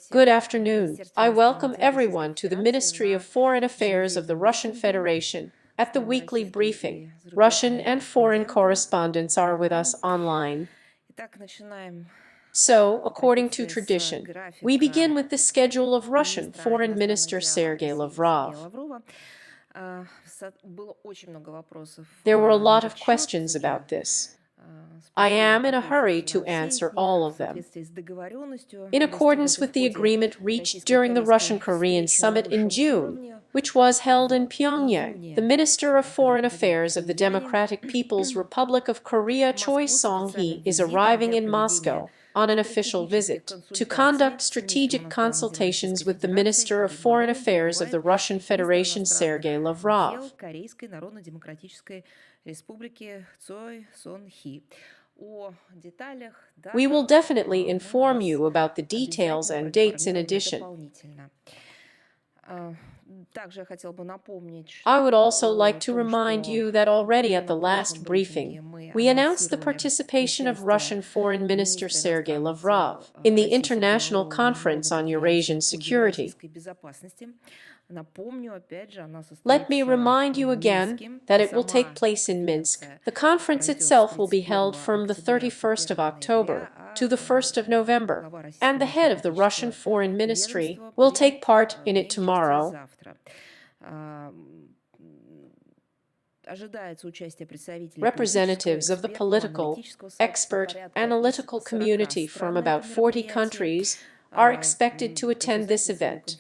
Good afternoon. I welcome everyone to the Ministry of Foreign Affairs of the Russian Federation. At the weekly briefing, Russian and foreign correspondents are with us online. So, according to tradition, we begin with the schedule of Russian Foreign Minister Sergei Lavrov. There were a lot of questions about this. I am in a hurry to answer all of them. In accordance with the agreement reached during the Russian-Korean summit in June, which was held in Pyongyang, the Minister of Foreign Affairs of the Democratic People's Republic of Korea Choi Song-hee is arriving in Moscow on an official visit to conduct strategic consultations with the Minister of Foreign Affairs of the Russian Federation Sergei Lavrov. We will definitely inform you about the details and dates in addition. I would also like to remind you that already at the last briefing, we announced the participation of Russian Foreign Minister Sergei Lavrov in the International Conference on Eurasian Security. Let me remind you again that it will take place in Minsk. The conference itself will be held from the 31st of October to the 1st of November, and the head of the Russian Foreign Ministry will take part in it tomorrow. Representatives of the political, expert, analytical community from about 40 countries are expected to attend this event.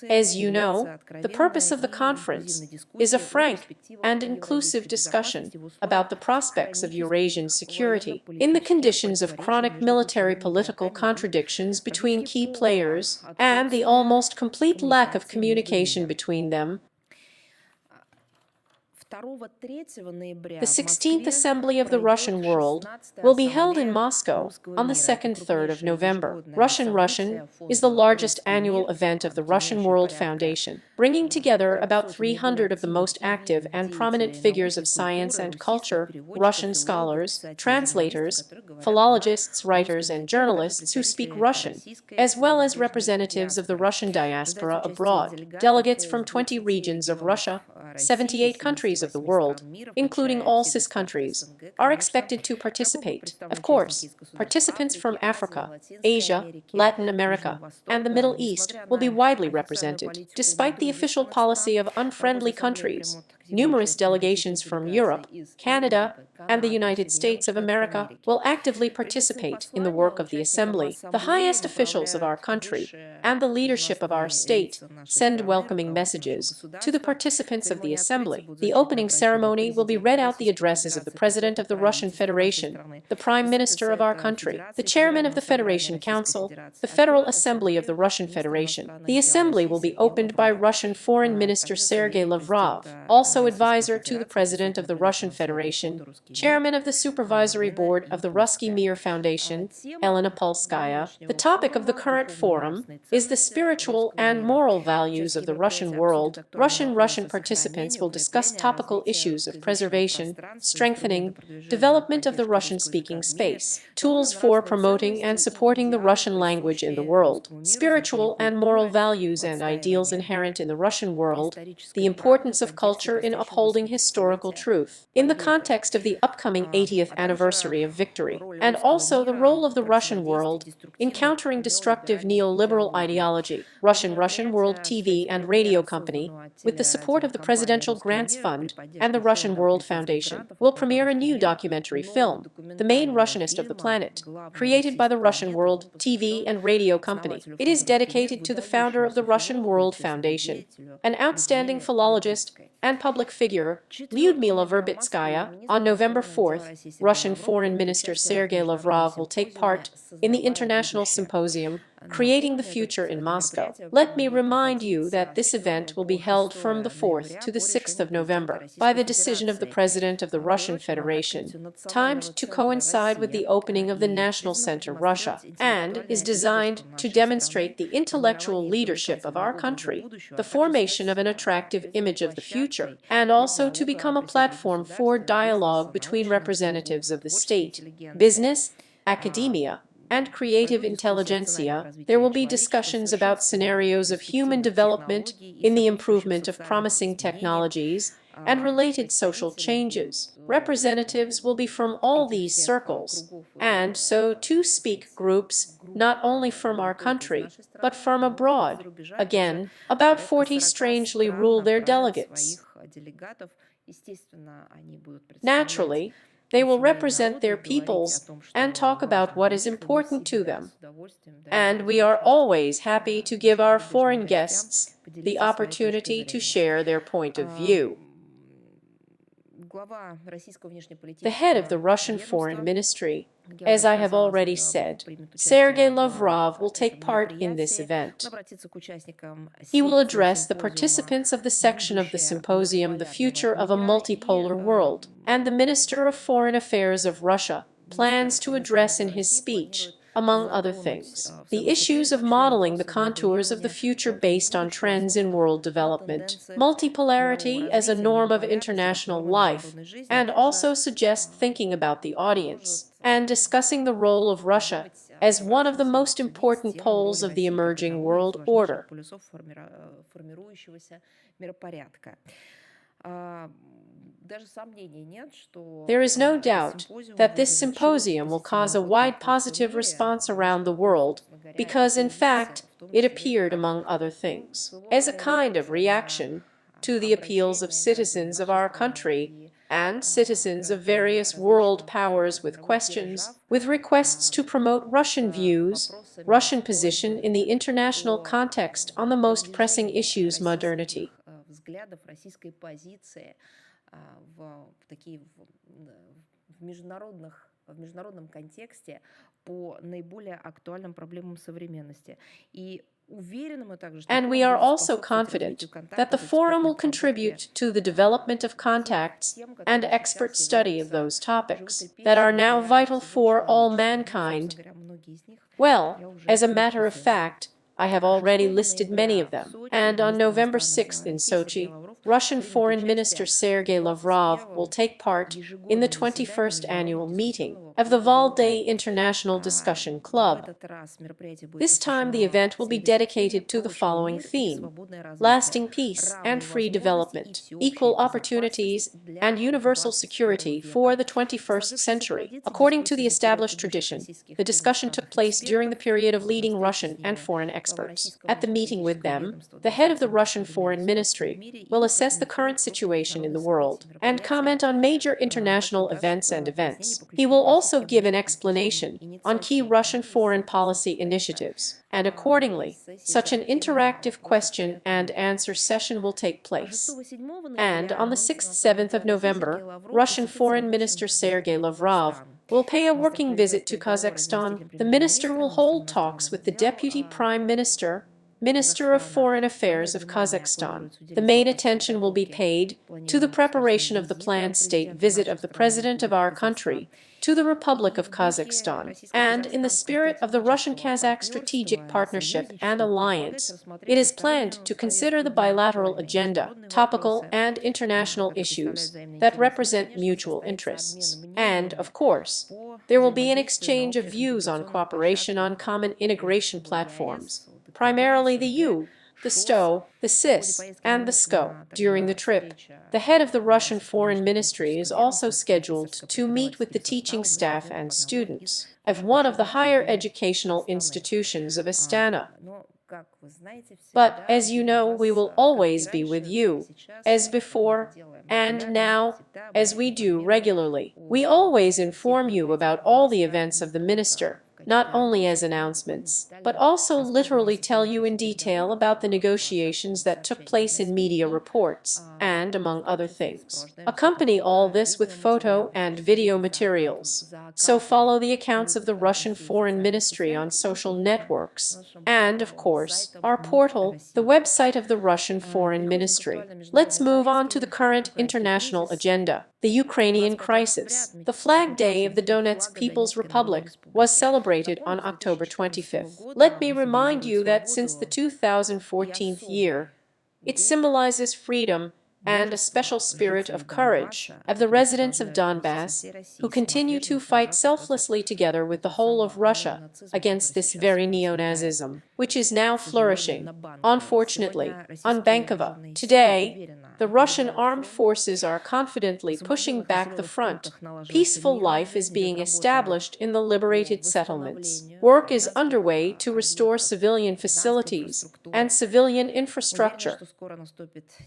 As you know, the purpose of the conference is a frank and inclusive discussion about the prospects of Eurasian security in the conditions of chronic military-political contradictions between key players and the almost complete lack of communication between them. The 16th Assembly of the Russian World will be held in Moscow on the 2nd-3rd of November. Russian is the largest annual event of the Russian World Foundation, bringing together about 300 of the most active and prominent figures of science and culture, Russian scholars, translators, philologists, writers, and journalists who speak Russian, as well as representatives of the Russian diaspora abroad, delegates from 20 regions of Russia, 78 countries of the world, including all CIS countries, are expected to participate. Of course, participants from Africa, Asia, Latin America, and the Middle East will be widely represented. Despite the official policy of unfriendly countries, numerous delegations from Europe, Canada, and the United States of America will actively participate in the work of the Assembly. The highest officials of our country and the leadership of our state send welcoming messages to the participants of the Assembly. The opening ceremony will be read out the addresses of the President of the Russian Federation, the Prime Minister of our country, the Chairman of the Federation Council, the Federal Assembly of the Russian Federation. The Assembly will be opened by Russian Foreign Minister Sergei Lavrov, also advisor to the President of the Russian Federation, Chairman of the Supervisory Board of the Ruski Mir Foundation, Elena Polskaya. The topic of the current forum is the spiritual and moral values of the Russian world. Russian participants will discuss topical issues of preservation, strengthening, development of the Russian-speaking space, tools for promoting and supporting the Russian language in the world, spiritual and moral values and ideals inherent in the Russian world, the importance of culture in upholding historical truth, in the context of the upcoming 80th anniversary of victory, and also the role of the Russian world in countering destructive neoliberal ideology. Russian World TV and Radio Company, with the support of the Presidential Grants Fund and the Russian World Foundation, will premiere a new documentary film, The Main Russianist of the Planet, created by the Russian World TV and Radio Company. It is dedicated to the founder of the Russian World Foundation, an outstanding philologist and public figure, Lyudmila Verbitskaya. On November 4th, Russian Foreign Minister Sergei Lavrov will take part in the International Symposium Creating the Future in Moscow. Let me remind you that this event will be held from the 4th to the 6th of November by the decision of the President of the Russian Federation, timed to coincide with the opening of the National Center Russia, and is designed to demonstrate the intellectual leadership of our country, the formation of an attractive image of the future, and also to become a platform for dialogue between representatives of the state, business, academia, and creative intelligentsia, there will be discussions about scenarios of human development in the improvement of promising technologies and related social changes. Representatives will be from all these circles, and so too speak groups not only from our country, but from abroad. Again, about 40 strangely rule their delegates. Naturally, they will represent their peoples and talk about what is important to them. And we are always happy to give our foreign guests the opportunity to share their point of view. The head of the Russian Foreign Ministry, as I have already said, Sergei Lavrov, will take part in this event. He will address the participants of the section of the symposium The Future of a Multipolar World, and the Minister of Foreign Affairs of Russia plans to address in his speech, among other things, the issues of modeling the contours of the future based on trends in world development, multipolarity as a norm of international life, and also suggest thinking about the audience and discussing the role of Russia as one of the most important poles of the emerging world order. There is no doubt that this symposium will cause a wide positive response around the world because, in fact, it appeared, among other things, as a kind of reaction to the appeals of citizens of our country and citizens of various world powers with questions, with requests to promote Russian views, Russian position in the international context on the most pressing issues modernity. В международном контексте по наиболее актуальным проблемам современности. And we are also confident that the forum will contribute to the development of contacts and expert study of those topics that are now vital for all mankind. Well, as a matter of fact, I have already listed many of them, and on November 6th in Sochi, Russian Foreign Minister Sergei Lavrov will take part in the 21st annual meeting of the Valday International Discussion Club. This time the event will be dedicated to the following theme: lasting peace and free development, equal opportunities, and universal security for the 21st century. According to the established tradition, the discussion took place during the period of leading Russian and foreign experts. At the meeting with them, the head of the Russian Foreign Ministry will assess the current situation in the world and comment on major international events and events. He will also give an explanation on key Russian foreign policy initiatives, and accordingly, such an interactive question and answer session will take place. And on the 6th-7th of November, Russian Foreign Minister Sergei Lavrov will pay a working visit to Kazakhstan. The minister will hold talks with the Deputy Prime Minister, Minister of Foreign Affairs of Kazakhstan. The main attention will be paid to the preparation of the planned state visit of the President of our country to the Republic of Kazakhstan, and in the spirit of the Russian-Kazakh strategic partnership and alliance, it is planned to consider the bilateral agenda, topical and international issues that represent mutual interests. And, of course, there will be an exchange of views on cooperation on common integration platforms, primarily the U, the STO, the CIS, and the SCO. During the trip, the head of the Russian Foreign Ministry is also scheduled to meet with the teaching staff and students of one of the higher educational institutions of Astana. But, as you know, we will always be with you, as before, and now, as we do regularly. We always inform you about all the events of the minister, not only as announcements, but also literally tell you in detail about the negotiations that took place in media reports, and, among other things, accompany all this with photo and video materials. So follow the accounts of the Russian Foreign Ministry on social networks, and, of course, our portal, the website of the Russian Foreign Ministry. Let's move on to the current international agenda. The Ukrainian crisis. The Flag Day of the Donetsk People's Republic was celebrated on October 25th. Let me remind you that since the 2014 year, it symbolizes freedom and a special spirit of courage of the residents of Donbass, who continue to fight selflessly together with the whole of Russia against this very neo-Nazism, which is now flourishing, unfortunately, on Bankova. Today, the Russian armed forces are confidently pushing back the front. Peaceful life is being established in the liberated settlements. Work is underway to restore civilian facilities and civilian infrastructure.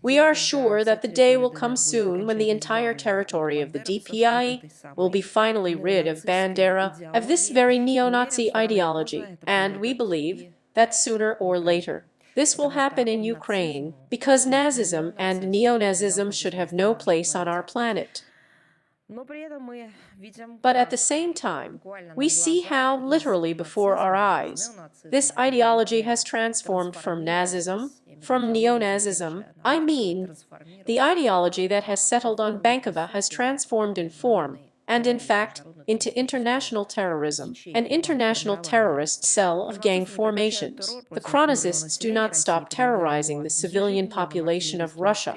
We are sure that the day will come soon when the entire territory of the DPI will be finally rid of Bandera, of this very neo-Nazi ideology, and we believe that sooner or later this will happen in Ukraine, because Nazism and neo-Nazism should have no place on our planet. But at the same time, we see how, literally before our eyes, this ideology has transformed from Nazism, from neo-Nazism. I mean, the ideology that has settled on Bankova has transformed in form, and in fact, into international terrorism, an international terrorist cell of gang formations. The Chronicists do not stop terrorizing the civilian population of Russia,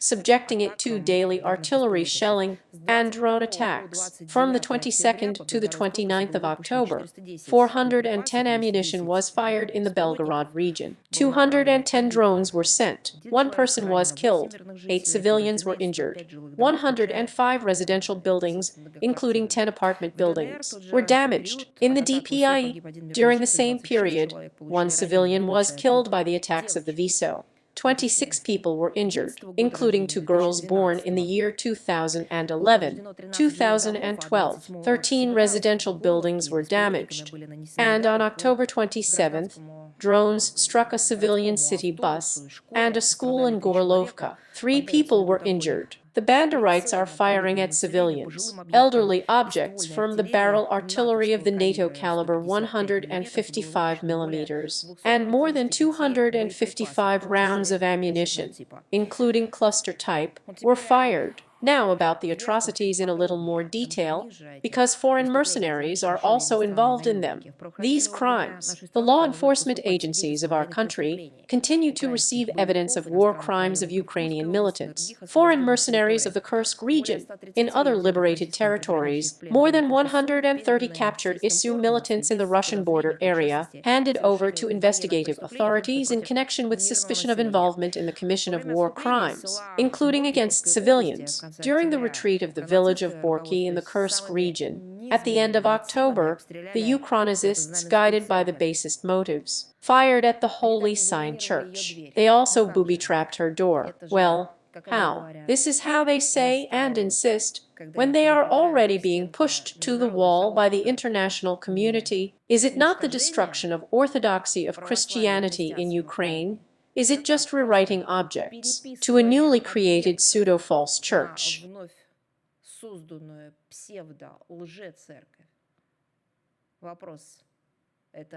subjecting it to daily artillery shelling and drone attacks. From the 22nd to the 29th of October, 410 ammunition was fired in the Belgorod region. 210 drones were sent. 1 person was killed. 8 civilians were injured. 105 residential buildings, including 10 apartment buildings, were damaged. In the DPI, during the same period, 1 civilian was killed by the attacks of the VSO. 26 people were injured, including 2 girls born in the year 2011, 2012. 13 residential buildings were damaged. And on October 27th, drones struck a civilian city bus and a school in Gorlovka. 3 people were injured. The Banderites are firing at civilians, elderly objects from the barrel artillery of the NATO caliber 155 millimeters, and more than 255 rounds of ammunition, including cluster type, were fired. Now about the atrocities in a little more detail, because foreign mercenaries are also involved in them. These crimes, the law enforcement agencies of our country continue to receive evidence of war crimes of Ukrainian militants. Foreign mercenaries of the Kursk region, in other liberated territories, more than 130 captured ISU militants in the Russian border area, handed over to investigative authorities in connection with suspicion of involvement in the commission of war crimes, including against civilians. During the retreat of the village of Borky in the Kursk region, at the end of October, the Ukronicists, guided by the basest motives, fired at the Holy Sign Church. They also booby-trapped her door. Well, how? This is how they say and insist, when they are already being pushed to the wall by the international community. Is it not the destruction of orthodoxy of Christianity in Ukraine? Is it just rewriting objects to a newly created pseudo-false church?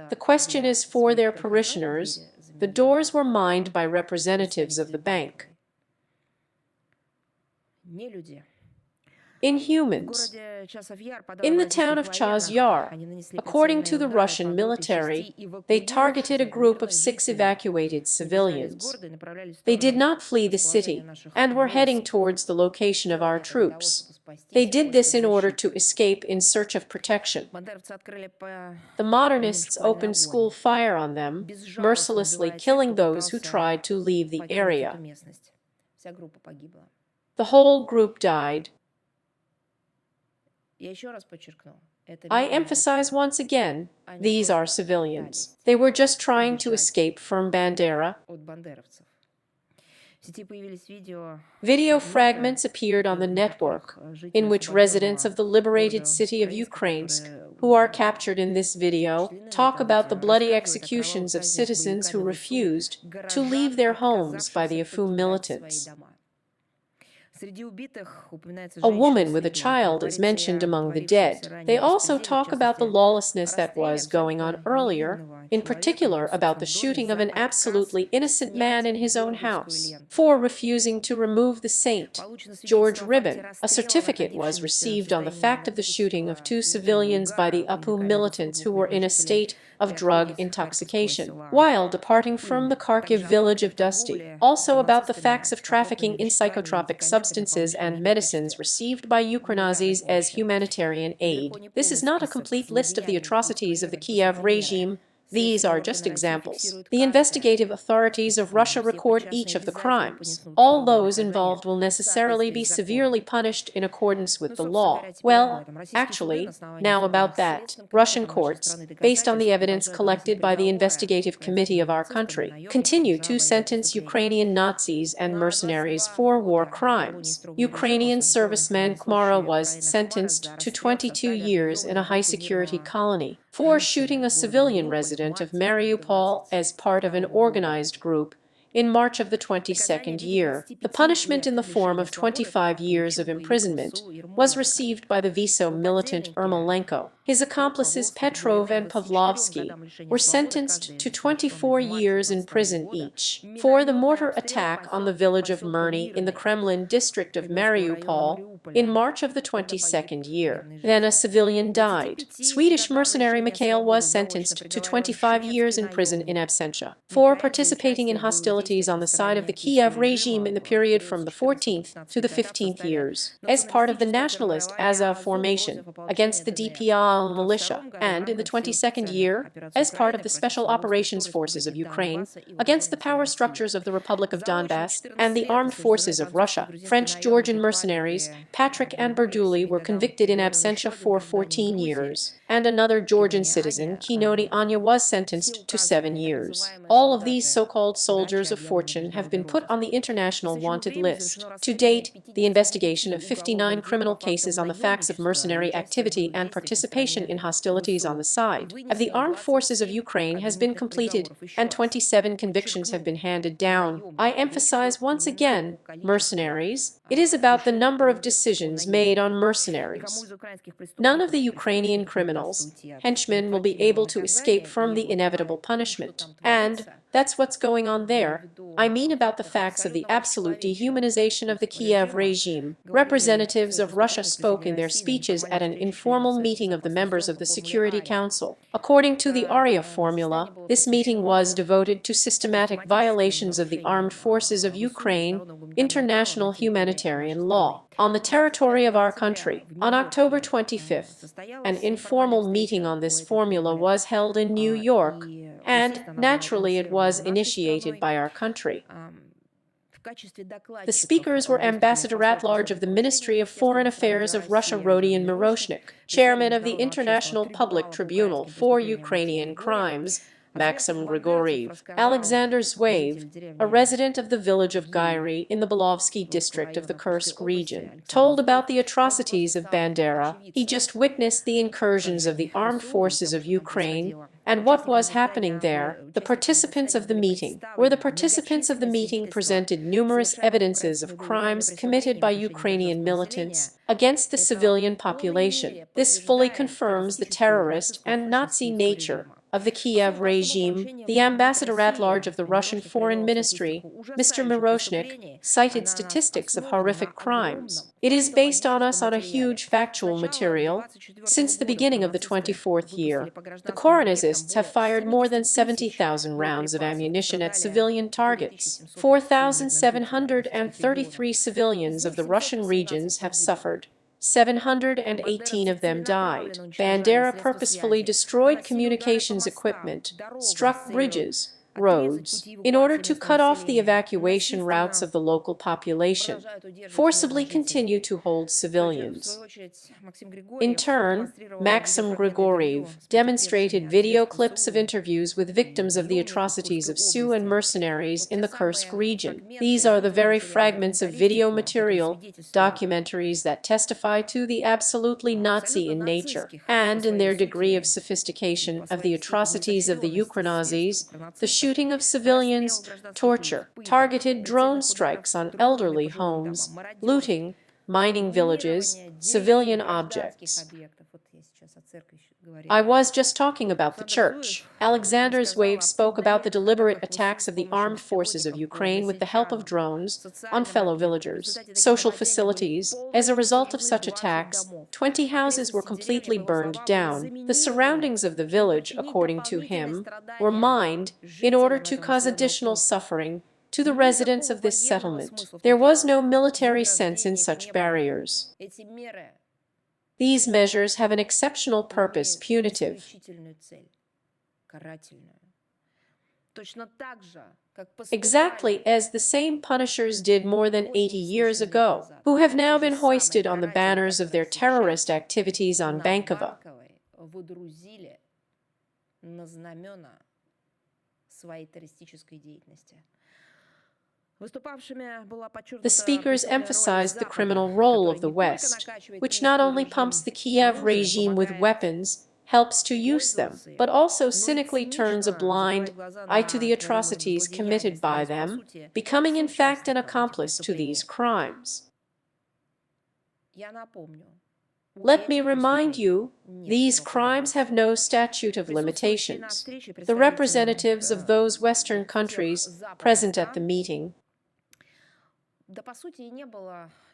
The question is for their parishioners. The doors were mined by representatives of the bank. Inhumans. In the town of Chaz Yar, according to the Russian military, they targeted a group of 6 evacuated civilians. They did not flee the city and were heading towards the location of our troops. They did this in order to escape in search of protection. The modernists opened school fire on them, mercilessly killing those who tried to leave the area. The whole group died. I emphasize once again, these are civilians. They were just trying to escape from Bandera. Video fragments appeared on the network, in which residents of the liberated city of Ukrainsk, who are captured in this video, talk about the bloody executions of citizens who refused to leave their homes by the AFU militants. A woman with a child is mentioned among the dead. They also talk about the lawlessness that was going on earlier, in particular about the shooting of an absolutely innocent man in his own house for refusing to remove the saint, George Ribbon. A certificate was received on the fact of the shooting of 2 civilians by the UPU militants who were in a state of drug intoxication while departing from the Kharkiv village of Dusty. Also about the facts of trafficking in psychotropic substances and medicines received by Ukranazis as humanitarian aid. This is not a complete list of the atrocities of the Kiev regime. These are just examples. The investigative authorities of Russia record each of the crimes. All those involved will necessarily be severely punished in accordance with the law. Well, actually, now about that. Russian courts, based on the evidence collected by the investigative committee of our country, continue to sentence Ukrainian Nazis and mercenaries for war crimes. Ukrainian serviceman Khmara was sentenced to 22 years in a high-security colony for shooting a civilian resident of Mariupol as part of an organized group in March of the 22nd year. The punishment in the form of 25 years of imprisonment was received by the Viso militant Ermolenko. His accomplices Petrov and Pavlovsky were sentenced to 24 years in prison each for the mortar attack on the village of Mirny in the Kremlin district of Mariupol in March of the 22nd year. Then a civilian died. Swedish mercenary Mikhail was sentenced to 25 years in prison in absentia for participating in hostilities on the side of the Kiev regime in the period from the 14th to the 15th years as part of the nationalist Azov formation against the DPR militia, and in the 22nd year as part of the Special Operations Forces of Ukraine against the power structures of the Republic of Donbass and the armed forces of Russia. French-Georgian mercenaries Patrick and Berduli were convicted in absentia for 14 years, and another Georgian citizen, Kinoti Anya, was sentenced to 7 years. All of these so-called soldiers of fortune have been put on the international wanted list. To date, the investigation of 59 criminal cases on the facts of mercenary activity and participation in hostilities on the side of the armed forces of Ukraine has been completed, and 27 convictions have been handed down. I emphasize once again, mercenaries. It is about the number of decisions made on mercenaries. None of the Ukrainian criminals, henchmen, will be able to escape from the inevitable punishment. And that's what's going on there. I mean about the facts of the absolute dehumanization of the Kiev regime. Representatives of Russia spoke in their speeches at an informal meeting of the members of the Security Council. According to the ARIA formula, this meeting was devoted to systematic violations of the armed forces of Ukraine, international humanitarian law, on the territory of our country. On October 25th, an informal meeting on this formula was held in New York, and naturally it was initiated by our country. The speakers were Ambassador-at-Large of the Ministry of Foreign Affairs of Russia Rodion Miroshnik, Chairman of the International Public Tribunal for Ukrainian Crimes, Maxim Grigoriev, Alexander Zwaev, a resident of the village of Gyry in the Belovsky district of the Kursk region, told about the atrocities of Bandera. He just witnessed the incursions of the armed forces of Ukraine and what was happening there. The participants of the meeting presented numerous evidences of crimes committed by Ukrainian militants against the civilian population. This fully confirms the terrorist and Nazi nature of the Kiev regime. The Ambassador-at-Large of the Russian Foreign Ministry, Mr. Miroshnik, cited statistics of horrific crimes. It is based on a huge factual material. Since the beginning of the 24th year, the Koronizists have fired more than 70,000 rounds of ammunition at civilian targets. 4,733 civilians of the Russian regions have suffered. 718 of them died. Bandera purposefully destroyed communications equipment, struck bridges, roads, in order to cut off the evacuation routes of the local population, forcibly continue to hold civilians. In turn, Maxim Grigoriev demonstrated video clips of interviews with victims of the atrocities of Sioux and mercenaries in the Kursk region. These are the very fragments of video material, documentaries that testify to the absolutely Nazi in nature and in their degree of sophistication of the atrocities of the Ukranazis, the shooting of civilians, torture, targeted drone strikes on elderly homes, looting, mining villages, civilian objects. I was just talking about the church. Alexander Zverev spoke about the deliberate attacks of the armed forces of Ukraine with the help of drones on fellow villagers, social facilities. As a result of such attacks, 20 houses were completely burned down. The surroundings of the village, according to him, were mined in order to cause additional suffering to the residents of this settlement. There was no military sense in such barriers. These measures have an exceptional purpose, punitive. Exactly as the same punishers did more than 80 years ago, who have now been hoisted on the banners of their terrorist activities on Bankova. The speakers emphasized the criminal role of the West, which not only pumps the Kiev regime with weapons, helps to use them, but also cynically turns a blind eye to the atrocities committed by them, becoming in fact an accomplice to these crimes. Let me remind you, these crimes have no statute of limitations. The representatives of those Western countries present at the meeting.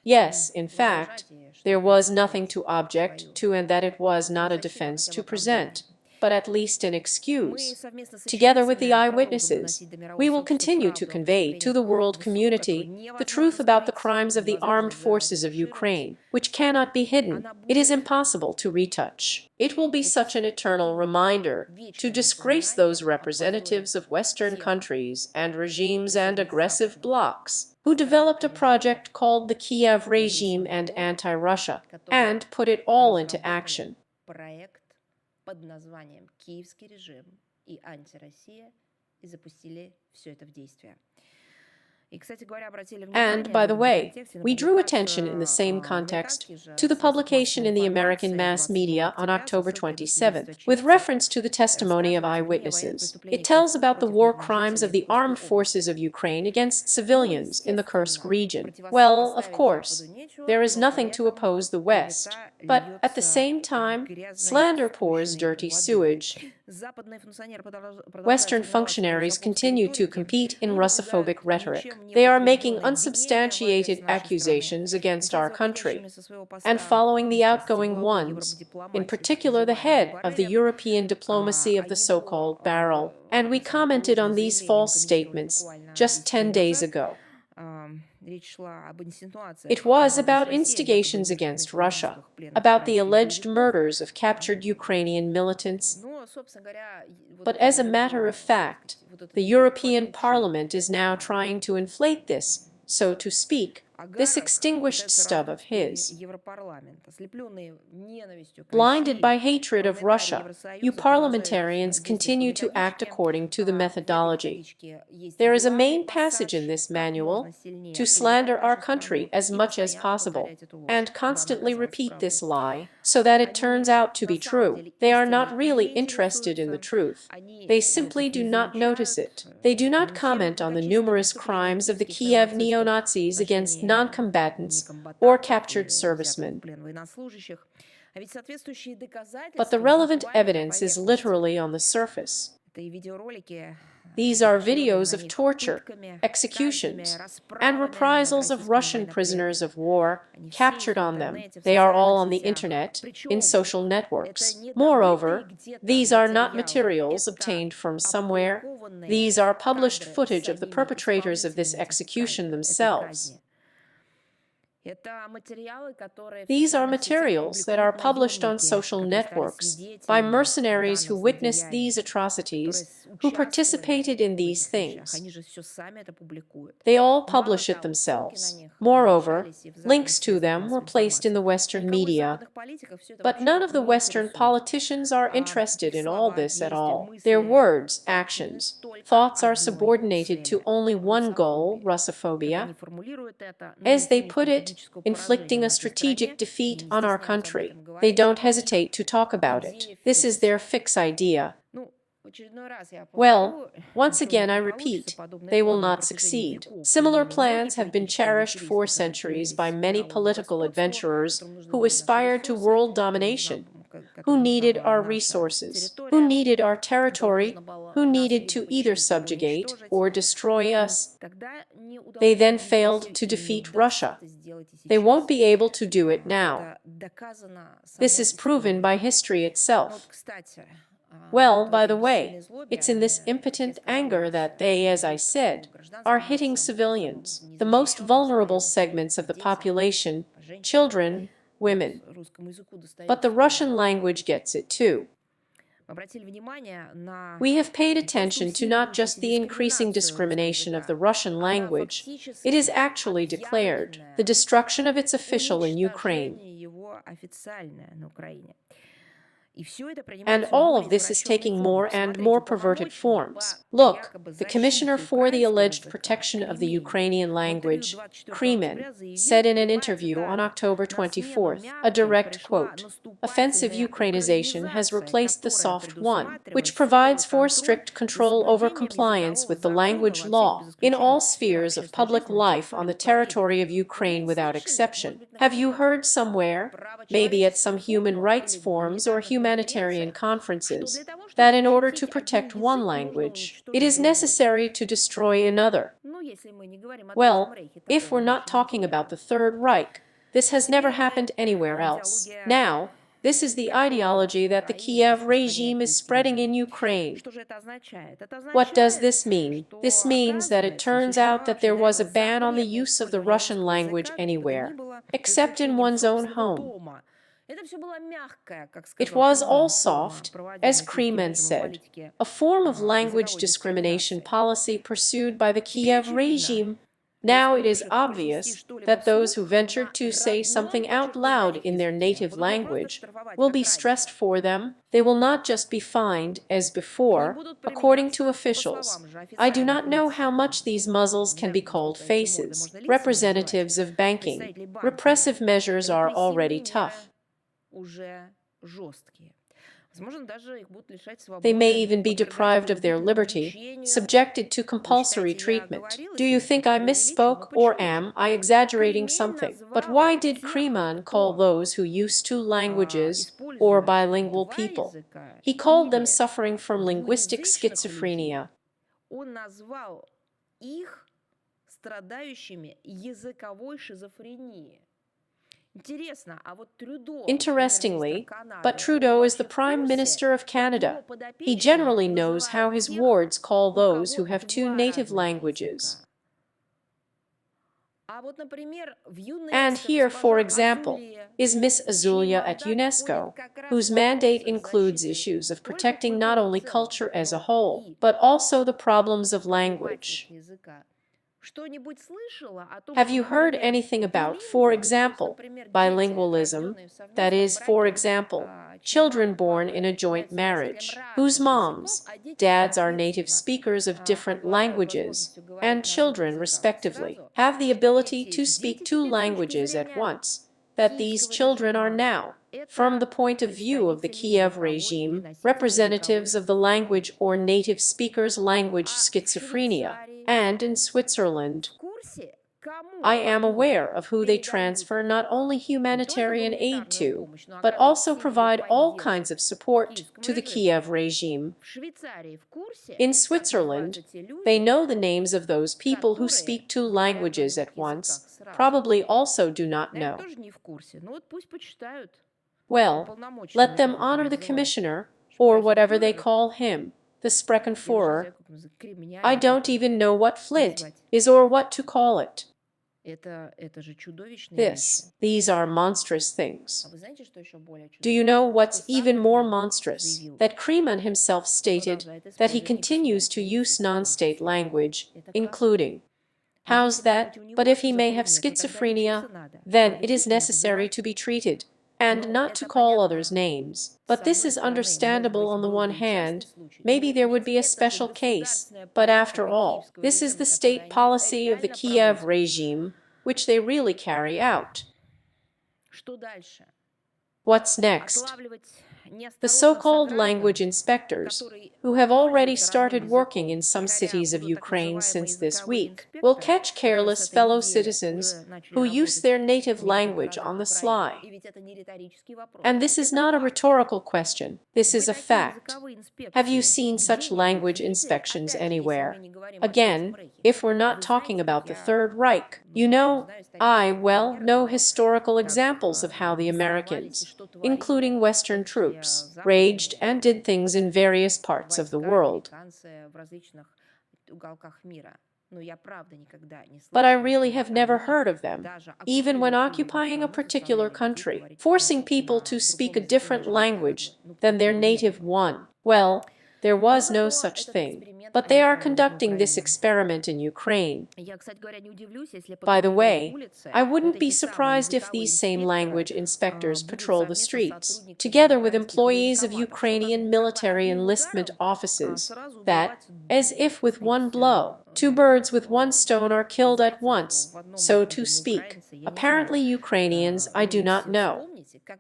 Yes, in fact, there was nothing to object to, and that it was not a defense to present, but at least an excuse. Together with the eyewitnesses, we will continue to convey to the world community the truth about the crimes of the armed forces of Ukraine, which cannot be hidden. It is impossible to retouch. It will be such an eternal reminder to disgrace those representatives of Western countries and regimes and aggressive blocs who developed a project called the Kiev regime and anti-Russia, and put it all into action. Под названием «Киевский режим» и «Антироссия» и запустили все это в действие. And, by the way, we drew attention in the same context to the publication in the American mass media on October 27th, with reference to the testimony of eyewitnesses. It tells about the war crimes of the armed forces of Ukraine against civilians in the Kursk region. Well, of course, there is nothing to oppose the West, but at the same time, slander pours dirty sewage. Western functionaries continue to compete in Russophobic rhetoric. They are making unsubstantiated accusations against our country, and following the outgoing ones, in particular the head of the European diplomacy of the so-called barrel. And we commented on these false statements just 10 days ago. It was about instigations against Russia, about the alleged murders of captured Ukrainian militants. But as a matter of fact, the European Parliament is now trying to inflate this, so to speak, this extinguished stub of his. Blinded by hatred of Russia, you parliamentarians continue to act according to the methodology. There is a main passage in this manual to slander our country as much as possible, and constantly repeat this lie, so that it turns out to be true. They are not really interested in the truth. They simply do not notice it. They do not comment on the numerous crimes of the Kiev neo-Nazis against non-combatants or captured servicemen. But the relevant evidence is literally on the surface. These are videos of torture, executions, and reprisals of Russian prisoners of war captured on them. They are all on the internet, in social networks. Moreover, these are not materials obtained from somewhere. These are published footage of the perpetrators of this execution themselves. These are materials that are published on social networks by mercenaries who witnessed these atrocities, who participated in these things. They all publish it themselves. Moreover, links to them were placed in the Western media. But none of the Western politicians are interested in all this at all. Their words, actions, thoughts are subordinated to only one goal, Russophobia. As they put it, inflicting a strategic defeat on our country. They don't hesitate to talk about it. This is their fixed idea. Well, once again I repeat, they will not succeed. Similar plans have been cherished for centuries by many political adventurers who aspire to world domination. who needed our resources, who needed our territory, who needed to either subjugate or destroy us. They then failed to defeat Russia. They won't be able to do it now. This is proven by history itself. Well, by the way, it's in this impotent anger that they, as I said, are hitting civilians, the most vulnerable segments of the population, children, women. But the Russian language gets it too. We have paid attention to not just the increasing discrimination of the Russian language, it is actually declared the destruction of its official in Ukraine. And all of this is taking more and more perverted forms. Look, the Commissioner for the Alleged Protection of the Ukrainian Language, Kremen, said in an interview on October 24, a direct quote, "Offensive Ukrainization has replaced the soft one, which provides for strict control over compliance with the language law in all spheres of public life on the territory of Ukraine without exception. Have you heard somewhere, maybe at some human rights forums or humanitarian conferences, that in order to protect one language, it is necessary to destroy another? Well, if we're not talking about the Third Reich, this has never happened anywhere else. Now, this is the ideology that the Kiev regime is spreading in Ukraine. What does this mean? This means that it turns out that there was a ban on the use of the Russian language anywhere, except in one's own home. It was all soft, as Kremen said, a form of language discrimination policy pursued by the Kiev regime. Now it is obvious that those who ventured to say something out loud in their native language will be stressed for them. They will not just be fined, as before, according to officials. I do not know how much these muzzles can be called faces, representatives of banking. Repressive measures are already tough. They may even be deprived of their liberty, subjected to compulsory treatment. Do you think I misspoke, or am I exaggerating something? But why did Kremen call those who use two languages, or bilingual people? He called them suffering from linguistic schizophrenia. Interestingly, but Trudeau is the Prime Minister of Canada. He generally knows how his wards call those who have two native languages. And here, for example, is Miss Azulia at UNESCO, whose mandate includes issues of protecting not only culture as a whole, but also the problems of language. Have you heard anything about, for example, bilingualism, that is, for example, children born in a joint marriage, whose moms, dads are native speakers of different languages, and children, respectively, have the ability to speak two languages at once, that these children are now, from the point of view of the Kiev regime, representatives of the language or native speakers' language schizophrenia, and in Switzerland, I am aware of who they transfer not only humanitarian aid to, but also provide all kinds of support to the Kiev regime. In Switzerland, they know the names of those people who speak two languages at once, probably also do not know. Well, let them honor the commissioner, or whatever they call him, the Spreckenführer. I don't even know what Flint is or what to call it. These are monstrous things. Do you know what's even more monstrous? That Kremen himself stated that he continues to use non-state language, including. How's that? But if he may have schizophrenia, then it is necessary to be treated, and not to call others names. But this is understandable on the one hand, maybe there would be a special case, but after all, this is the state policy of the Kiev regime, which they really carry out. What's next? The so-called language inspectors, who have already started working in some cities of Ukraine since this week, will catch careless fellow citizens who use their native language on the sly. And this is not a rhetorical question, this is a fact. Have you seen such language inspections anywhere? Again, if we're not talking about the Third Reich, I know historical examples of how the Americans, including Western troops, raged and did things in various parts of the world. But I really have never heard of them, even when occupying a particular country, forcing people to speak a different language than their native one. Well, there was no such thing. But they are conducting this experiment in Ukraine. By the way, I wouldn't be surprised if these same language inspectors patrol the streets, together with employees of Ukrainian military enlistment offices, that, as if with one blow, two birds with one stone are killed at once, so to speak. Apparently Ukrainians, I do not know.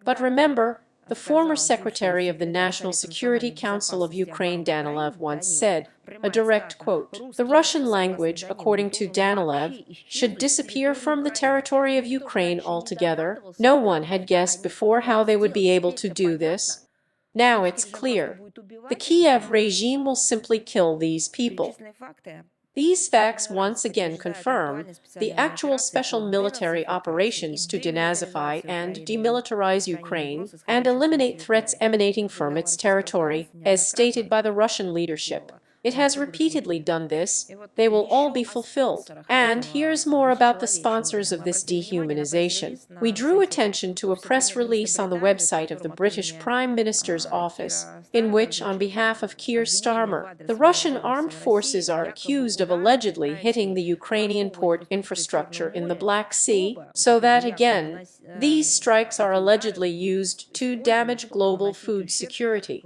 But remember, the former secretary of the National Security Council of Ukraine, Danilev, once said, a direct quote, "The Russian language, according to Danilev, should disappear from the territory of Ukraine altogether. No one had guessed before how they would be able to do this. Now it's clear. The Kiev regime will simply kill these people." These facts once again confirm the actual special military operations to denazify and demilitarize Ukraine and eliminate threats emanating from its territory, as stated by the Russian leadership. It has repeatedly done this. They will all be fulfilled. And here's more about the sponsors of this dehumanization. We drew attention to a press release on the website of the British Prime Minister's office, in which, on behalf of Keir Starmer, the Russian armed forces are accused of allegedly hitting the Ukrainian port infrastructure in the Black Sea, so that, again, these strikes are allegedly used to damage global food security.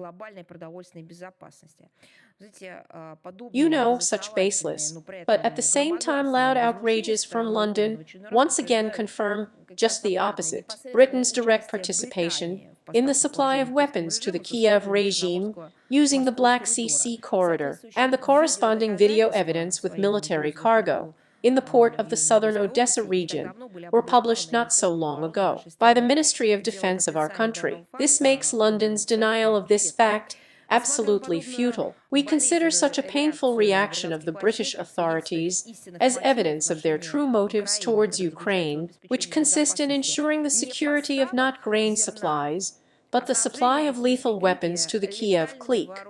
Such baseless, but at the same time loud outrages from London once again confirm just the opposite. Britain's direct participation in the supply of weapons to the Kiev regime using the Black Sea corridor and the corresponding video evidence with military cargo in the port of the southern Odessa region were published not so long ago by the Ministry of Defense of our country. This makes London's denial of this fact absolutely futile. We consider such a painful reaction of the British authorities as evidence of their true motives towards Ukraine, which consist in ensuring the security of not grain supplies, but the supply of lethal weapons to the Kiev clique.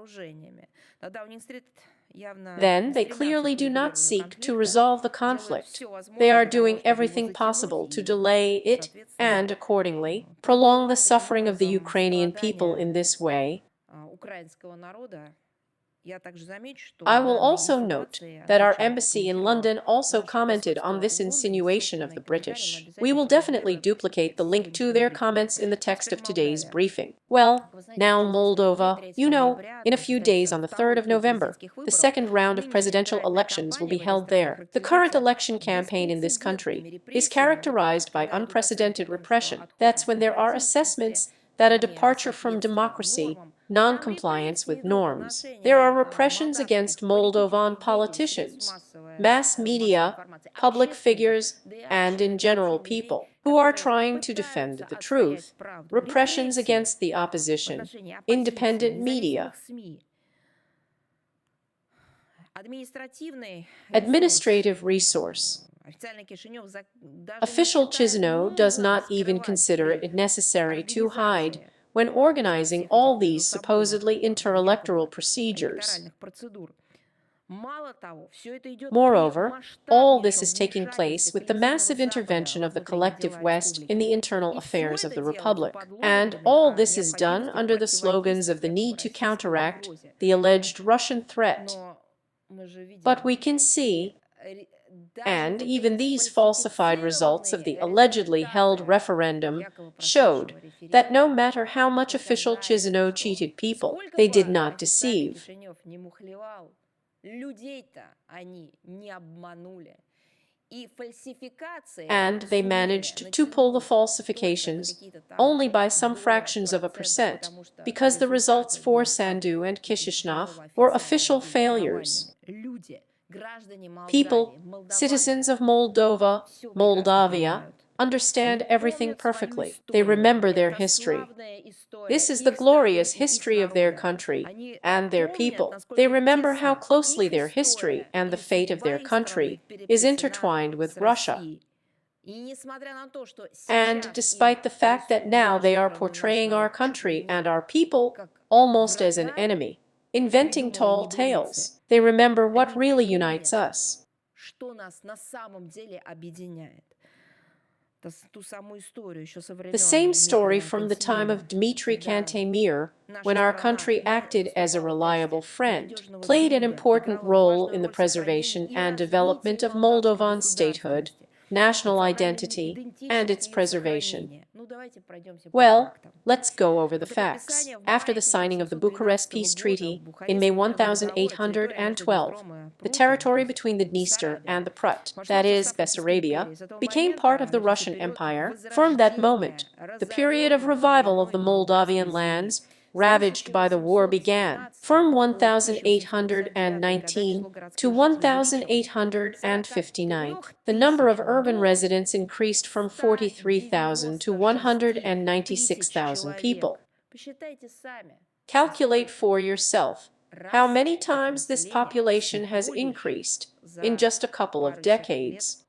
Then they clearly do not seek to resolve the conflict. They are doing everything possible to delay it and, accordingly, prolong the suffering of the Ukrainian people in this way. I will also note that our embassy in London also commented on this insinuation of the British. We will definitely duplicate the link to their comments in the text of today's briefing. Well, now Moldova, in a few days on the 3rd of November, the second round of presidential elections will be held there. The current election campaign in this country is characterized by unprecedented repression. That's when there are assessments that a departure from democracy, non-compliance with norms. There are repressions against Moldovan politicians, mass media, public figures, and in general people who are trying to defend the truth, repressions against the opposition, independent media. Administrative resource. Official Chisinau does not even consider it necessary to hide when organizing all these supposedly interelectoral procedures. Moreover, all this is taking place with the massive intervention of the collective West in the internal affairs of the Republic. And all this is done under the slogans of the need to counteract the alleged Russian threat. But we can see, and even these falsified results of the allegedly held referendum showed that no matter how much official Chisinau cheated people, they did not deceive. And they managed to pull the falsifications only by some fractions of a percent, because the results for Sandu and Kishinev were official failures. People, citizens of Moldavia, understand everything perfectly. They remember their history. This is the glorious history of their country and their people. They remember how closely their history and the fate of their country is intertwined with Russia. And despite the fact that now they are portraying our country and our people almost as an enemy, inventing tall tales, they remember what really unites us. The same story from the time of Dmitry Kantemir, when our country acted as a reliable friend, played an important role in the preservation and development of Moldovan statehood, national identity, and its preservation. Well, let's go over the facts. After the signing of the Bucharest Peace Treaty in May 1812, the territory between the Dniester and the Prut, that is, Bessarabia, became part of the Russian Empire. From that moment, the period of revival of the Moldavian lands ravaged by the war began. From 1819 to 1859, the number of urban residents increased from 43,000 to 196,000 people. Calculate for yourself how many times this population has increased in just a couple of decades.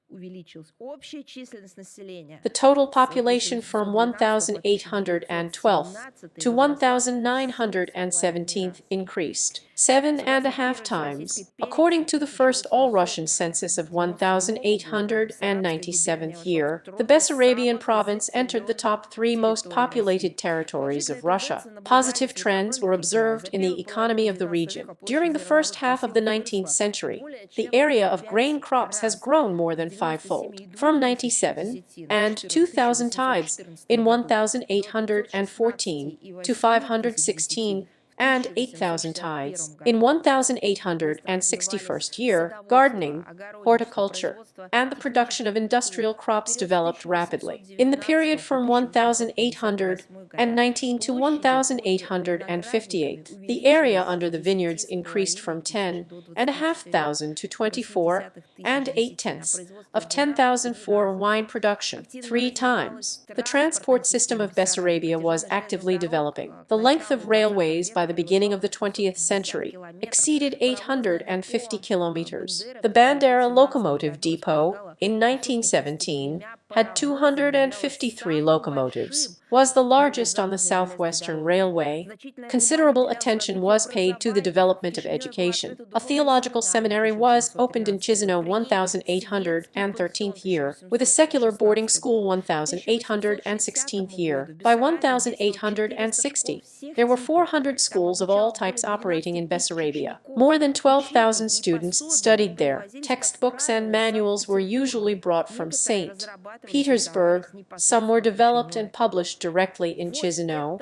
The total population from 1812 to 1917 increased 7.5 times, according to the first all-Russian census of 1897 year. The Bessarabian province entered the top 3 most populated territories of Russia. Positive trends were observed in the economy of the region. During the first half of the 19th century, the area of grain crops has grown more than fivefold, from 97 and 2,000 tides in 1814 to 516 and 8,000 tides in 1861 year. Gardening, horticulture, and the production of industrial crops developed rapidly. In the period from 1819 to 1858, the area under the vineyards increased from 10,500 to 24.8 for wine production, 3 times. The transport system of Bessarabia was actively developing. The length of railways by the beginning of the 20th century exceeded 850 kilometers. The Bandera locomotive depot in 1917 had 253 locomotives, was the largest on the Southwestern Railway. Considerable attention was paid to the development of education. A theological seminary was opened in Chisinau 1813 year, with a secular boarding school 1816 year. By 1860, there were 400 schools of all types operating in Bessarabia. More than 12,000 students studied there. Textbooks and manuals were usually brought from St. Petersburg. Some were developed and published directly in Chisinau.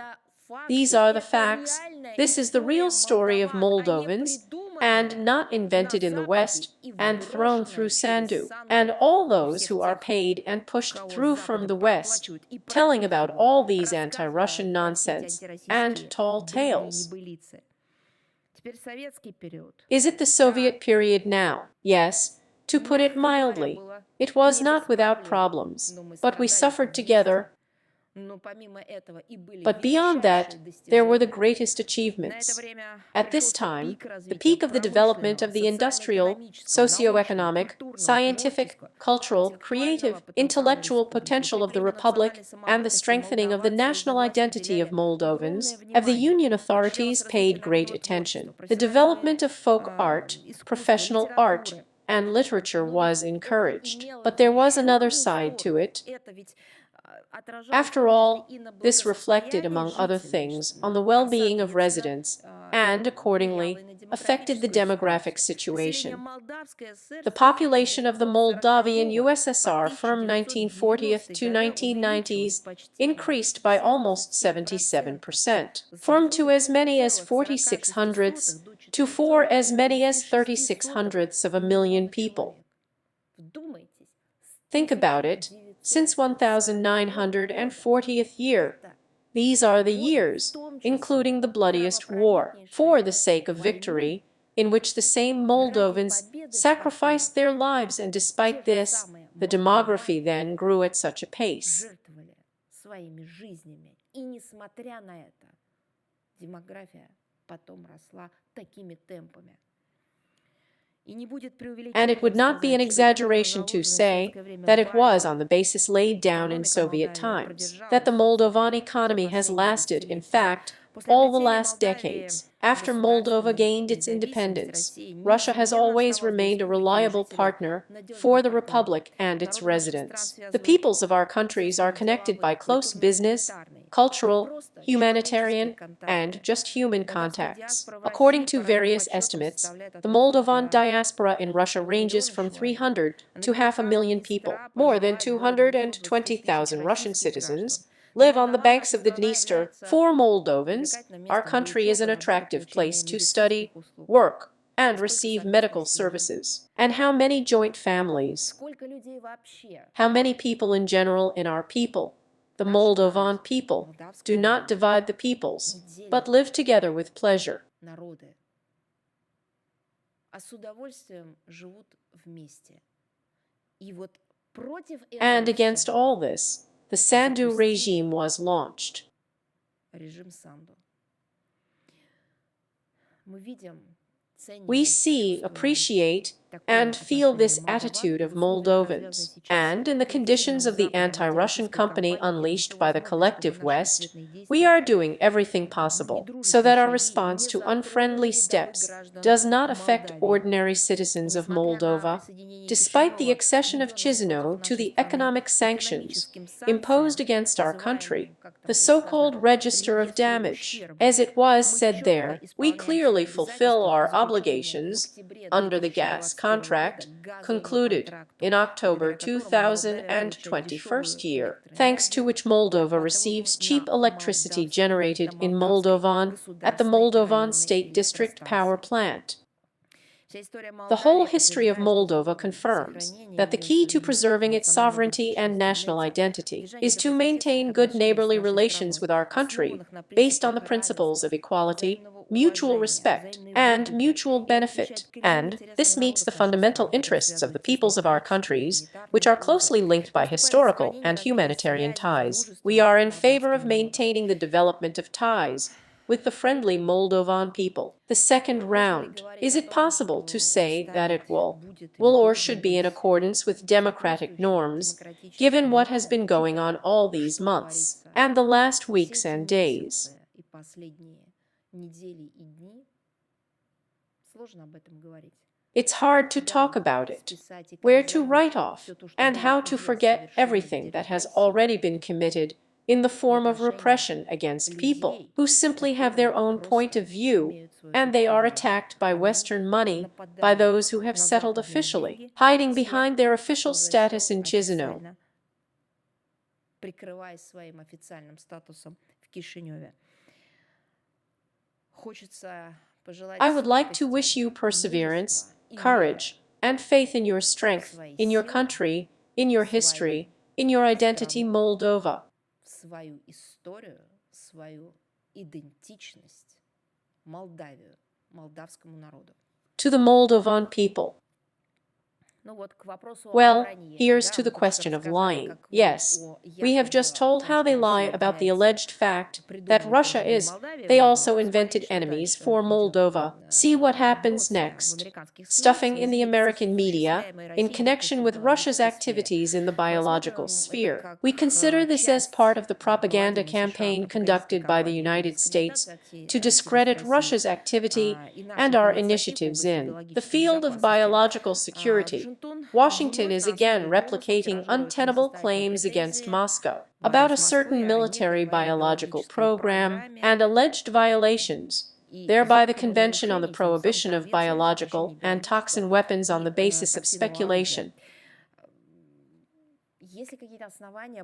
These are the facts. This is the real story of Moldovans, and not invented in the West and thrown through Sandu. And all those who are paid and pushed through from the West, telling about all these anti-Russian nonsense and tall tales. Is it the Soviet period now? Yes, to put it mildly. It was not without problems, but we suffered together. But beyond that, there were the greatest achievements. At this time, the peak of the development of the industrial, socio-economic, scientific, cultural, creative, intellectual potential of the Republic and the strengthening of the national identity of Moldovans, of the Union authorities paid great attention. The development of folk art, professional art, and literature was encouraged. But there was another side to it. After all, this reflected, among other things, on the well-being of residents and, accordingly, affected the demographic situation. The population of the Moldavian USSR from 1940s to 1990s increased by almost 77%, from to as many as 4,600 to as many as 3,600 of a million people. Think about it. Since 1940th year, these are the years, including the bloodiest war, for the sake of victory, in which the same Moldovans sacrificed their lives, and despite this, the demography then grew at such a pace. Жертвовали своими жизнями. И несмотря на это, демография потом росла такими темпами. And it would not be an exaggeration to say that it was on the basis laid down in Soviet times that the Moldovan economy has lasted, in fact, all the last decades. After Moldova gained its independence, Russia has always remained a reliable partner for the Republic and its residents. The peoples of our countries are connected by close business, cultural, humanitarian, and just human contacts. According to various estimates, the Moldovan diaspora in Russia ranges from 300 to 500,000 people. More than 220,000 Russian citizens live on the banks of the Dniester. For Moldovans, our country is an attractive place to study, work, and receive medical services. And how many joint families? How many people in general in our people, the Moldovan people, do not divide the peoples, but live together with pleasure? And against all this, the Sandu regime was launched. We see, appreciate, and feel this attitude of Moldovans, and in the conditions of the anti-Russian company unleashed by the collective West, we are doing everything possible so that our response to unfriendly steps does not affect ordinary citizens of Moldova. Despite the accession of Chisinau to the economic sanctions imposed against our country, the so-called register of damage, as it was said there, we clearly fulfill our obligations under the gas contract concluded in October 2021 year, thanks to which Moldova receives cheap electricity generated in Moldovan at the Moldovan State District Power Plant. The whole history of Moldova confirms that the key to preserving its sovereignty and national identity is to maintain good neighborly relations with our country based on the principles of equality, mutual respect, and mutual benefit. And this meets the fundamental interests of the peoples of our countries, which are closely linked by historical and humanitarian ties. We are in favor of maintaining the development of ties with the friendly Moldovan people. The second round. Is it possible to say that it will or should be in accordance with democratic norms, given what has been going on all these months and the last weeks and days? It's hard to talk about it, where to write off, and how to forget everything that has already been committed in the form of repression against people who simply have their own point of view, and they are attacked by Western money by those who have settled officially, hiding behind their official status in Chisinau. I would like to wish you perseverance, courage, and faith in your strength, in your country, in your history, in your identity, Moldova. Свою историю, свою идентичность Молдавию, молдавскому народу. To the Moldovan people. Well, here's to the question of lying. Yes, we have just told how they lie about the alleged fact that Russia is. They also invented enemies for Moldova. See what happens next. Stuffing in the American media in connection with Russia's activities in the biological sphere. We consider this as part of the propaganda campaign conducted by the United States to discredit Russia's activity and our initiatives in the field of biological security. Washington is again replicating untenable claims against Moscow about a certain military biological program and alleged violations, thereby the Convention on the Prohibition of Biological and Toxin Weapons on the basis of speculation.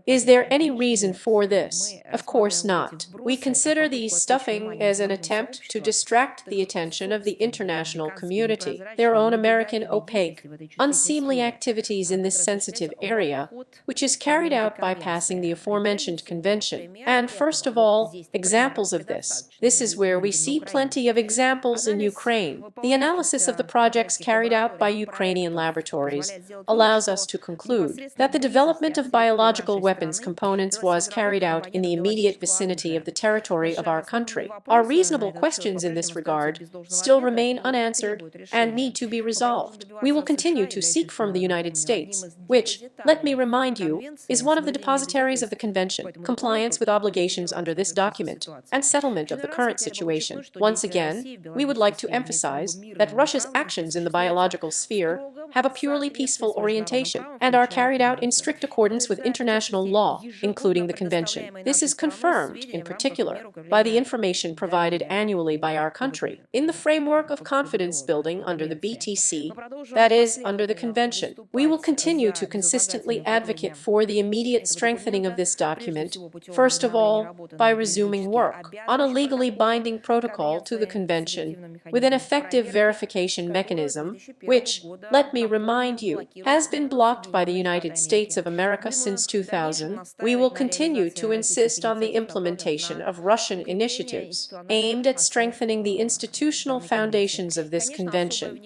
Is there any reason for this? Of course not. We consider these stuffing as an attempt to distract the attention of the international community. Their own American opaque, unseemly activities in this sensitive area, which is carried out by passing the aforementioned convention. And first of all, examples of this. This is where we see plenty of examples in Ukraine. The analysis of the projects carried out by Ukrainian laboratories allows us to conclude that the development of biological weapons components was carried out in the immediate vicinity of the territory of our country. Our reasonable questions in this regard still remain unanswered and need to be resolved. We will continue to seek from the United States, which, let me remind you, is one of the depositaries of the convention, compliance with obligations under this document, and settlement of the current situation. Once again, we would like to emphasize that Russia's actions in the biological sphere have a purely peaceful orientation and are carried out in strict accordance with international law, including the convention. This is confirmed, in particular, by the information provided annually by our country in the framework of confidence building under the BTC, that is, under the convention. We will continue to consistently advocate for the immediate strengthening of this document, first of all, by resuming work on a legally binding protocol to the convention with an effective verification mechanism, which, let me remind you, has been blocked by the United States of America since 2000. We will continue to insist on the implementation of Russian initiatives aimed at strengthening the institutional foundations of this convention,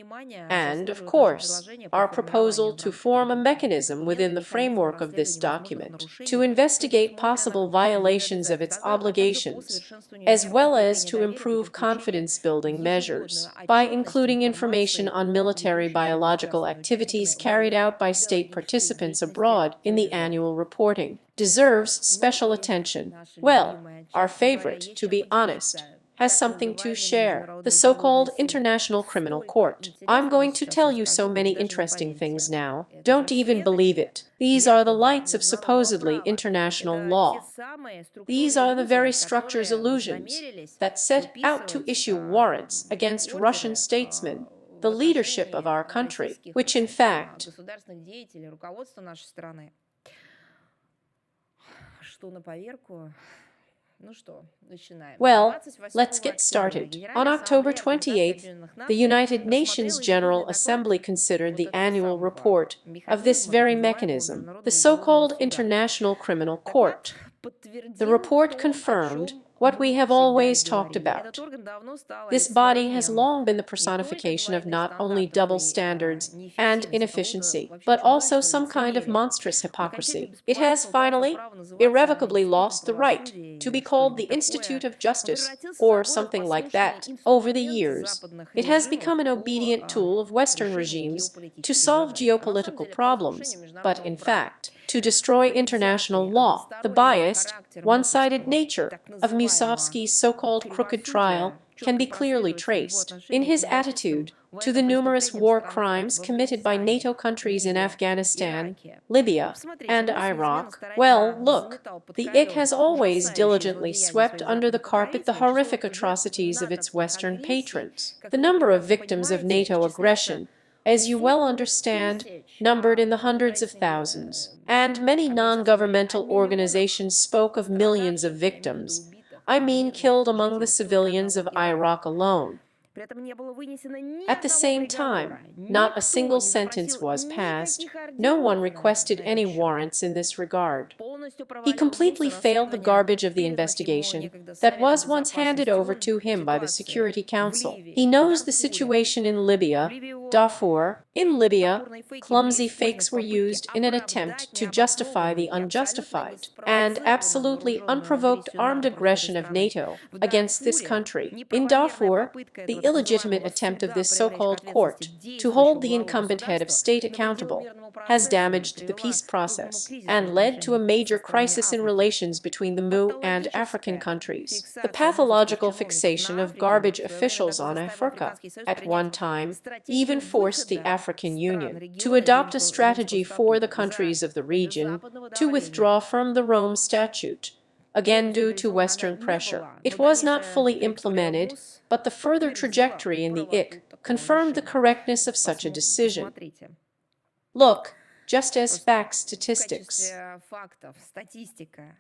and, of course, our proposal to form a mechanism within the framework of this document to investigate possible violations of its obligations, as well as to improve confidence-building measures by including information on military biological activities carried out by state participants abroad in the annual reporting, deserves special attention. Well, our favorite, to be honest, has something to share. The so-called International Criminal Court. I'm going to tell you so many interesting things now. Don't even believe it. These are the lights of supposedly international law. These are the very structures illusions that set out to issue warrants against Russian statesmen, the leadership of our country, which in fact well, let's get started. On October 28th, the United Nations General Assembly considered the annual report of this very mechanism, the so-called International Criminal Court. The report confirmed what we have always talked about. This body has long been the personification of not only double standards and inefficiency, but also some kind of monstrous hypocrisy. It has finally, irrevocably lost the right to be called the Institute of Justice or something like that. Over the years, it has become an obedient tool of Western regimes to solve geopolitical problems, but in fact, to destroy international law. The biased, one-sided nature of Musovsky's so-called crooked trial can be clearly traced in his attitude to the numerous war crimes committed by NATO countries in Afghanistan, Libya, and Iraq. Well, look, the IC has always diligently swept under the carpet the horrific atrocities of its Western patrons. The number of victims of NATO aggression, as you well understand, numbered in the hundreds of thousands, and many non-governmental organizations spoke of millions of victims. I mean killed among the civilians of Iraq alone. At the same time, not a single sentence was passed, no one requested any warrants in this regard. He completely failed the garbage of the investigation that was once handed over to him by the Security Council. He knows the situation in Libya, Darfur. In Libya, clumsy fakes were used in an attempt to justify the unjustified and absolutely unprovoked armed aggression of NATO against this country. In Darfur, the illegitimate attempt of this so-called court to hold the incumbent head of state accountable has damaged the peace process and led to a major crisis in relations between the MU and African countries. The pathological fixation of garbage officials on Africa at one time even forced the African Union to adopt a strategy for the countries of the region to withdraw from the Rome Statute, again due to Western pressure. It was not fully implemented, but the further trajectory in the IC confirmed the correctness of such a decision. Look, just as Просто fact в statistics. качестве фактов, статистика.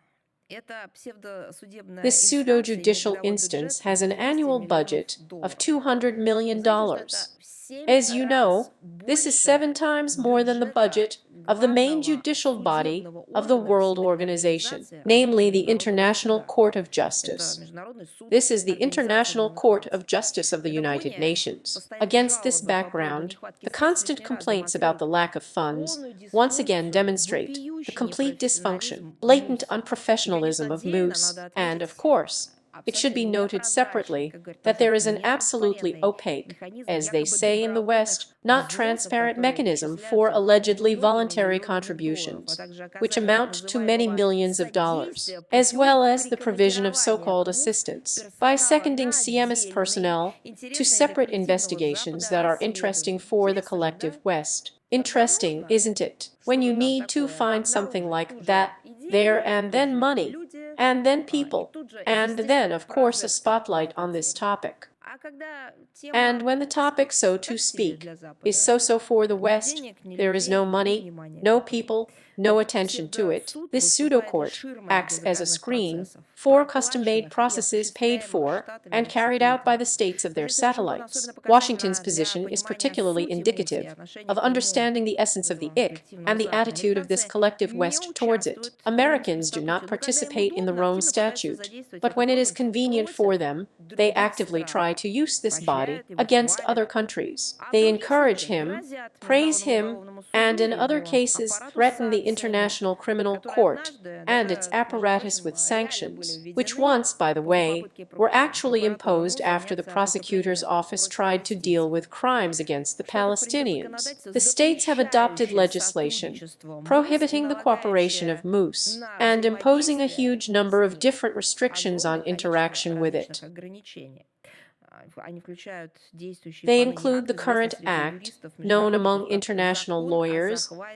Это псевдосудебная This инстанция имеет pseudo-judicial годовой бюджет instance в has an 200 annual миллионов budget of долларов. $200 Вы million. знаете, что это в 7 As you раз know, this is больше 7 times more than the бюджета budget of the main главного judicial body судебного of the органа world Всемирной organization, организации, а именно namely the Международного International суда. Court of Это Justice. Международный суд This is the Организации International Объединенных Court Наций. of Justice of the На этом United фоне Nations. постоянные Against this жалобы по поводу background, нехватки the средств constant лишний раз complaints about the lack of funds once again демонстрируют demonstrate the вопиющий complete dysfunction, непрофессионализм blatant МУС. И, unprofessionalism конечно, of отдельно Moose, надо and, отметить of course, it should абсолютно be noted непрозрачный, separately как говорит that there Запад, is an absolutely нетранспарентный opaque, механизм as they якобы say in the добровольных West, not взносов, transparent которые mechanism for исчисляются allegedly многими voluntary миллионами долларов, а contributions, также which оказание так amount to many называемого millions of dollars, содействия as путем well as the provision of перекомандирования so-called к МУС assistance by персонала seconding на CMS отдельные personnel to интересные для separate коллективного investigations Запада that are interesting расследования. for the Интересно же, collective да? West. Тогда Interesting, нужно isn't it, when you что-то там need to такое find something обнаружить. like Тут же that, there, идеи, and тут then же money, люди, and then и people, тут же, and then, естественно, of course, a прожектор spotlight на on этой this теме. topic. А когда And тема when the topic, so to так себе speak, для is Запада, so-so for the ни West, денег, ни there is no людей, ни money, внимания no к этому. people, no То attention to it. псевдосуд This выступает лишь pseudo-court ширмой acts для as a заказных screen процессов, for custom-made проплаченных и processes paid осуществляемых for Штатами and или carried out by сателлитами. the states of their Позиция Вашингтона satellites. особенно Washington's показательна для position is понимания particularly сути МУС и indicative отношения of к нему understanding the essence of the вызываемого ick коллективного and the Запада. attitude of this Американцы collective не West towards it. участвуют в Americans do статуте, not но когда им participate in the удобно, Rome активно пытаются Statute, задействовать but этот when it is орган convenient против for them, they других actively стран, try to use this body поощряют его, against хвалят. other countries. А в They других encourage случаях him, грозят praise Международному him, уголовному and суду in и other его cases аппарату threaten the санкциями, International Criminal которые Court однажды and its даже, между apparatus прочим, with реально были sanctions, which введены once, by the после way, попытки were actually прокуратуры imposed МУ after the заняться преступлением prosecutor's office tried to deal юстиции. with crimes against the В Штатах принято Palestinians. законодательство, The states have adopted запрещающее legislation сотрудничество МУС и prohibiting the cooperation of налагающее moose на and imposing a взаимодействие huge number с of ним different restrictions on огромное количество interaction with различных it. ограничений. Они включают действующий They поныне include акт, the известный current среди act, юристов, known among международников как international закон о lawyers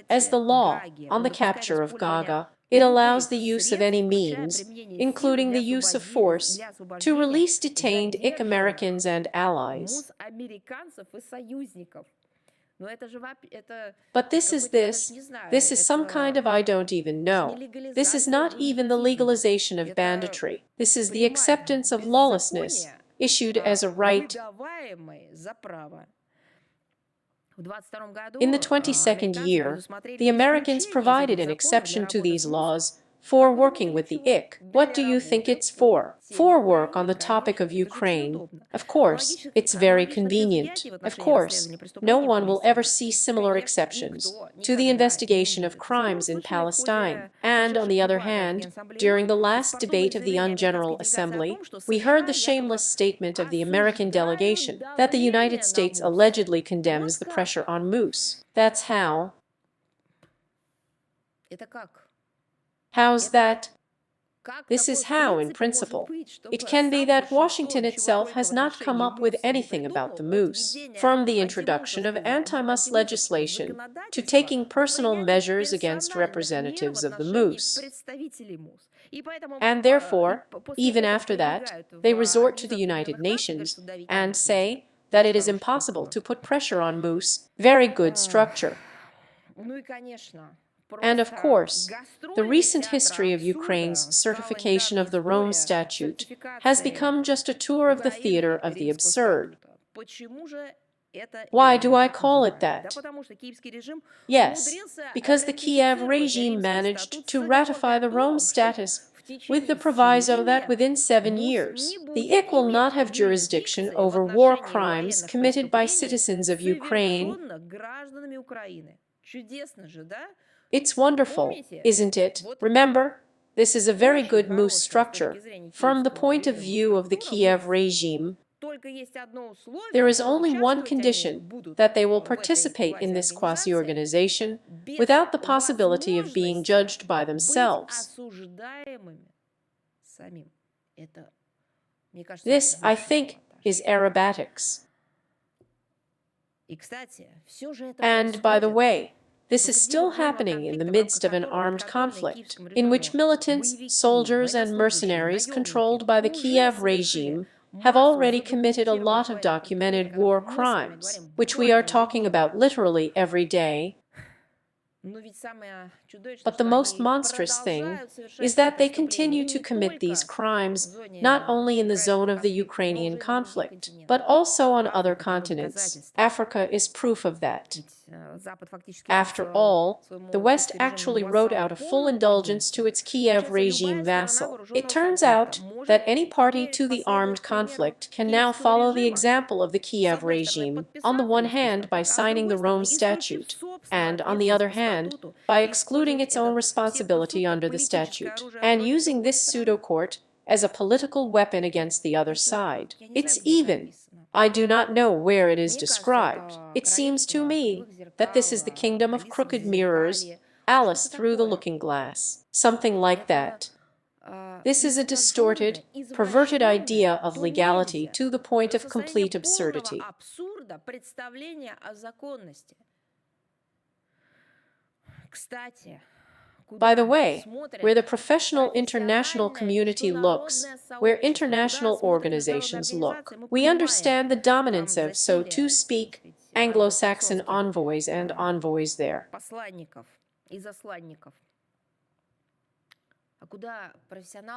as захвате the law Гаги. on Он the допускает capture of использование Gaga. It allows любых the use of средств, any включая means, применение силы including для the use of force, для to освобождения release detained IC задержанных Americans and allies. МУС американцев и союзников. Но это же это But this is какой-то, я даже this. не знаю, This is some kind of I don't even это же know. не This is легализация not even the бандитизма. legalization of Это banditry. This is the принимать acceptance of lawlessness беззаконие, issued as a right. выдаваемое за право. В 22 году In the 22nd американцы year, предусмотрели the Americans исключение из provided этих an законов для exception to работы these с МУС, laws for которые working были with the ничего IC. What do для you think работы it's по for? теме For work on Украины, the topic of конечно, это же очень Ukraine. удобно. Of course, it's very convenient. Of course, no one will ever see similar exceptions to the investigation of crimes in Palestine. And on the other hand, during the last debate of the General Assembly, we heard the shameless statement of the American delegation that the United States allegedly condemns the pressure on moose. That's how. Это как? How's that? Как This is такое, в how, in принципе, может principle. быть, чтобы It can be сам that Вашингтон Washington чего itself только has в not come отношении up with МУС не anything about the придумал, от moose, введения from the introduction of антимусовского anti-mouse legislation to законодательства taking до personal принятия measures against персональных мер в representatives of the отношении moose. представителей МУС. И поэтому And и therefore, после even этого after that, прибегают they в resort to the Организацию United Объединенных Наций, говорят, Nations что давить and надо say нельзя. that it is Хорошая impossible структура. to put pressure on moose. Very good structure. Ну и, конечно, And of просто course, the гастроли recent театра history of абсурда Ukraine's стала certification of недавняя the Rome история Statute has сертификации become just a tour of the theater Украины of the Римского absurd. статута. Почему же это Why именно do I так call it называют? Да that? потому что киевский режим Yes, умудрился because the Kiev ратифицировать regime Римский managed статут to с ratify the оговоркой о Rome том, что status в with the течение proviso 7 that лет within 7 МУС years, не the будет IC will not иметь have jurisdiction юрисдикции в over war отношении crimes военных committed by преступлений, citizens of Ukraine. совершенных гражданами Украины. Чудесно же, да? It's wonderful, Помните? isn't it? Вот Remember, this is a very очень good moose хорошая с structure. точки зрения From the киевского point of режима view of the структура Kiev МУС. regime, Только есть одно условие, there is что only one участвовать они condition, будут that they will в этой participate in this квазиорганизации quasi-organization без without the possibility of being возможности judged by быть themselves. осуждаемыми самим. Это, мне кажется, This, I высший think, is пилотаж. aerobatics. И, кстати, все же это And, by the происходит way, this is посреди still военного happening in the конфликта, в midst рамках of an которого armed подконтрольные conflict, киевскому in which режиму militants, боевики, soldiers, and военнослужащие, mercenaries наемники controlled by the уже Kiev совершили regime have массу already committed a lot of задокументированных военных преступлений, о documented war которых мы с вами crimes, говорим which we are больше talking ежедневно. about literally every day. But the most monstrous thing is that they continue to commit these crimes not only in the zone of the Ukrainian conflict, but also on other continents. Africa is proof of that. After all, the West actually wrote out a full indulgence to its Kiev regime vassal. It turns out that any party to the armed conflict can now follow the example of the Kiev regime, on the one hand by signing the Rome Statute, and on the other hand by excluding its own responsibility under the statute, and using this pseudo-court as a political weapon against the other side. It's even. I do not know where it is described. It seems to me that this is the kingdom of crooked mirrors, Alice through the looking glass, something like that. This is a distorted, perverted idea of legality to the point of complete absurdity. By the way, where the professional international community looks, where international organizations look, we understand the dominance of, so to speak, Anglo-Saxon envoys and envoys there.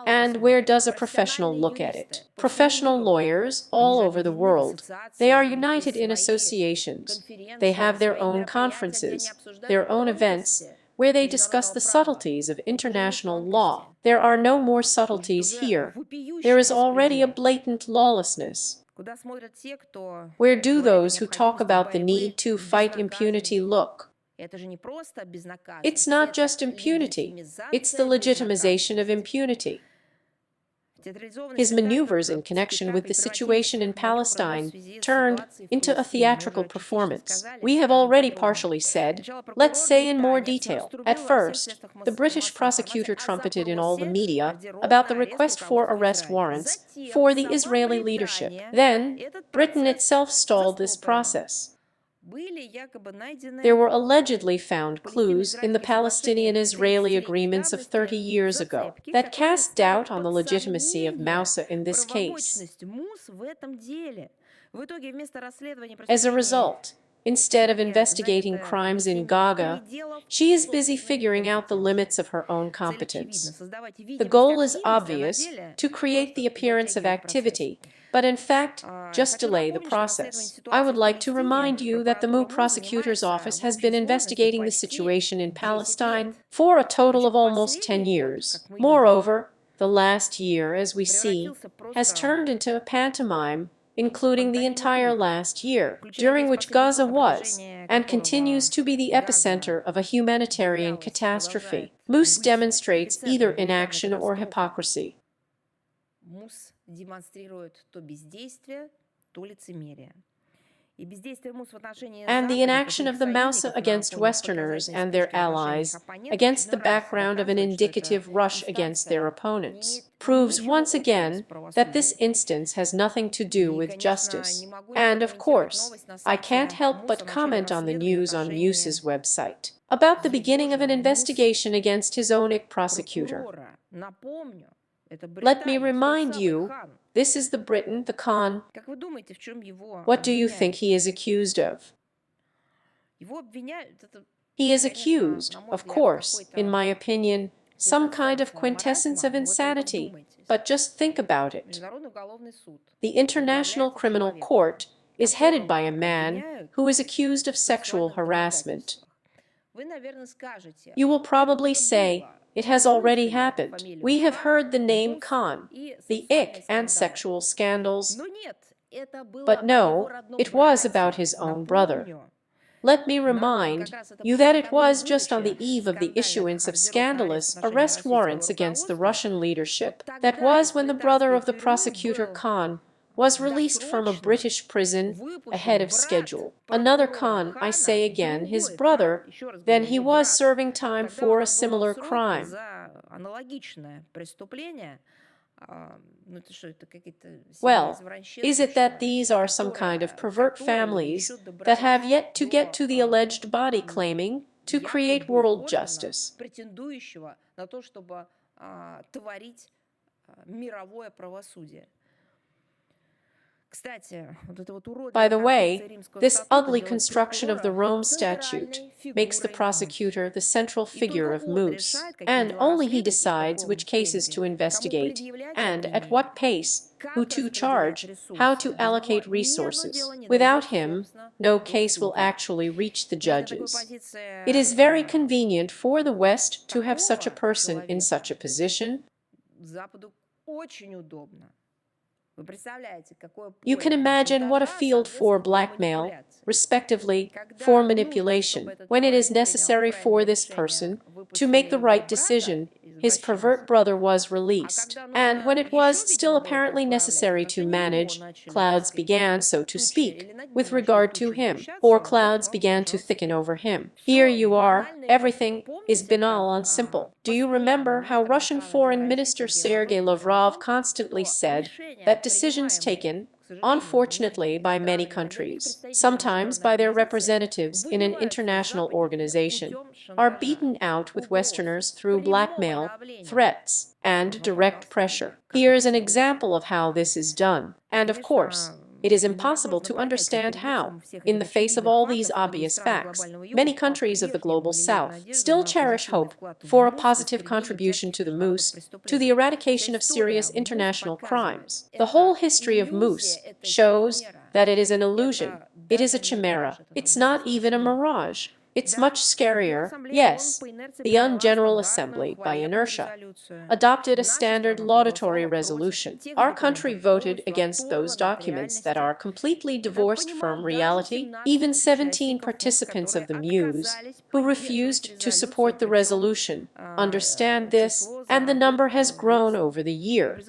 And where does a professional look at it? Professional lawyers all over the world. They are united in associations. They have their own conferences, their own events, where they discuss the subtleties of international law. There are no more subtleties here. There is already a blatant lawlessness. Where do those who talk about the need to fight impunity look? It's not just impunity, it's the legitimization of impunity. His maneuvers in connection with the situation in Palestine turned into a theatrical performance. We have already partially said, let's say in more detail. At first, the British prosecutor trumpeted in all the media about the request for arrest warrants for the Israeli leadership. Then, Britain itself stalled this process. There were allegedly found clues in the Palestinian-Israeli agreements of 30 years ago that cast doubt on the legitimacy of Moussa in this case. As a result, instead of investigating crimes in Gaza, she is busy figuring out the limits of her own competence. The goal is obvious, to create the appearance of activity, but in fact, just delay the process. I would like to remind you that the MU prosecutor's office has been investigating the situation in Palestine for a total of almost 10 years. Moreover, the last year, as we see, has turned into a pantomime, including the entire last year, during which Gaza was, and continues to be the epicenter of a humanitarian catastrophe. Moose demonstrates either inaction or hypocrisy. And the inaction of the Moussa against Westerners and their allies, against the background of an indicative rush against their opponents, proves once again that this instance has nothing to do with justice. And, of course, I can't help but comment on the news on Musa's website about the beginning of an investigation against his own prosecutor. Let me remind you, this is the Briton, the Khan. What do you think he is accused of? He is accused, of course, in my opinion, some kind of quintessence of insanity. But just think about it. The International Criminal Court is headed by a man who is accused of sexual harassment. You will probably say, it has already happened. We have heard the name Khan, the ick and sexual scandals. But no, it was about his own brother. Let me remind you that it was just on the eve of the issuance of scandalous arrest warrants against the Russian leadership. That was when the brother of the prosecutor Khan was released from a British prison ahead of schedule. Another Khan, I say again, his brother, then he was serving time for a similar crime. Well, is it that these are some kind of pervert families that have yet to get to the alleged body claiming to create world justice? By the way, this ugly construction of the Rome Statute makes the prosecutor the central figure of Moose, and only he decides which cases to investigate, and at what pace, who to charge, how to allocate resources. Without him, no case will actually reach the judges. It is very convenient for the West to have such a person in such a position. You can imagine what a field for blackmail, respectively, for manipulation, when it is necessary for this person to make the right decision. His pervert brother was released, and when it was still apparently necessary to manage, clouds began, so to speak, with regard to him, or clouds began to thicken over him. Here you are, everything is banal and simple. Do you remember how Russian Foreign Minister Sergei Lavrov constantly said that decisions taken, unfortunately by many countries, sometimes by their representatives in an international organization, are beaten out with Westerners through blackmail, threats, and direct pressure? Here is an example of how this is done, and of course, it is impossible to understand how, in the face of all these obvious facts, many countries of the global South still cherish hope for a positive contribution to the Moose, to the eradication of serious international crimes. The whole history of Moose shows that it is an illusion, it is a chimera, it's not even a mirage. It's much scarier. Yes, the General Assembly, by inertia, adopted a standard laudatory resolution. Our country voted against those documents that are completely divorced from reality. Even 17 participants of the Muse, who refused to support the resolution, understand this, and the number has grown over the year.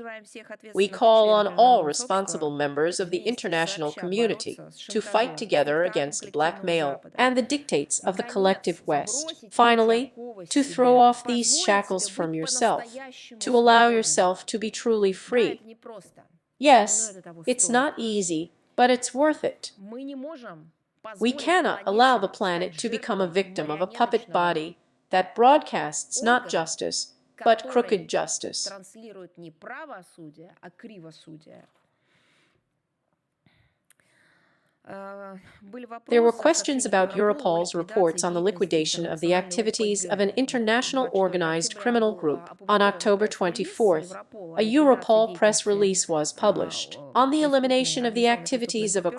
We call on all responsible members of the international community to fight together against blackmail and the dictates of the collective West. Finally, to throw off these shackles from yourself, to allow yourself to be truly free. Yes, it's not easy, but it's worth it. We cannot allow the planet to become a victim of a puppet body that broadcasts not justice, but crooked justice. There were questions about Europol's reports on the liquidation of the activities of an international organized criminal group. On October 24th, a Europol press release was published on the elimination of the activities of a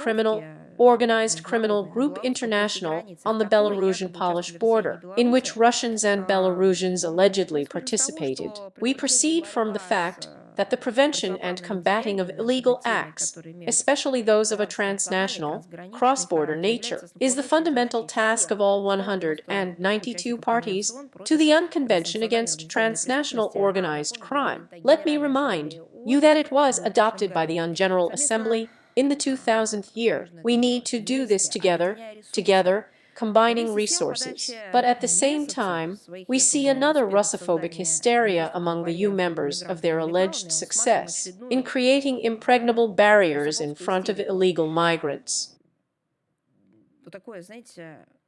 organized criminal group international on the Belarusian-Polish border, in which Russians and Belarusians allegedly participated. We proceed from the fact that the prevention and combating of illegal acts, especially those of a transnational, cross-border nature, is the fundamental task of all 192 parties to the Convention against Transnational Organized Crime. Let me remind you that it was adopted by the General Assembly in the 2000th year. We need to do this together, combining resources. But at the same time, we see another Russophobic hysteria among the EU members of their alleged success in creating impregnable barriers in front of illegal migrants.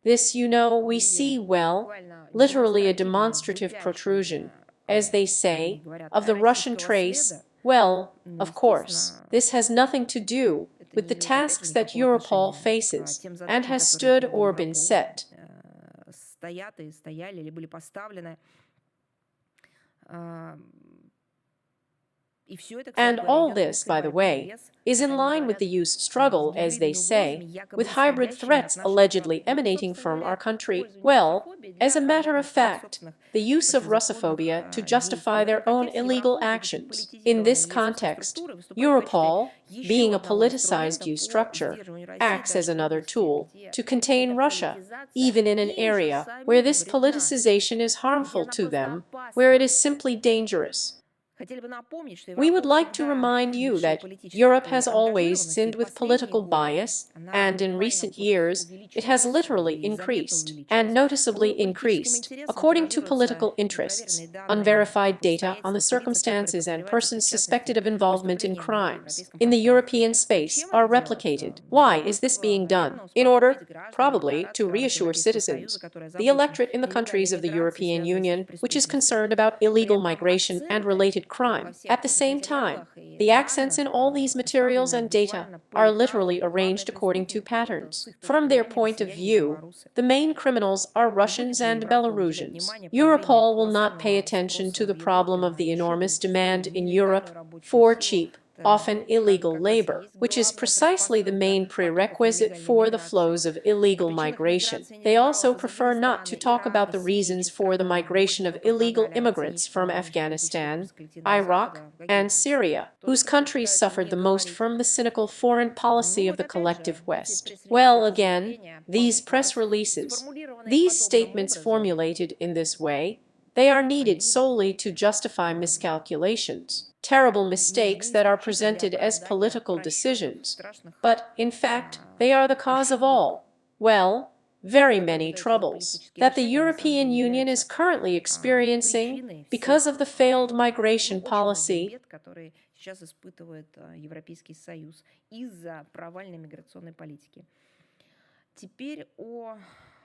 This, we see well, literally a demonstrative protrusion, as they say, of the Russian trace. Well, of course, this has nothing to do with the tasks that Europol faces and has stood or been set. And all this, by the way, is in line with the EU's struggle, as they say, with hybrid threats allegedly emanating from our country. Well, as a matter of fact, the use of Russophobia to justify their own illegal actions. In this context, Europol, being a politicized EU structure, acts as another tool to contain Russia, even in an area where this politicization is harmful to them, where it is simply dangerous. We would like to remind you that Europe has always sinned with political bias, and in recent years it has literally increased, and noticeably increased, according to political interests. Unverified data on the circumstances and persons suspected of involvement in crimes in the European space are replicated. Why is this being done? In order, probably, to reassure citizens, the electorate in the countries of the European Union, which is concerned about illegal migration and related committed crime. At the same time, the accents in all these materials and data are literally arranged according to patterns. From their point of view, the main criminals are Russians and Belarusians. Europol will not pay attention to the problem of the enormous demand in Europe for cheap, often illegal labor, which is precisely the main prerequisite for the flows of illegal migration. They also prefer not to talk about the reasons for the migration of illegal immigrants from Afghanistan, Iraq, and Syria, whose countries suffered the most from the cynical foreign policy of the collective West. Well, again, these press releases, these statements formulated in this way, they are needed solely to justify miscalculations, terrible mistakes that are presented as political decisions, but, in fact, they are the cause of all, well, very many troubles that the European Union is currently experiencing because of the failed migration policy.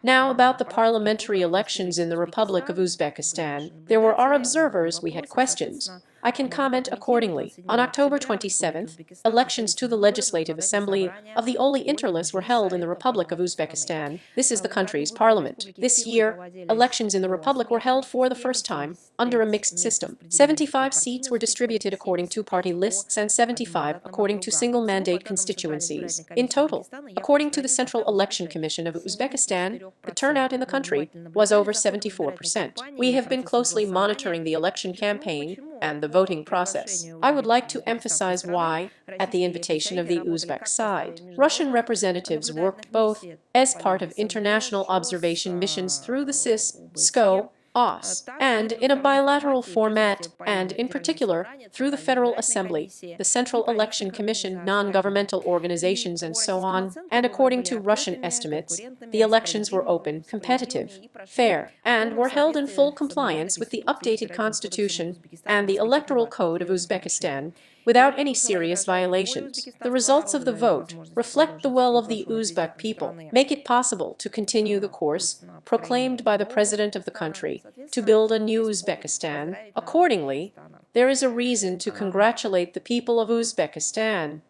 Now about the parliamentary elections in the Republic of Uzbekistan. There were our observers, we had questions. I can comment accordingly. On October 27th, elections to the Legislative Assembly of the Oli Interlis were held in the Republic of Uzbekistan. This is the country's parliament. This year, elections in the Republic were held for the first time under a mixed system. 75 seats were distributed according to party lists and 75 according to single-mandate constituencies. In total, according to the Central Election Commission of Uzbekistan, the turnout in the country was over 74%. We have been closely monitoring the election campaign and the voting process. I would like to emphasize why, at the invitation of the Uzbek side, Russian representatives worked both as part of international observation missions through the CIS, SCO, OS, and in a bilateral format, and in particular through the Federal Assembly, the Central Election Commission, non-governmental organizations, and so on. And according to Russian estimates, the elections were open, competitive, fair, and were held in full compliance with the updated constitution and the electoral code of Uzbekistan, without any serious violations. The results of the vote reflect the will of the Uzbek people, make it possible to continue the course proclaimed by the president of the country to build a new Uzbekistan. Accordingly, there is a reason to congratulate the people of Uzbekistan.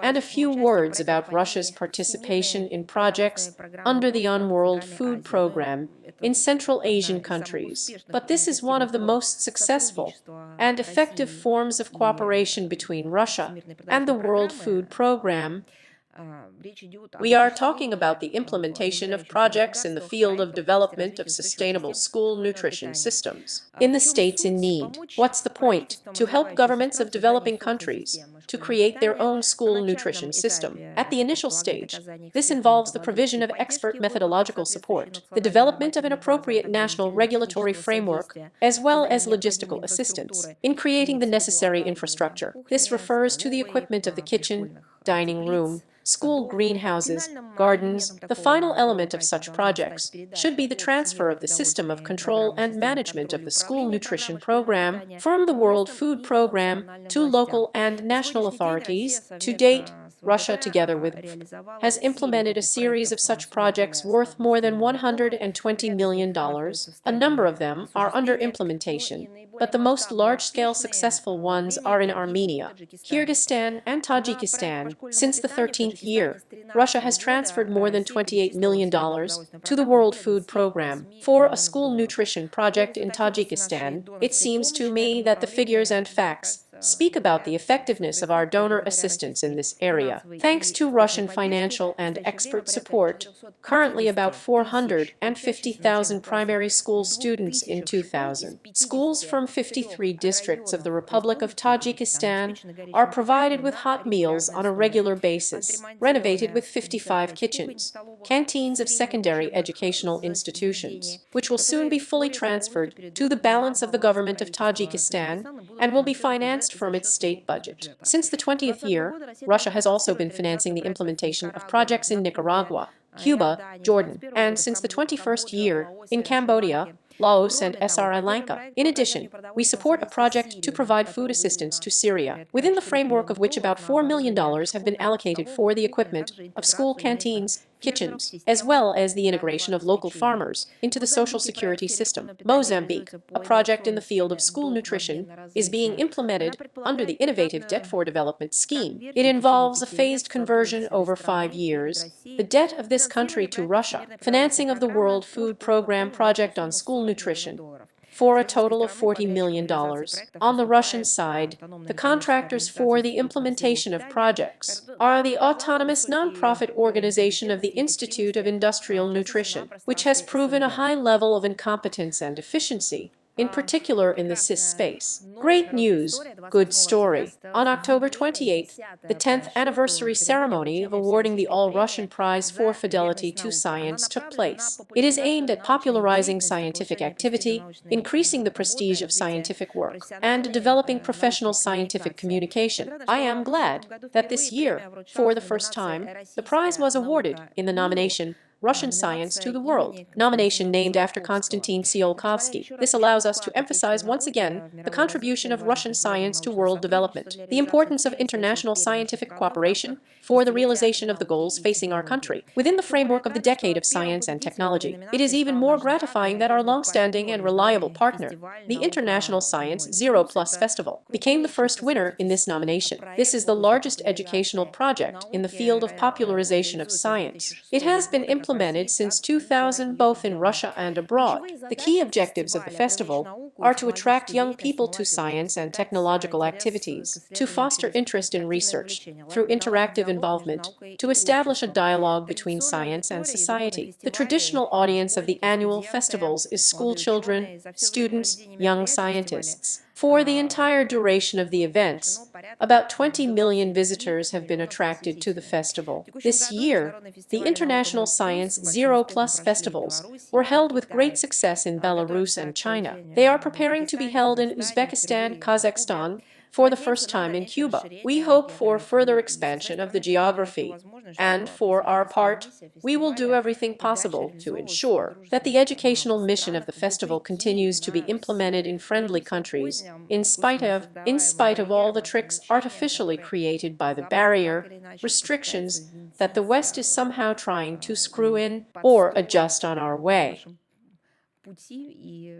And a few words about Russia's participation in projects under the World Food Program in Central Asian countries. But this is one of the most successful and effective forms of cooperation between Russia and the World Food Program. We are talking about the implementation of projects in the field of development of sustainable school nutrition systems in the states in need. What's the point? To help governments of developing countries to create their own school nutrition system. At the initial stage, this involves the provision of expert methodological support, the development of an appropriate national regulatory framework, as well as logistical assistance in creating the necessary infrastructure. This refers to the equipment of the kitchen, dining room, school greenhouses, gardens. The final element of such projects should be the transfer of the system of control and management of the school nutrition program from the World Food Program to local and national authorities. To date, Russia, together with has implemented a series of such projects worth more than $120 million. A number of them are under implementation, but the most large-scale successful ones are in Armenia, Kyrgyzstan, and Tajikistan. Since the 13th year, Russia has transferred more than $28 million to the World Food Program for a school nutrition project in Tajikistan. It seems to me that the figures and facts speak about the effectiveness of our donor assistance in this area. Thanks to Russian financial and expert support, currently about 450,000 primary school students in 2000. Schools from 53 districts of the Republic of Tajikistan are provided with hot meals on a regular basis, renovated with 55 kitchens, canteens of secondary educational institutions, which will soon be fully transferred to the balance of the government of Tajikistan and will be financed from its state budget. Since the 20th year, Russia has also been financing the implementation of projects in Nicaragua, Cuba, Jordan, and since the 21st year, in Cambodia, Laos, and Sri Lanka. In addition, we support a project to provide food assistance to Syria, within the framework of which about $4 million have been allocated for the equipment of school canteens kitchens, as well as the integration of local farmers into the social security system. Mozambique, a project in the field of school nutrition, is being implemented under the Innovative Debt for Development scheme. It involves a phased conversion over 5 years, the debt of this country to Russia, financing of the World Food Program project on school nutrition, for a total of $40 million. On the Russian side, the contractors for the implementation of projects are the autonomous nonprofit organization of the Institute of Industrial Nutrition, which has proven a high level of incompetence and efficiency, in particular in the CIS space. Great news, good story. On October 28th, the 10th anniversary ceremony of awarding the All-Russian Prize for Fidelity to Science took place. It is aimed at popularizing scientific activity, increasing the prestige of scientific work, and developing professional scientific communication. I am glad that this year, for the first time, the prize was awarded in the nomination Russian Science to the World, nomination named after Konstantin Tsiolkovsky. This allows us to emphasize once again the contribution of Russian science to world development, the importance of international scientific cooperation for the realization of the goals facing our country. Within the framework of the Decade of Science and Technology, it is even more gratifying that our long-standing and reliable partner, the International Science Zero Plus Festival, became the first winner in this nomination. This is the largest educational project in the field of popularization of science. It has been implemented since 2000 both in Russia and abroad. The key objectives of the festival are to attract young people to science and technological activities, to foster interest in research through interactive involvement, to establish a dialogue between science and society. The traditional audience of the annual festivals is school children, students, young scientists. For the entire duration of the events, about 20 million visitors have been attracted to the festival. This year, the International Science Zero Plus festivals were held with great success in Belarus and China. They are preparing to be held in Uzbekistan, Kazakhstan, for the first time in Cuba. We hope for further expansion of the geography, and for our part, we will do everything possible to ensure that the educational mission of the festival continues to be implemented in friendly countries, in spite of all the tricks artificially created by the barrier, restrictions that the West is somehow trying to screw in or adjust on our way.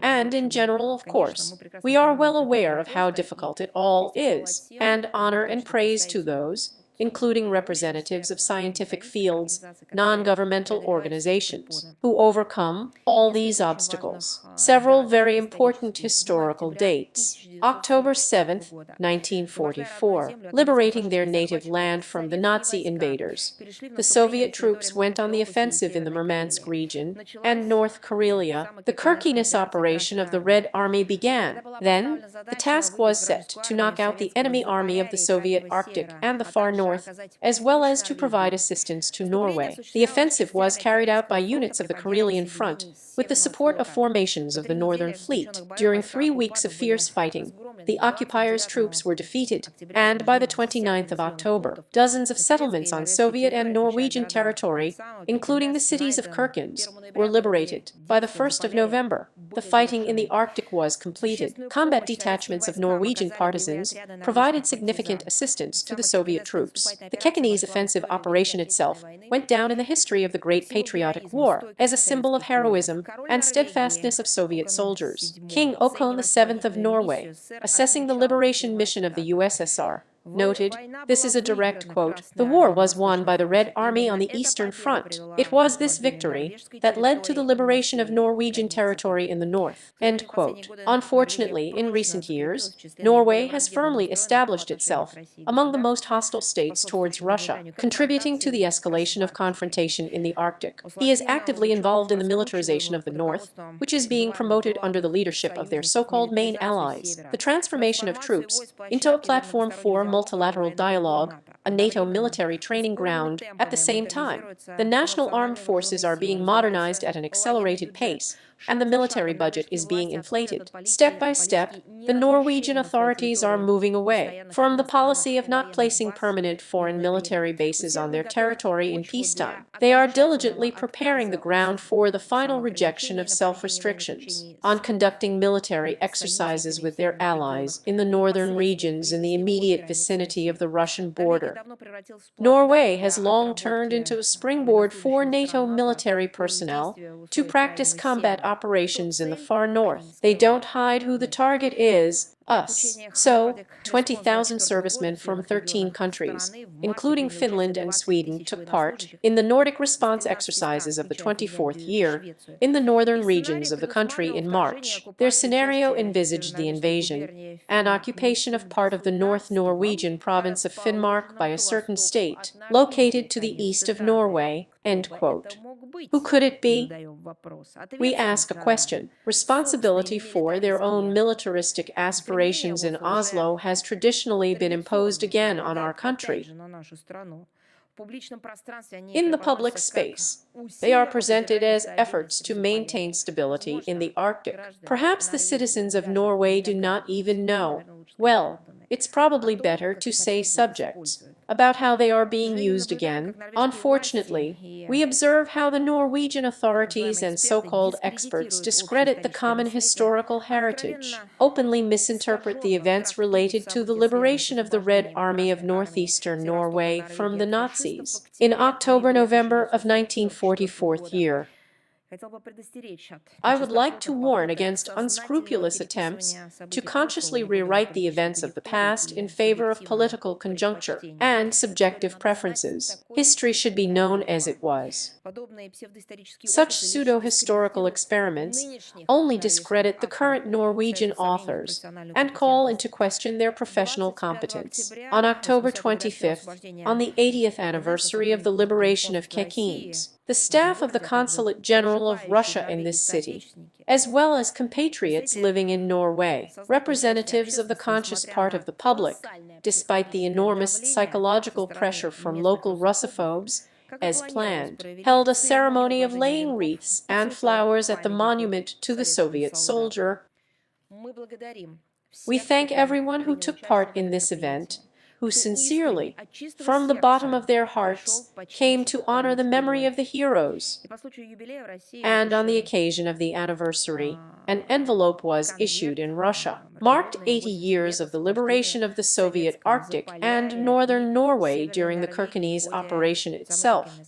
And in general, of course, we are well aware of how difficult it all is, and honor and praise to those, including representatives of scientific fields, non-governmental organizations, who overcome all these obstacles. Several very important historical dates. October 7th, 1944, liberating their native land from the Nazi invaders. The Soviet troops went on the offensive in the Murmansk region and North Karelia. The Kirkenes operation of the Red Army began. Then, the task was set to knock out the enemy army of the Soviet Arctic and the far north, as well as to provide assistance to Norway. The offensive was carried out by units of the Karelian Front, with the support of formations of the Northern Fleet. During 3 weeks of fierce fighting, the occupiers' troops were defeated, and by the 29th of October, dozens of settlements on Soviet and Norwegian territory, including the cities of Kirkenes, were liberated. By the 1st of November, the fighting in the Arctic was completed. Combat detachments of Norwegian partisans provided significant assistance to the Soviet troops. The Kirkenes offensive operation itself went down in the history of the Great Patriotic War as a symbol of heroism and steadfastness of Soviet soldiers. King Haakon VII of Norway, assessing the liberation mission of the USSR, noted, this is a direct quote, "The war was won by the Red Army on the Eastern Front. It was this victory that led to the liberation of Norwegian territory in the north." End quote. Unfortunately, in recent years, Norway has firmly established itself among the most hostile states towards Russia, contributing to the escalation of confrontation in the Arctic. He is actively involved in the militarization of the North, which is being promoted under the leadership of their so-called main allies. The transformation of troops into a platform for multilateral dialogue, a NATO military training ground. At the same time, the national armed forces are being modernized at an accelerated pace, and the military budget is being inflated. Step by step, the Norwegian authorities are moving away from the policy of not placing permanent foreign military bases on their territory in peacetime. They are diligently preparing the ground for the final rejection of self-restrictions on conducting military exercises with their allies in the northern regions in the immediate vicinity vicinity of the Russian border. Norway has long turned into a springboard for NATO military personnel to practice combat operations in the far north. They don't hide who the target is, us. So, 20,000 servicemen from 13 countries, including Finland and Sweden, took part in the Nordic response exercises of the 24th year in the northern regions of the country in March. Their scenario envisaged the invasion and occupation of part of the North Norwegian province of Finnmark by a certain state located to the east of Norway. End quote. Who could it be? We ask a question. Responsibility for their own militaristic aspirations in Oslo has traditionally been imposed again on our country. In the public space, they are presented as efforts to maintain stability in the Arctic. Perhaps the citizens of Norway do not even know. Well, it's probably better to say subjects about how they are being used again. Unfortunately, we observe how the Norwegian authorities and so-called experts discredit the common historical heritage, openly misinterpret the events related to the liberation of the Red Army of northeastern Norway from the Nazis in October-November of 1944 year. I would like to warn against unscrupulous attempts to consciously rewrite the events of the past in favor of political conjuncture and subjective preferences. History should be known as it was. Such pseudo-historical experiments only discredit the current Norwegian authors and call into question their professional competence. On October 25th, on the 80th anniversary of the liberation of Kekines, the staff of the Consulate General of Russia in this city, as well as compatriots living in Norway, representatives of the conscious part of the public, despite the enormous psychological pressure from local Russophobes, as planned, held a ceremony of laying wreaths and flowers at the monument to the Soviet soldier. We thank everyone who took part in this event, who sincerely, from the bottom of their hearts, came to honor the memory of the heroes. And on the occasion of the anniversary, an envelope was issued in Russia, marked 80 years of the liberation of the Soviet Arctic and northern Norway during the Kekines operation itself.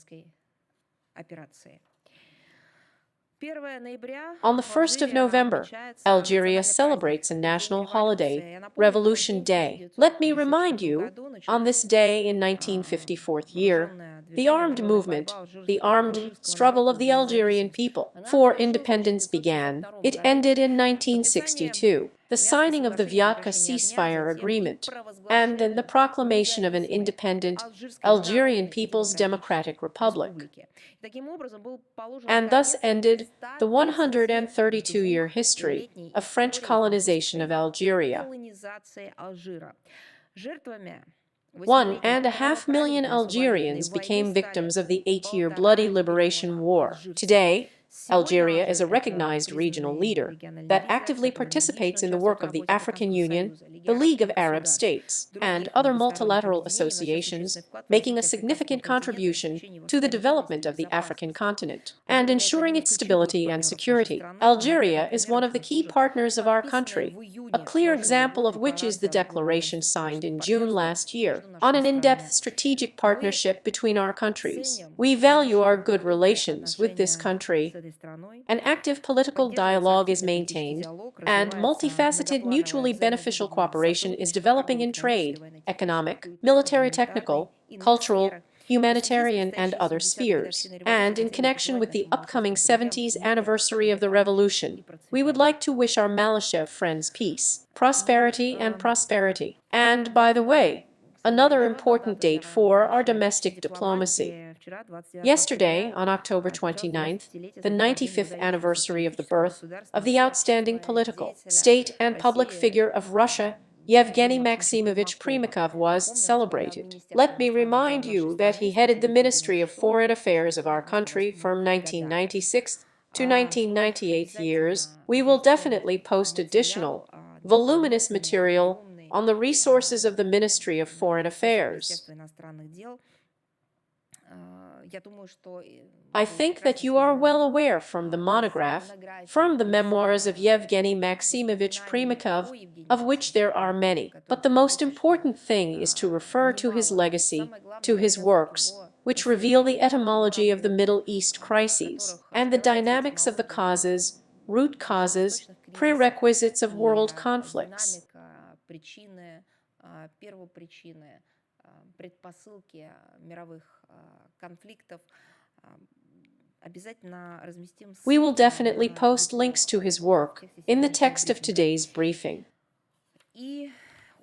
On the 1st of November, Algeria celebrates a national holiday, Revolution Day. Let me remind you, on this day in 1954 year, the armed movement, the armed struggle of the Algerian people for independence began. It ended in 1962. The signing of the Vyatka ceasefire agreement, and then the proclamation of an independent Algerian People's Democratic Republic. And thus ended the 132-year history of French colonization of Algeria. 1.5 million Algerians became victims of the 8-year bloody liberation war. Today, Algeria is a recognized regional leader that actively participates in the work of the African Union, the League of Arab States, and other multilateral associations, making a significant contribution to the development of the African continent and ensuring its stability and security. Algeria is one of the key partners of our country, a clear example of which is the declaration signed in June last year on an in-depth strategic partnership between our countries. We value our good relations with this country. An active political dialogue is maintained, and multifaceted mutually beneficial cooperation is developing in trade, economic, military technical, cultural, humanitarian, and other spheres. And in connection with the upcoming 70th anniversary of the revolution, we would like to wish our Malyshev friends peace, prosperity, and prosperity. And, by the way, another important date for our domestic diplomacy. Yesterday, on October 29th, the 95th anniversary of the birth of the outstanding political, state, and public figure of Russia, Yevgeny Maximovich Primakov, was celebrated. Let me remind you that he headed the Ministry of Foreign Affairs of our country from 1996 to 1998 years. We will definitely post additional, voluminous material on the resources of the Ministry of Foreign Affairs. I think that you are well aware from the monograph, from the memoirs of Yevgeny Maximovich Primakov, of which there are many. But the most important thing is to refer to his legacy, to his works, which reveal the etymology of the Middle East crises, and the dynamics of the causes, root causes, prerequisites of world conflicts. Предпосылки мировых конфликтов обязательно разместим We will ссылки definitely на post links to his work in the text of today's briefing. И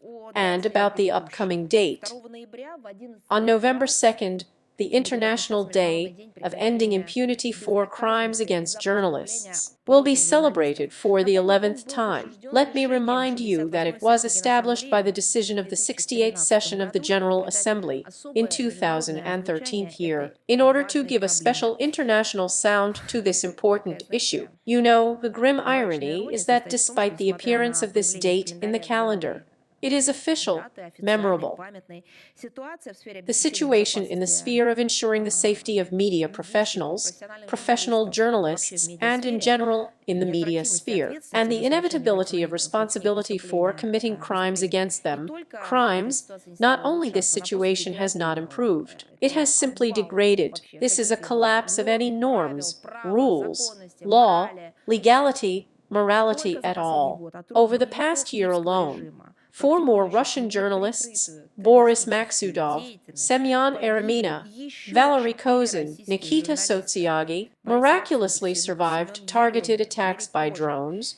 о And дате about the предыдущей. upcoming date. 2 ноября в 11 On November час 2nd, the International Day of Ending Impunity for Crimes Against Journalists will be celebrated for the 11th time. Let me remind you that it was established by the decision of the 68th session of the General Assembly in 2013 year in order to give a special international sound to this important issue. You know, the grim irony is that despite the appearance of this date in the calendar, it is official, memorable. The situation in the sphere of ensuring the safety of media professionals, professional journalists, and in general in the media sphere, and the inevitability of responsibility for committing crimes against them, crimes, not only this situation has not improved, it has simply degraded. This is a collapse of any norms, rules, law, legality, morality at all. Over the past year alone, 4 more Russian journalists, Boris Maksudov, Semyon Eremina, Valery Kozin, Nikita Sotsiagi, miraculously survived targeted attacks by drones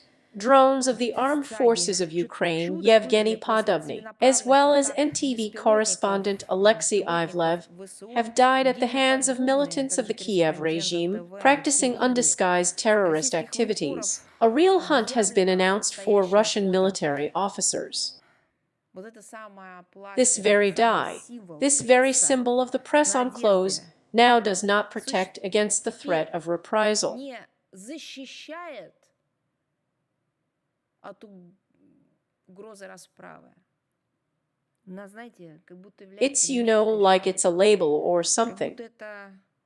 of the armed forces of Ukraine, Yevgeny Podobny, as well as NTV correspondent Alexei Ivlev, have died at the hands of militants of the Kiev regime practicing undisguised terrorist activities. A real hunt has been announced for Russian military officers. This very die, this very symbol of the press on clothes, now does not protect against the threat of reprisal. It's, you know, like it's a label or something.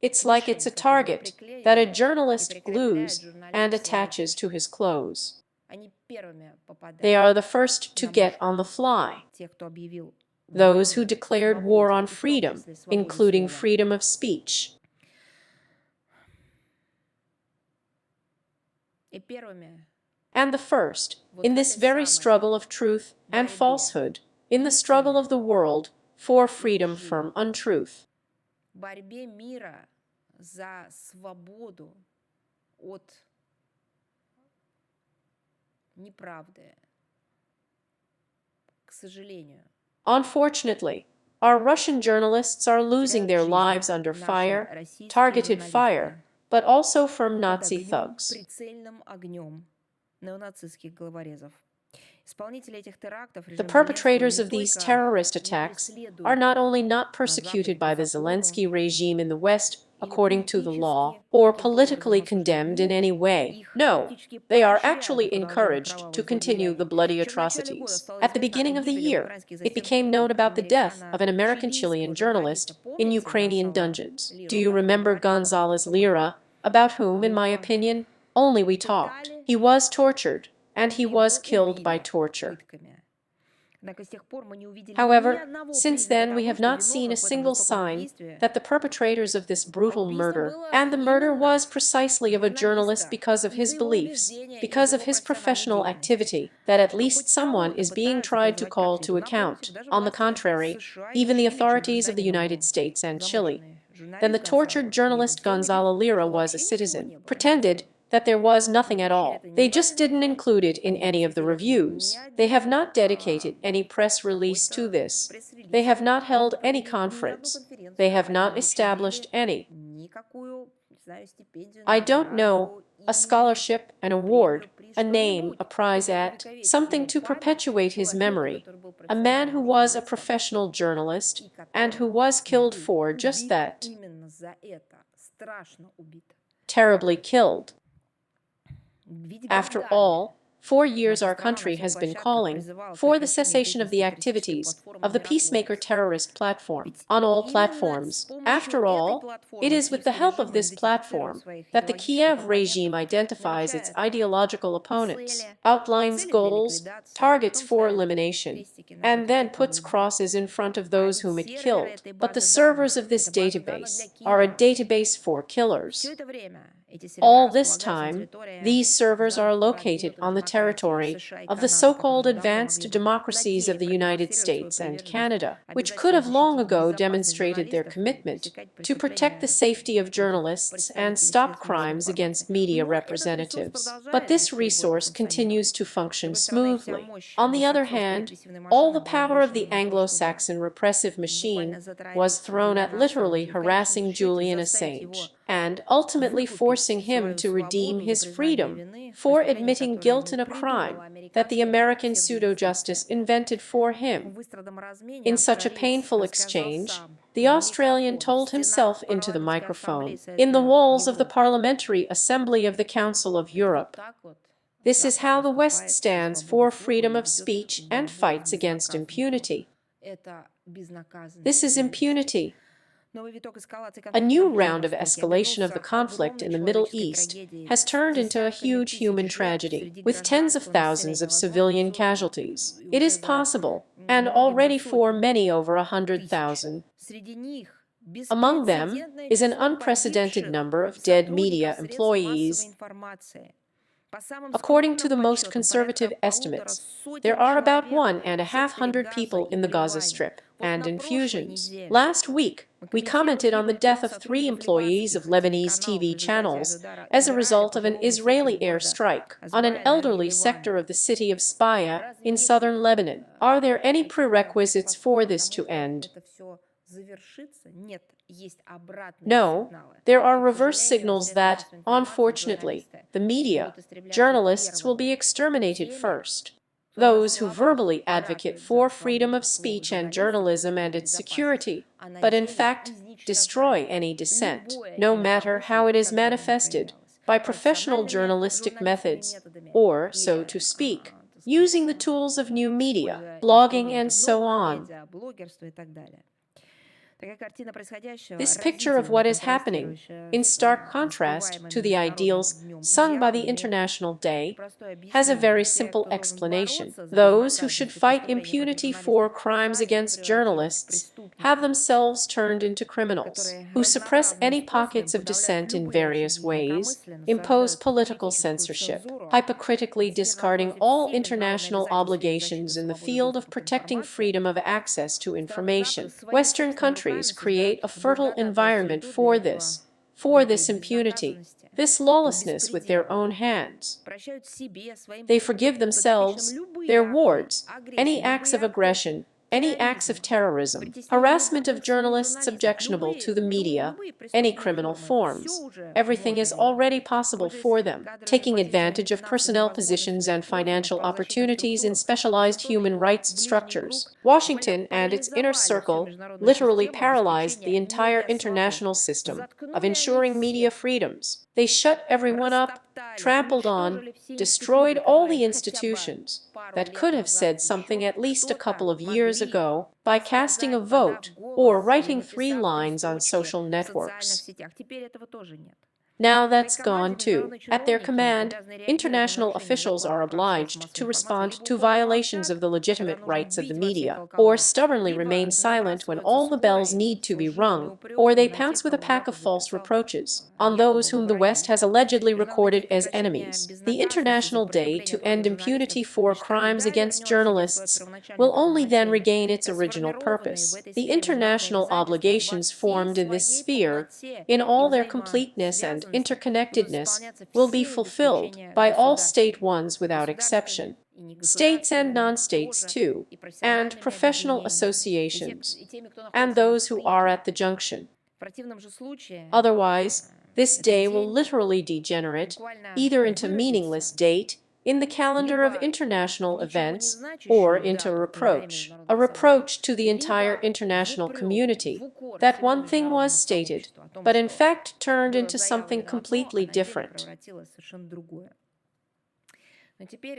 It's like it's a target that a journalist glues and attaches to his clothes. They are the first to get on the fly. Those who declared war on freedom, including freedom of speech. And the first, in this very struggle of truth and falsehood, in the struggle of the world for freedom from untruth. Unfortunately, our Russian journalists are losing their lives under fire, targeted fire, but also from Nazi thugs. The perpetrators of these terrorist attacks are not only not persecuted by the Zelensky regime in the West according to the law, or politically condemned in any way. No, they are actually encouraged to continue the bloody atrocities. At the beginning of the year, it became known about the death of an American-Chilean journalist in Ukrainian dungeons. Do you remember González Lira, about whom, in my opinion, only we talked? He was tortured, and he was killed by torture. However, since then we have not seen a single sign that the perpetrators of this brutal murder, and the murder was precisely of a journalist because of his beliefs, because of his professional activity, that at least someone is being tried to call to account. On the contrary, even the authorities of the United States and Chile. Then the tortured journalist Gonzalo Lira was a citizen, pretended that there was nothing at all. They just didn't include it in any of the reviews. They have not dedicated any press release to this. They have not held any conference. They have not established any, I don't know, a scholarship, an award, a name, a prize at, something to perpetuate his memory. A man who was a professional journalist and who was killed for just that. Terribly killed. After all, For years our country has been calling for the cessation of the activities of the peacemaker terrorist platform on all platforms. After all, it is with the help of this platform that the Kiev regime identifies its ideological opponents, outlines goals, targets for elimination, and then puts crosses in front of those whom it killed. But the servers of this database are a database for killers. All this time, these servers are located on the territory of the so-called advanced democracies of the United States and Canada, which could have long ago demonstrated their commitment to protect the safety of journalists and stop crimes against media representatives. But this resource continues to function smoothly. On the other hand, all the power of the Anglo-Saxon repressive machine was thrown at literally harassing Julian Assange and ultimately forcing him to redeem his freedom for admitting guilt in a crime that the American pseudo-justice invented for him. In such a painful exchange, the Australian told himself into the microphone in the walls of the Parliamentary Assembly of the Council of Europe. This is how the West stands for freedom of speech and fights against impunity. This is impunity. A new round of escalation of the conflict in the Middle East has turned into a huge human tragedy, with tens of thousands of civilian casualties. It is possible, and already for many over 100,000. Among them is an unprecedented number of dead media employees. According to the most conservative estimates, there are about 1,500 people in the Gaza Strip and in fusions. Last week, we commented on the death of 3 employees of Lebanese TV channels as a result of an Israeli airstrike on an elderly sector of the city of Speyer in southern Lebanon. Are there any prerequisites for this to end? No, there are reverse signals that, unfortunately, the media, journalists will be exterminated first. Those who verbally advocate for freedom of speech and journalism and its security, but in fact destroy any dissent, no matter how it is manifested, by professional journalistic methods, or, so to speak, using the tools of new media, blogging and so on. This picture of what is happening, in stark contrast to the ideals sung by the International Day, has a very simple explanation. Those who should fight impunity for crimes against journalists have themselves turned into criminals, who suppress any pockets of dissent in various ways, impose political censorship, hypocritically discarding all international obligations in the field of protecting freedom of access to information. Western countries create a fertile environment for this impunity, this lawlessness with their own hands. They forgive themselves, their wards, any acts of aggression, any acts of terrorism, harassment of journalists objectionable to the media, any criminal forms. Everything is already possible for them, taking advantage of personnel positions and financial opportunities in specialized human rights structures. Washington and its inner circle literally paralyzed the entire international system of ensuring media freedoms. They shut everyone up, trampled on, destroyed all the institutions that could have said something at least a couple of years ago by casting a vote or writing 3 lines on social networks. Now that's gone too. At their command, international officials are obliged to respond to violations of the legitimate rights of the media, or stubbornly remain silent when all the bells need to be rung, or they pounce with a pack of false reproaches on those whom the West has allegedly recorded as enemies. The International Day to End Impunity for Crimes Against Journalists will only then regain its original purpose. The international obligations formed in this sphere, in all their completeness and interconnectedness, will be fulfilled by all state ones without exception, states and non-states too, and professional associations, and those who are at the junction. Otherwise, this day will literally degenerate either into meaningless date in the calendar of international events, or into a reproach to the entire international community that one thing was stated, but in fact turned into something completely different.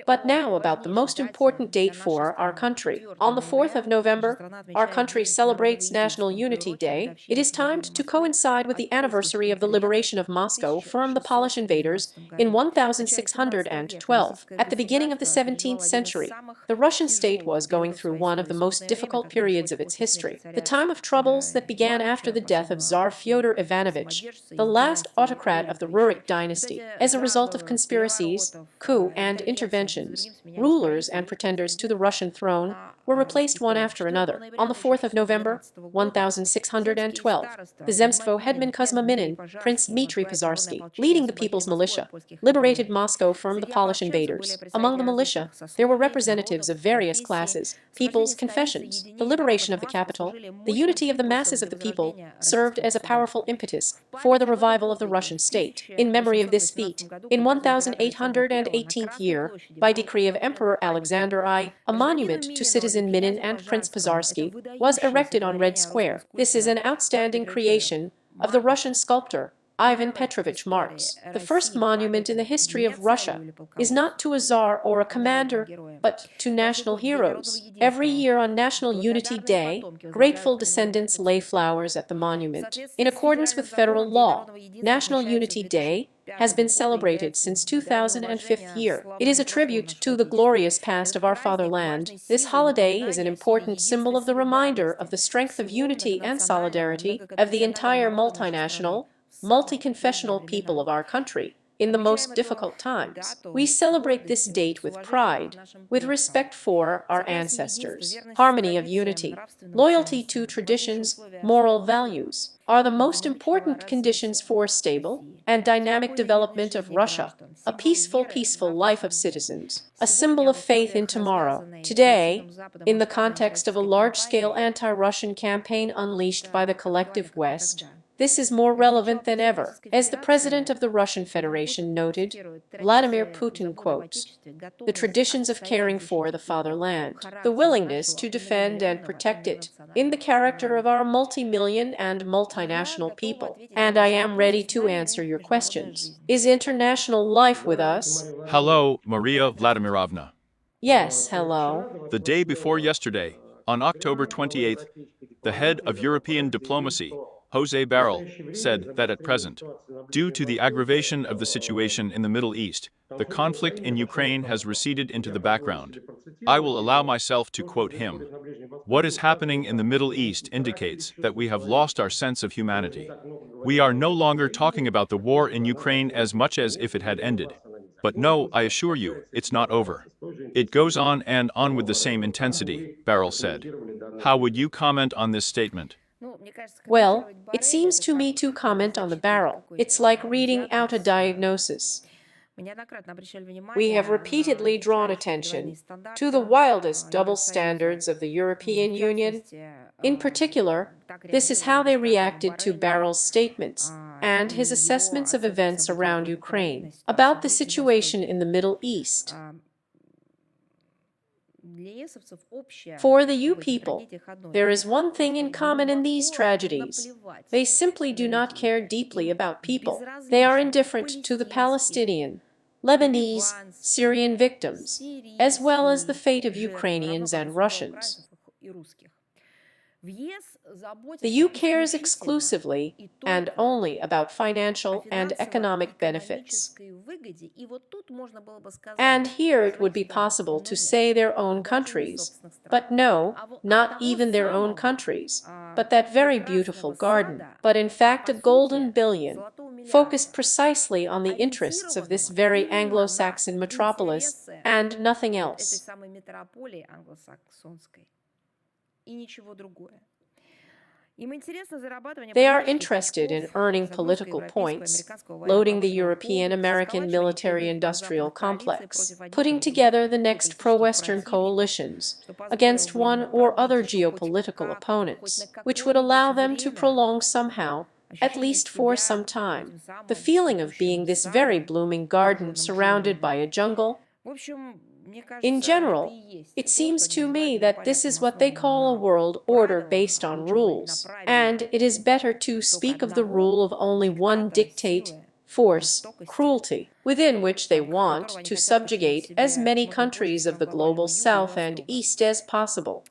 But now about the most important date for our country. On the 4th of November, our country celebrates National Unity Day. It is timed to coincide with the anniversary of the liberation of Moscow from the Polish invaders in 1612. At the beginning of the 17th century, the Russian state was going through one of the most difficult periods of its history, the time of troubles that began after the death of Tsar Fyodor Ivanovich, the last autocrat of the Rurik dynasty. As a result of conspiracies, coup, and interventions, rulers and pretenders to the Russian throne were replaced one after another. On the 4th of November, 1612, the Zemstvo headman Kuzma Minin, Prince Dmitry Pozarsky, leading the People's Militia, liberated Moscow from the Polish invaders. Among the militia, there were representatives of various classes. People's confessions, the liberation of the capital, the unity of the masses of the people, served as a powerful impetus for the revival of the Russian state. In memory of this feat, in 1818th year, by decree of Emperor Alexander I, a monument to citizen Minin and Prince Pozarsky was erected on Red Square. This is an outstanding creation of the Russian sculptor Ivan Petrovich Marks. The first monument in the history of Russia is not to a czar or a commander, but to national heroes. Every year on National Unity Day, grateful descendants lay flowers at the monument. In accordance with federal law, National Unity Day has been celebrated since 2005 year. It is a tribute to the glorious past of our fatherland. This holiday is an important symbol of the reminder of the strength of unity and solidarity of the entire multinational, multi-confessional people of our country in the most difficult times. We celebrate this date with pride, with respect for our ancestors. Harmony of unity, loyalty to traditions, moral values are the most important conditions for stable and dynamic development of Russia, a peaceful life of citizens, a symbol of faith in tomorrow. Today, in the context of a large-scale anti-Russian campaign unleashed by the collective West, this is more relevant than ever. As the president of the Russian Federation noted, Vladimir Putin quotes, "The traditions of caring for the fatherland, the willingness to defend and protect it, in the character of our multi-million and multinational people." And I am ready to answer your questions. Is international life with us? Hello, Maria Vladimirovna. Yes, hello. The day before yesterday, on October 28th, the head of European diplomacy, José Borrell, said that at present, due to the aggravation of the situation in the Middle East, the conflict in Ukraine has receded into the background. I will allow myself to quote him. "What is happening in the Middle East indicates that we have lost our sense of humanity. We are no longer talking about the war in Ukraine as much as if it had ended. But no, I assure you, it's not over. It goes on and on with the same intensity," Borrell said. How would you comment on this statement? Well, it seems to me to comment on the barrel. It's like reading out a diagnosis. We have repeatedly drawn attention to the wildest double standards of the European Union. In particular, this is how they reacted to Borrell's statements and his assessments of events around Ukraine, about the situation in the Middle East. For the U people, there is one thing in common in these tragedies. They simply do not care deeply about people. They are indifferent to the Palestinian, Lebanese, Syrian victims, as well as the fate of Ukrainians and Russians. The EU cares exclusively and only about financial and economic benefits. And here it would be possible to say their own countries, but no, not even their own countries, but that very beautiful garden, but in fact a golden billion, focused precisely on the interests of this very Anglo-Saxon metropolis and nothing else. They are interested in earning political points, loading the European-American military-industrial complex, putting together the next pro-Western coalitions against one or other geopolitical opponents, which would allow them to prolong somehow, at least for some time, the feeling of being this very blooming garden surrounded by a jungle. In general, it seems to me that this is what they call a world order based on rules, and it is better to speak of the rule of only one dictate force, cruelty, within which they want to subjugate as many countries of the global South and East as possible.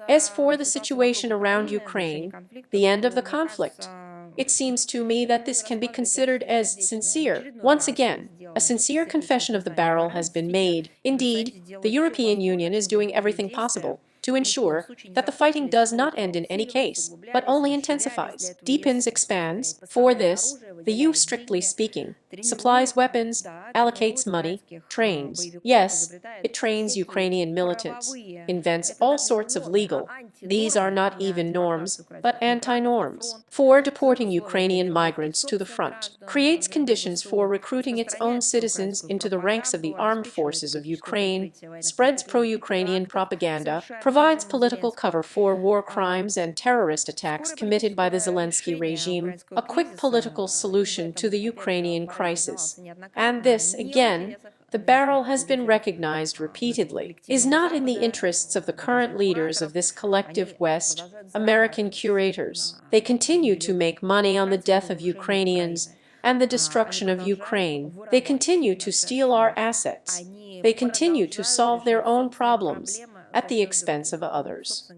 As for the situation around Ukraine, the end of the conflict, it seems to me that this can be considered as sincere. Once again, a sincere confession of the barrel has been made. Indeed, the European Union is doing everything possible to ensure that the fighting does not end in any case, but only intensifies, deepens, expands. For this, the EU, strictly speaking, supplies weapons, allocates money, trains. Yes, it trains Ukrainian militants, invents all sorts of legal, these are not even norms, but anti-norms, for deporting Ukrainian migrants to the front, creates conditions for recruiting its own citizens into the ranks of the armed forces of Ukraine, spreads pro-Ukrainian propaganda, provides political cover for war crimes and terrorist attacks committed by the Zelensky regime, a quick political solution to the Ukrainian crisis. And this, again, the barrel has been recognized repeatedly, is not in the interests of the current leaders of this collective West, American curators. They continue to make money on the death of Ukrainians and the destruction of Ukraine. They continue to steal our assets. They continue to solve their own problems at the expense of others.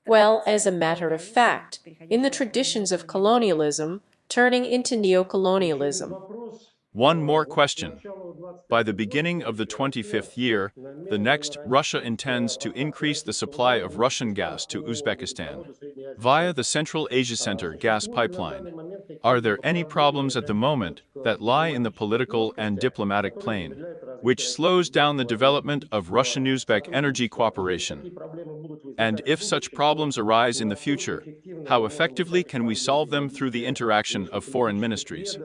Well, as a matter of fact, in the traditions of colonialism, turning into neocolonialism. One more question. By the beginning of the 25th year, the next, Russia intends to increase the supply of Russian gas to Uzbekistan via the Central Asia Center gas pipeline. Are there any problems at the moment that lie in the political and diplomatic plane, which slows down the development of Russian-Uzbek energy cooperation? And if such problems arise in the future, how effectively can we solve them through the interaction of foreign ministries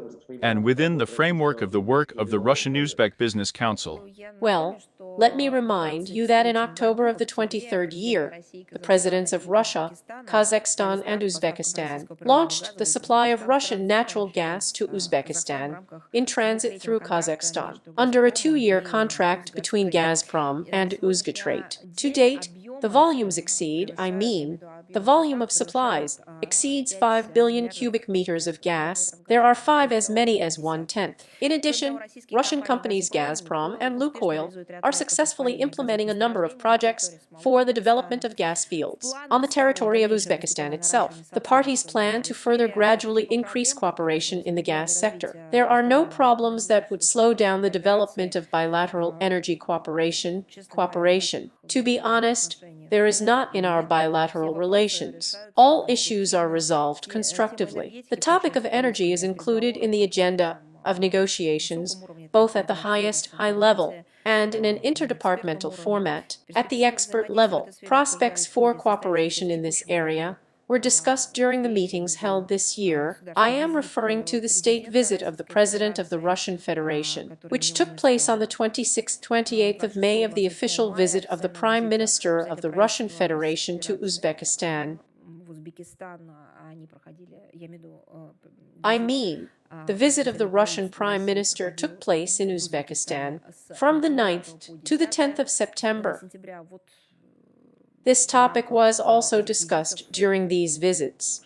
and within the framework of the work of the Russian-Uzbek Business Council? Well, let me remind you that in October of the 23rd year, the presidents of Russia, Kazakhstan, and Uzbekistan launched the supply of Russian natural gas to Uzbekistan in transit through Kazakhstan under a 2-year contract between Gazprom and Uzgatrade. To date, the volumes the volume of supplies exceeds 5 billion cubic meters of gas. There are 5 as many as 1/10. In addition, Russian companies Gazprom and Lukoil are successfully implementing a number of projects for the development of gas fields on the territory of Uzbekistan itself. The parties plan to further gradually increase cooperation in the gas sector. There are no problems that would slow down the development of bilateral energy cooperation. To be honest, there is not in our bilateral relations. All issues are resolved constructively. The topic of energy is included in the agenda of negotiations, both at the highest high level and in an interdepartmental format at the expert level. Prospects for cooperation in this area were discussed during the meetings held this year. I am referring to the state visit of the President of the Russian Federation, which took place on the 26th-28th of May, of the official visit of the Prime Minister of the Russian Federation to Uzbekistan. The visit of the Russian Prime Minister took place in Uzbekistan from the 9th to the 10th of September. This topic was also discussed during these visits.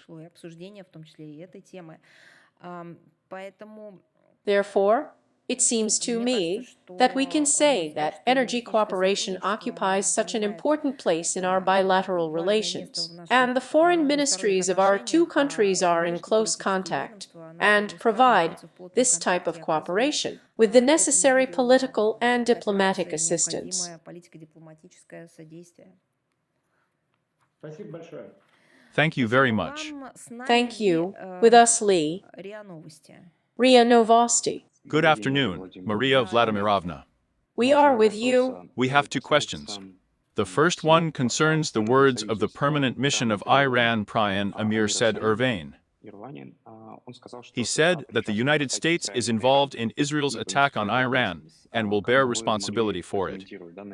Therefore, it seems to me that we can say that energy cooperation occupies such an important place in our bilateral relations, and the foreign ministries of our two countries are in close contact and provide this type of cooperation with the necessary political and diplomatic assistance. Thank you very much. Thank you. With us, Lee. RIA Novosti. Good afternoon, Maria Vladimirovna. We are with you. We have 2 questions. The first one concerns the words of the permanent mission of Iran Prime Amir Said Irvine. He said that the United States is involved in Israel's attack on Iran and will bear responsibility for it.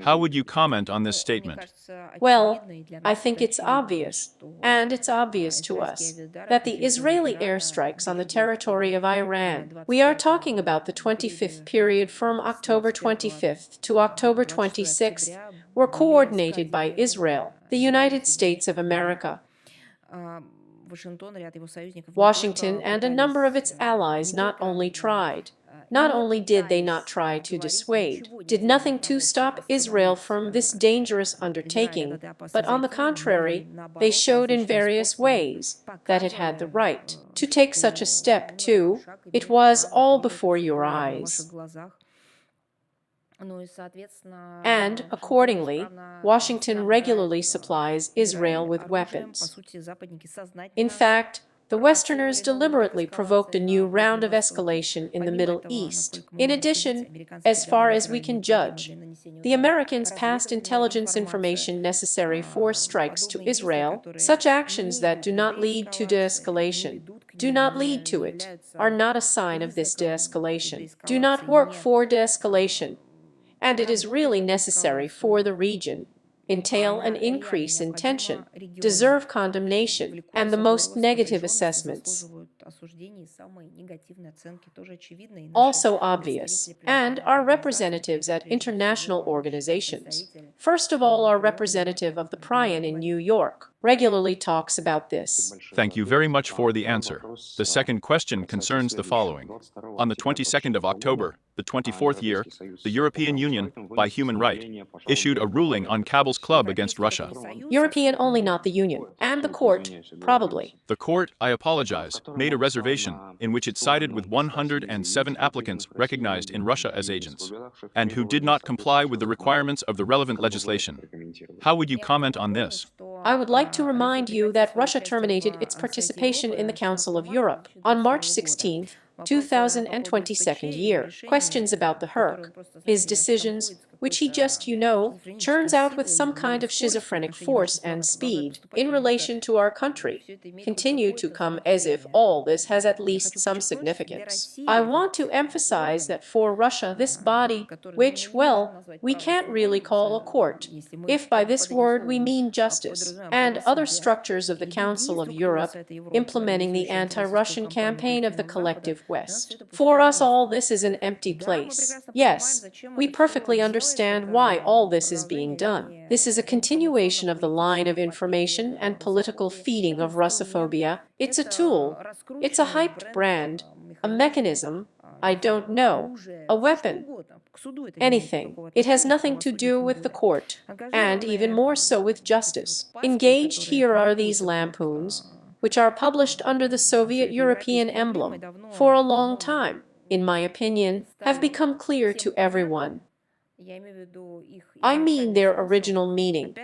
How would you comment on this statement? Well, I think it's obvious, and it's obvious to us, that the Israeli airstrikes on the territory of Iran, we are talking about the 25th period from October 25th to October 26th, were coordinated by Israel, the United States of America, Washington and a number of its allies not only did they not try to dissuade, did nothing to stop Israel from this dangerous undertaking, but on the contrary, they showed in various ways that it had the right to take such a step too. It was all before your eyes. And, accordingly, Washington regularly supplies Israel with weapons. In fact, the Westerners deliberately provoked a new round of escalation in the Middle East. In addition, as far as we can judge, the Americans passed intelligence information necessary for strikes to Israel. Such actions that do not lead to de-escalation, do not lead to it, are not a sign of this de-escalation, do not work for de-escalation, and it is really necessary for the region, entail an increase in tension, deserve condemnation, and the most negative assessments. Also obvious, and our representatives at international organizations, first of all our representative of the Prion in New York, regularly talks about this. Thank you very much for the answer. The second question concerns the following. On the 22nd of October, the 24th year, the European Union, by human right, issued a ruling on Kabil's club against Russia. European only, not the Union, and the court, probably. The court, I apologize, made a reservation in which it sided with 107 applicants recognized in Russia as agents, and who did not comply with the requirements of the relevant legislation. How would you comment on this? I would like to remind you that Russia terminated its participation in the Council of Europe on March 16, 2022 year. Questions about the Herc, his decisions, which he just, churns out with some kind of schizophrenic force and speed in relation to our country, continue to come as if all this has at least some significance. I want to emphasize that for Russia this body, which, well, we can't really call a court, if by this word we mean justice, and other structures of the Council of Europe implementing the anti-Russian campaign of the collective West. For us all this is an empty place. Yes, we perfectly understand why all this is being done. This is a continuation of the line of information and political feeding of Russophobia. It's a tool. It's a hyped brand, a mechanism, I don't know, a weapon, anything. It has nothing to do with the court, and even more so with justice. Engaged here are these lampoons, which are published under the Soviet European emblem, for a long time, in my opinion, have become clear to everyone. I mean their original meaning.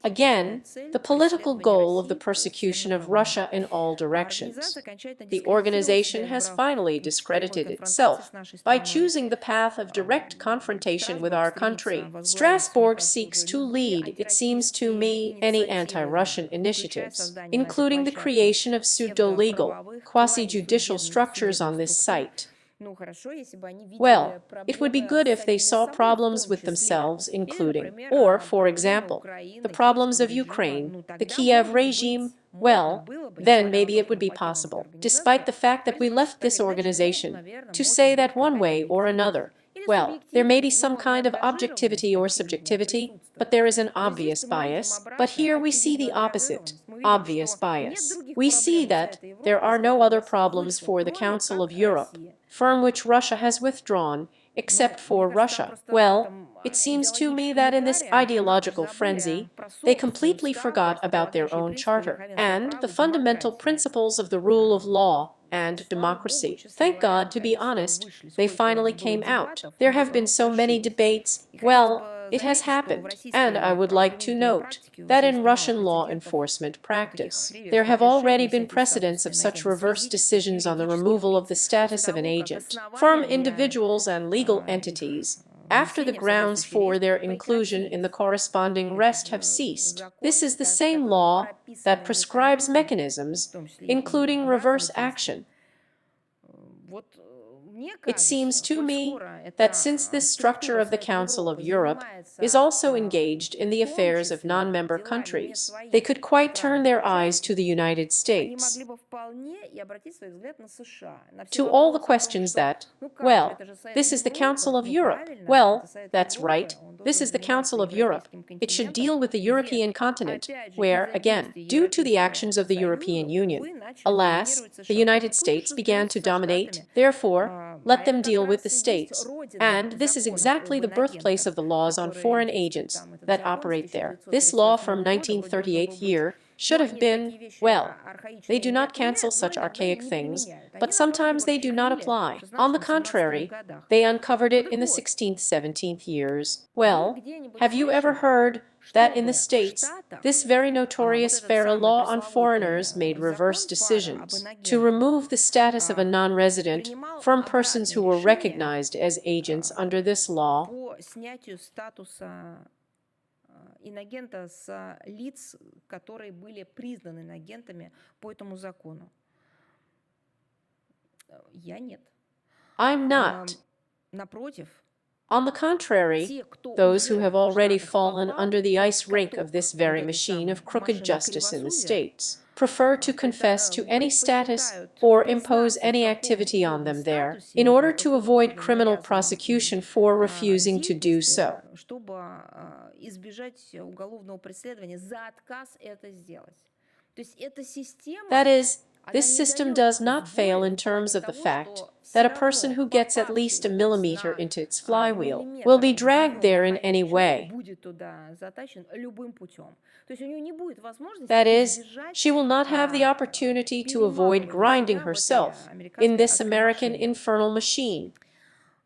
Again, the political goal of the persecution of Russia in all directions. The organization has finally discredited itself by choosing the path of direct confrontation with our country. Strasbourg seeks to lead, it seems to me, any anti-Russian initiatives, including the creation of pseudo-legal, quasi-judicial structures on this site. Well, it would be good if they saw problems with themselves, including, or, for example, the problems of Ukraine, the Kiev regime. Well, then maybe it would be possible, despite the fact that we left this organization, to say that one way or another, well, there may be some kind of objectivity or subjectivity, but there is an obvious bias. But here we see the opposite, obvious bias. We see that there are no other problems for the Council of Europe, from which Russia has withdrawn, except for Russia. Well, it seems to me that in this ideological frenzy, they completely forgot about their own charter and the fundamental principles of the rule of law and democracy. Thank God, to be honest, they finally came out. There have been so many debates. Well, it has happened, and I would like to note that in Russian law enforcement practice, there have already been precedents of such reverse decisions on the removal of the status of an agent from individuals and legal entities after the grounds for their inclusion in the corresponding rest have ceased. This is the same law that prescribes mechanisms, including reverse action. It seems to me that since this structure of the Council of Europe is also engaged in the affairs of non-member countries, they could quite turn their eyes to the United States, to all the questions that, well, this is the Council of Europe, well, that's right, This is the Council of Europe. It should deal with the European continent, where, again, due to the actions of the European Union, alas, the United States began to dominate. Therefore, let them deal with the states. And this is exactly the birthplace of the laws on foreign agents that operate there. This law from 1938 year should have been, well, they do not cancel such archaic things, but sometimes they do not apply. On the contrary, they uncovered it in the 16th, 17th years. Well, have you ever heard that in the States, this very notorious FARA law on foreigners made reverse decisions to remove the status of a non-resident from persons who were recognized as agents under this law? Инагента с лиц, которые были признаны инагентами по этому закону. Я нет. I'm not. Напротив, On the contrary, those who have already fallen under the ice rink of this very machine of crooked justice in the States prefer to confess to any status or impose any activity on them there in order to avoid criminal prosecution for refusing to do so. That is, this system does not fail in terms of the fact that a person who gets at least a millimeter into its flywheel will be dragged there in any way. That is, she will not have the opportunity to avoid grinding herself in this American infernal machine.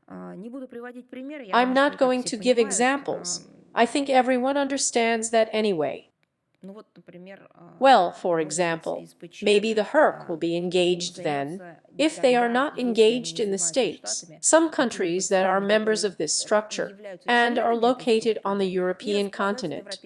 I'm not going to give examples. I think everyone understands that anyway. Well, for example, maybe the Herc will be engaged then, if they are not engaged in the States, some countries that are members of this structure and are located on the European continent.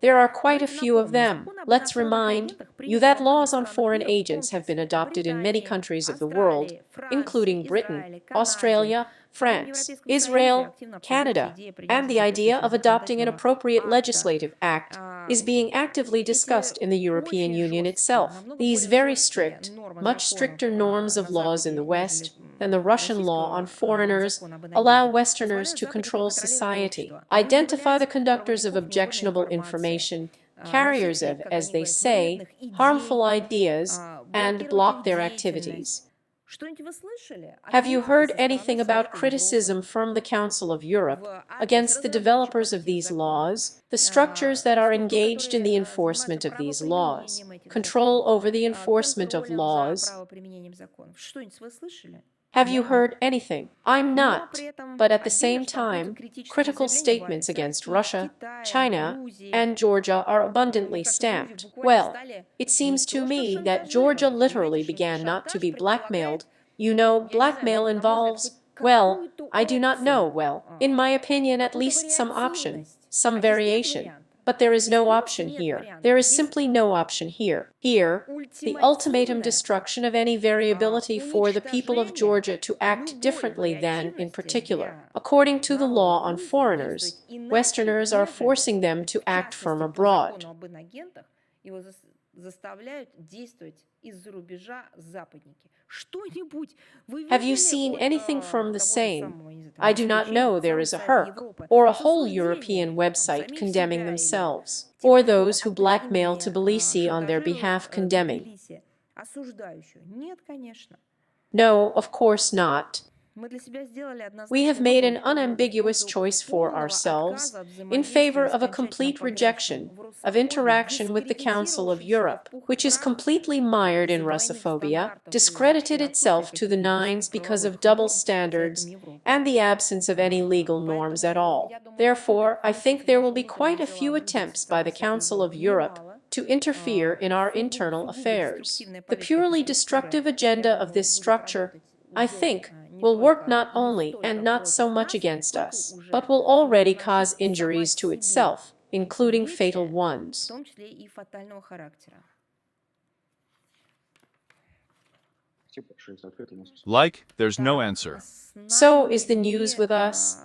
There are quite a few of them. Let's remind you that laws on foreign agents have been adopted in many countries of the world, including Britain, Australia, France, Israel, Canada, and the idea of adopting an appropriate legislative act is being actively discussed in the European Union itself. These very strict, much stricter norms of laws in the West than the Russian law on foreigners allow Westerners to control society, identify the conductors of objectionable information, carriers of, as they say, harmful ideas, and block their activities. Have you heard anything about criticism from the Council of Europe against the developers of these laws, the structures that are engaged in the enforcement of these laws, control over the enforcement of laws? Have you heard anything? I'm not, but at the same time, critical statements against Russia, China, and Georgia are abundantly stamped. Well, it seems to me that Georgia literally began not to be blackmailed. You know, blackmail involves, well, I do not know, well, in my opinion, at least some option, some variation. But there is no option here. There is simply no option here. Here, the ultimatum destruction of any variability for the people of Georgia to act differently than, in particular, according to the law on foreigners, Westerners are forcing them to act from abroad. Have you seen anything from the same? I do not know there is a Herc or a whole European website condemning themselves, or those who blackmail Tbilisi on their behalf condemning. No, of course not. We have made an unambiguous choice for ourselves in favor of a complete rejection of interaction with the Council of Europe, which is completely mired in Russophobia, discredited itself to the nines because of double standards and the absence of any legal norms at all. Therefore, I think there will be quite a few attempts by the Council of Europe to interfere in our internal affairs. The purely destructive agenda of this structure, I think, will work not only and not so much against us, but will already cause injuries to itself, including fatal ones. Like, there's no answer. So is the news with us.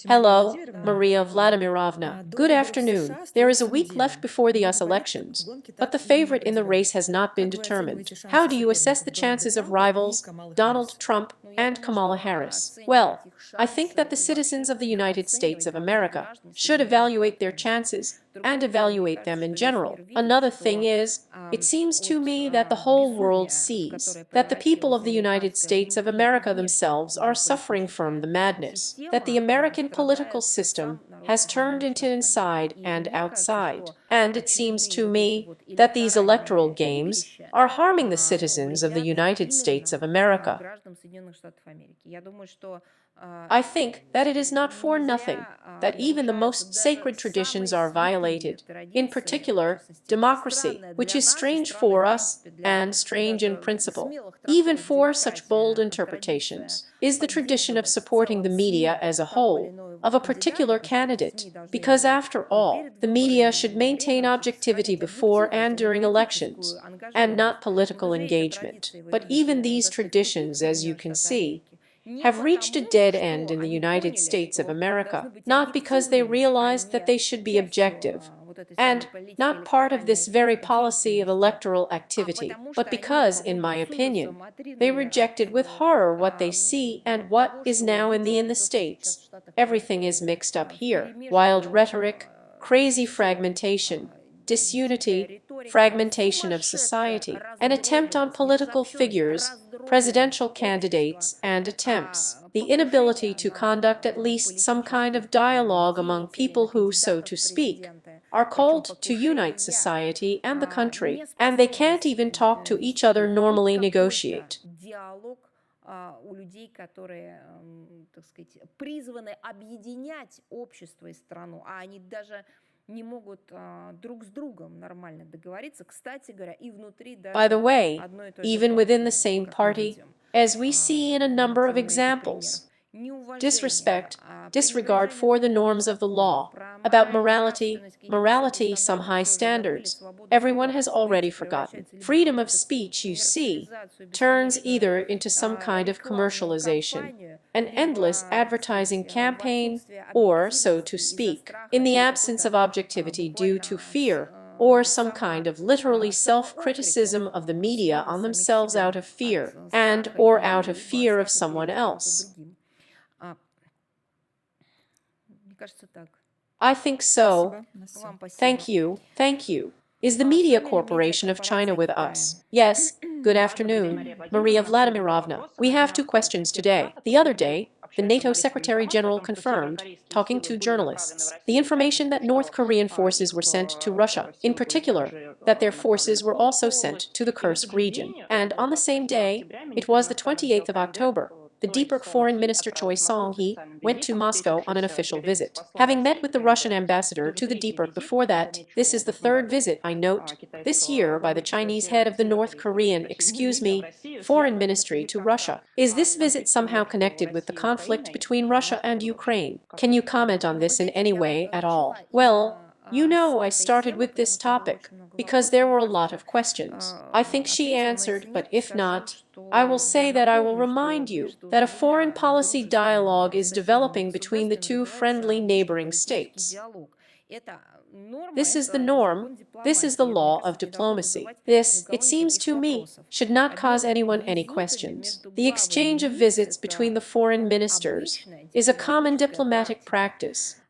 Hello, Maria Vladimirovna. Good afternoon. There is a week left before the US elections, but the favorite in the race has not been determined. How do you assess the chances of rivals, Donald Trump and Kamala Harris? Well, I think that the citizens of the United States of America should evaluate their chances and evaluate them in general. Another thing is, it seems to me that the whole world sees that the people of the United States of America themselves are suffering from the madness, that the American political system has turned into inside and outside. And it seems to me that these electoral games are harming the citizens of the United States of America. I think that it is not for nothing that even the most sacred traditions are violated, in particular, democracy, which is strange for us and strange in principle. Even for such bold interpretations, is the tradition of supporting the media as a whole of a particular candidate, because after all, the media should maintain objectivity before and during elections, and not political engagement. But even these traditions, as you can see, have reached a dead end in the United States of America, not because they realized that they should be objective, and not part of this very policy of electoral activity, but because, in my opinion, they rejected with horror what they see and what is now in the States. Everything is mixed up here. Wild rhetoric, crazy fragmentation, disunity, fragmentation of society, an attempt on political figures, presidential candidates, and attempts, the inability to conduct at least some kind of dialogue among people who, so to speak, are called to unite society and the country, and they can't even talk to each other normally negotiate. У людей, которые, так сказать, призваны объединять общество и страну, а они даже не могут друг с другом нормально договориться, кстати говоря, и внутри даже By the way, одной и той же even within the партии, same как мы party, видим. as we see in a number of examples, disrespect, disregard for the norms of the law, about morality, some high standards, everyone has already forgotten. Freedom of speech, you see, turns either into some kind of commercialization, an endless advertising campaign, or, so to speak, in the absence of objectivity due to fear, or some kind of literally self-criticism of the media on themselves out of fear, and or out of fear of someone else. I think so. Thank you. Thank you. Is the Media Corporation of China with us? Yes. Good afternoon, Maria Vladimirovna. We have two questions today. The other day, the NATO Secretary General confirmed, talking to journalists, the information that North Korean forces were sent to Russia, in particular, that their forces were also sent to the Kursk region. And on the same day, it was the 28th of October, the DPRK Foreign Minister Choi Song-hee went to Moscow on an official visit. Having met with the Russian ambassador to the DPRK before that, this is the third visit, I note, this year by the Chinese head of the North Korean, Foreign Ministry to Russia. Is this visit somehow connected with the conflict between Russia and Ukraine? Can you comment on this in any way at all? Well, you know, I started with this topic because there were a lot of questions. I think she answered, but if not, I will say that I will remind you that a foreign policy dialogue is developing between the two friendly neighboring states. This is the norm, this is the law of diplomacy. This, it seems to me, should not cause anyone any questions. The exchange of visits between the foreign ministers is a common diplomatic practice.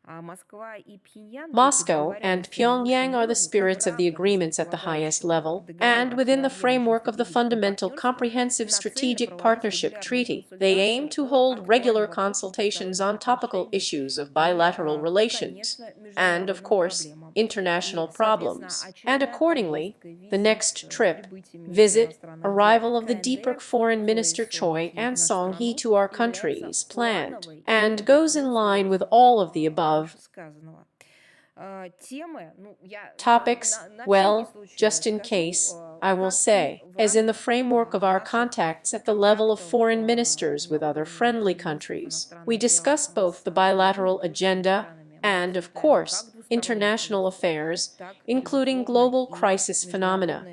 Moscow and Pyongyang are the spirits of the agreements at the highest level, and within the framework of the Fundamental Comprehensive Strategic Partnership Treaty, they aim to hold regular consultations on topical issues of bilateral relations, and, of course, international problems. And accordingly, the next trip, visit, arrival of the DPRK Foreign Minister Choi and Song-hee to our country is planned, and goes in line with all of the above. Topics, well, just in case, I will say, as in the framework of our contacts at the level of foreign ministers with other friendly countries, we discuss both the bilateral agenda and, of course, international affairs, including global crisis phenomena.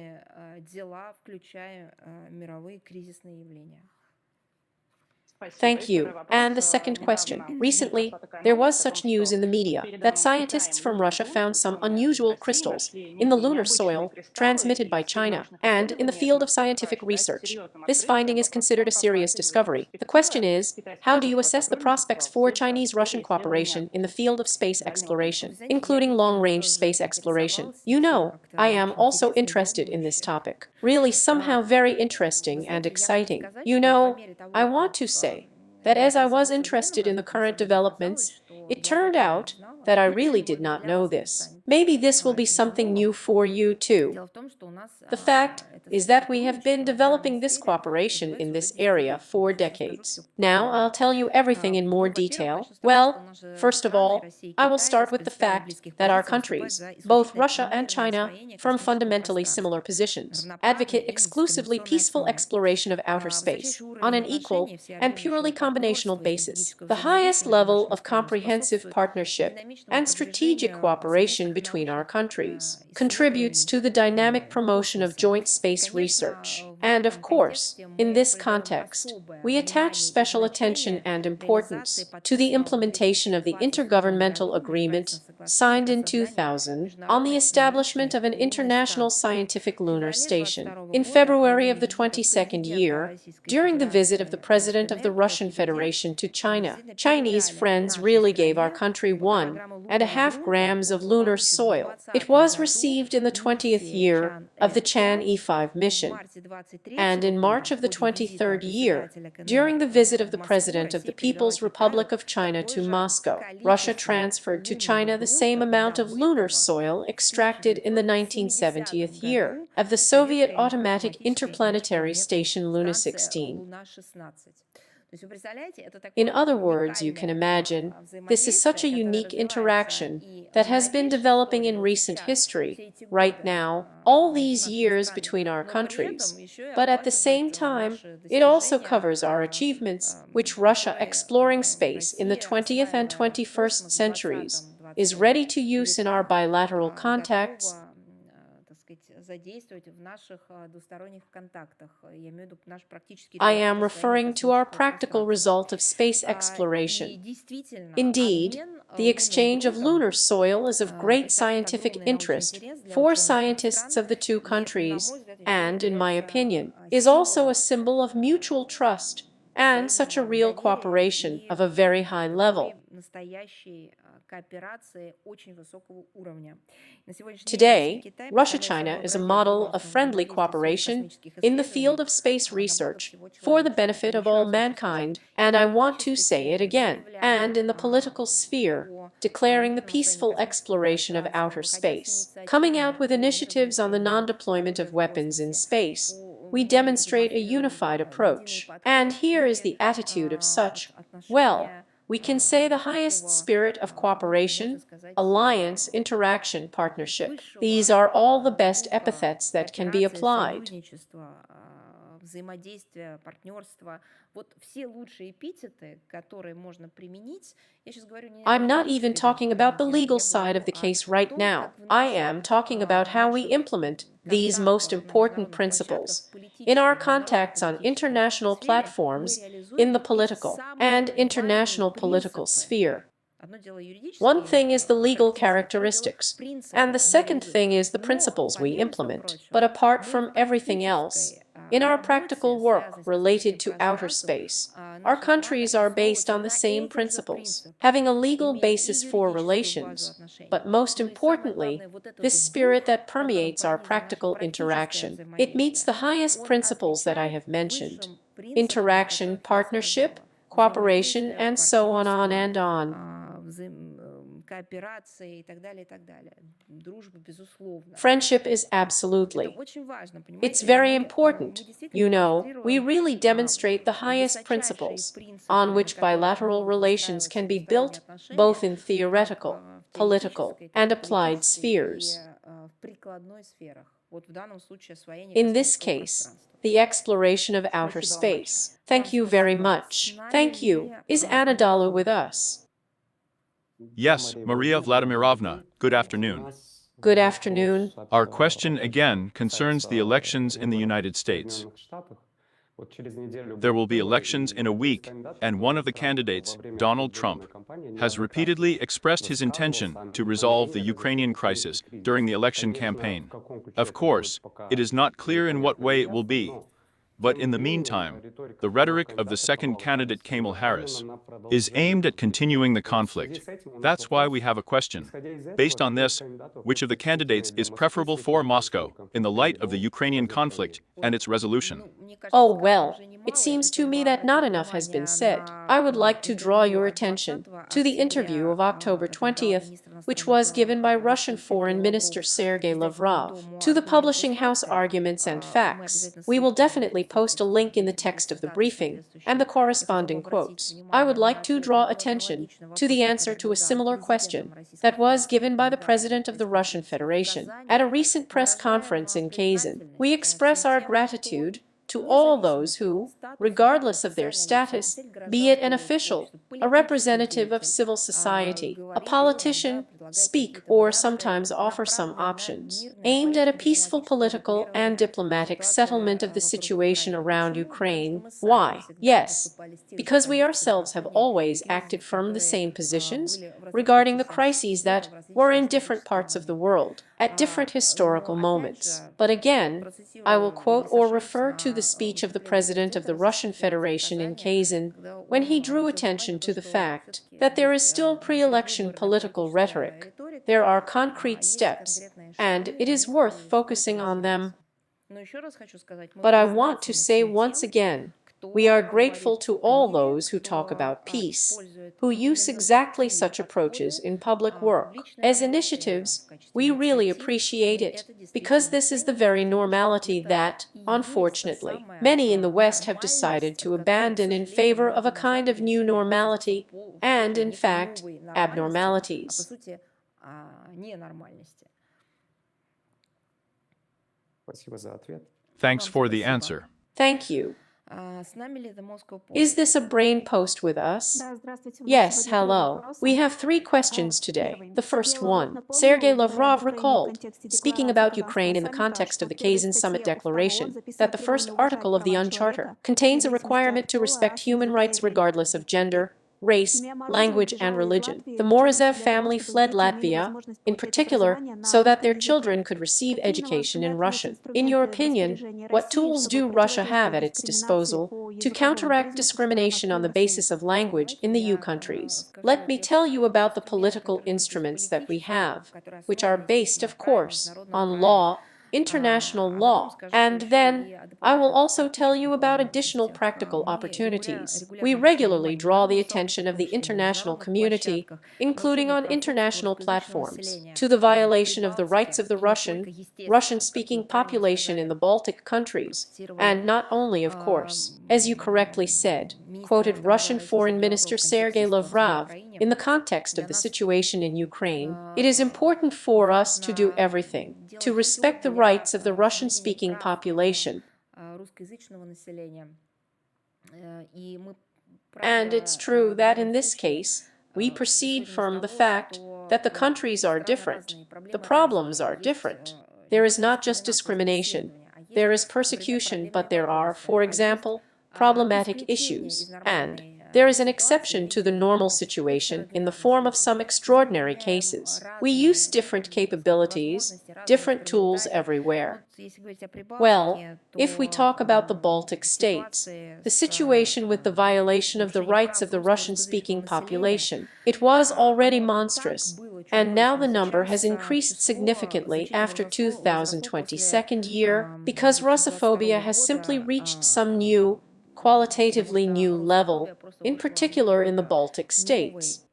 Thank you. And the second question. Recently, there was such news in the media that scientists from Russia found some unusual crystals in the lunar soil transmitted by China and in the field of scientific research. This finding is considered a serious discovery. The question is, how do you assess the prospects for Chinese-Russian cooperation in the field of space exploration, including long-range space exploration? You know, I am also interested in this topic. Really somehow very interesting and exciting. You know, I want to say that as I was interested in the current developments, it turned out that I really did not know this. Maybe this will be something new for you too. The fact is that we have been developing this cooperation in this area for decades. Now I'll tell you everything in more detail. Well, first of all, I will start with the fact that our countries, both Russia and China, from fundamentally similar positions, advocate exclusively peaceful exploration of outer space on an equal and purely combinational basis. The highest level of comprehensive partnership and strategic cooperation between our countries contributes to the dynamic promotion of joint space research. And of course, in this context, we attach special attention and importance to the implementation of the intergovernmental agreement signed in 2000 on the establishment of an international scientific lunar station. In February of the 22nd year, during the visit of the President of the Russian Federation to China, Chinese friends really gave our country 1.5 grams of lunar soil. It was received in the 20th year of the Chan E5 mission. And in March of the 23rd year, during the visit of the President of the People's Republic of China to Moscow, Russia transferred to China the same amount of lunar soil extracted in the 1970th year of the Soviet automatic interplanetary station Luna 16. In other words, you can imagine, this is such a unique interaction that has been developing in recent history, right now, all these years between our countries. But at the same time, it also covers our achievements, which Russia exploring space in the 20th and 21st centuries is ready to use in our bilateral contacts. I am referring to our practical result of space exploration. Indeed, the exchange of lunar soil is of great scientific interest for scientists of the two countries and, in my opinion, is also a symbol of mutual trust and such a real cooperation of a very high level. Today, Russia-China is a model of friendly cooperation in the field of space research for the benefit of all mankind, and I want to say it again, and in the political sphere, declaring the peaceful exploration of outer space, coming out with initiatives on the non-deployment of weapons in space. We demonstrate a unified approach, and here is the attitude of such, well, we can say the highest spirit of cooperation, alliance, interaction, partnership. These are all the best epithets that can be applied. I'm not even talking about the legal side of the case right now. I am talking about how we implement these most important principles in our contacts on international platforms, in the political and international political sphere. One thing is the legal characteristics, and the second thing is the principles we implement. But apart from everything else, in our practical work related to outer space, our countries are based on the same principles, having a legal basis for relations, but most importantly, this spirit that permeates our practical interaction. It meets the highest principles that I have mentioned: interaction, partnership, cooperation, and so on and on. Friendship is absolutely. It's very important. You know, we really demonstrate the highest principles on which bilateral relations can be built, both in theoretical, political, and applied spheres. In this case, the exploration of outer space. Thank you very much. Thank you. Is Anadolu with us? Yes, Maria Vladimirovna, good afternoon. Good afternoon. Our question again concerns the elections in the United States. There will be elections in a week, and one of the candidates, Donald Trump, has repeatedly expressed his intention to resolve the Ukrainian crisis during the election campaign. Of course, it is not clear in what way it will be. But in the meantime, the rhetoric of the second candidate, Kamala Harris, is aimed at continuing the conflict. That's why we have a question. Based on this, which of the candidates is preferable for Moscow in the light of the Ukrainian conflict and its resolution? Oh, well, it seems to me that not enough has been said. I would like to draw your attention to the interview of October 20th, which was given by Russian Foreign Minister Sergei Lavrov to the publishing house Arguments and Facts. We will definitely post a link in the text of the briefing and the corresponding quotes. I would like to draw attention to the answer to a similar question that was given by the President of the Russian Federation at a recent press conference in Kazan. We express our gratitude to all those who, regardless of their status, be it an official, a representative of civil society, a politician, speak or sometimes offer some options aimed at a peaceful political and diplomatic settlement of the situation around Ukraine. Why? Yes, because we ourselves have always acted from the same positions regarding the crises that were in different parts of the world at different historical moments. But again, I will quote or refer to the speech of the President of the Russian Federation in Kazan when he drew attention to the fact that there is still pre-election political rhetoric. There are concrete steps, and it is worth focusing on them. But I want to say once again, we are grateful to all those who talk about peace, who use exactly such approaches in public work as initiatives. We really appreciate it, because this is the very normality that, unfortunately, many in the West have decided to abandon in favor of a kind of new normality and, in fact, abnormalities. Thanks for the answer. Thank you. Is this a brain post with us? Yes, hello. We have 3 questions today. The first one, Sergei Lavrov recalled, speaking about Ukraine in the context of the Kazan Summit declaration, that the first article of the UN Charter contains a requirement to respect human rights regardless of gender, race, language, and religion. The Morozov family fled Latvia, in particular, so that their children could receive education in Russian. In your opinion, what tools do Russia have at its disposal to counteract discrimination on the basis of language in the EU countries? Let me tell you about the political instruments that we have, which are based, of course, on law, international law, and then I will also tell you about additional practical opportunities. We regularly draw the attention of the international community, including on international platforms, to the violation of the rights of the Russian-speaking population in the Baltic countries, and not only, of course, as you correctly said, quoted Russian Foreign Minister Sergei Lavrov in the context of the situation in Ukraine. It is important for us to do everything to respect the rights of the Russian-speaking population. And it's true that in this case, we proceed from the fact that the countries are different, the problems are different. There is not just discrimination, there is persecution, but there are, for example, problematic issues, and there is an exception to the normal situation in the form of some extraordinary cases. We use different capabilities, different tools everywhere. Well, if we talk about the Baltic states, the situation with the violation of the rights of the Russian-speaking population, it was already monstrous, and now the number has increased significantly after 2022 year because Russophobia has simply reached some new, qualitatively new level, in particular in the Baltic states.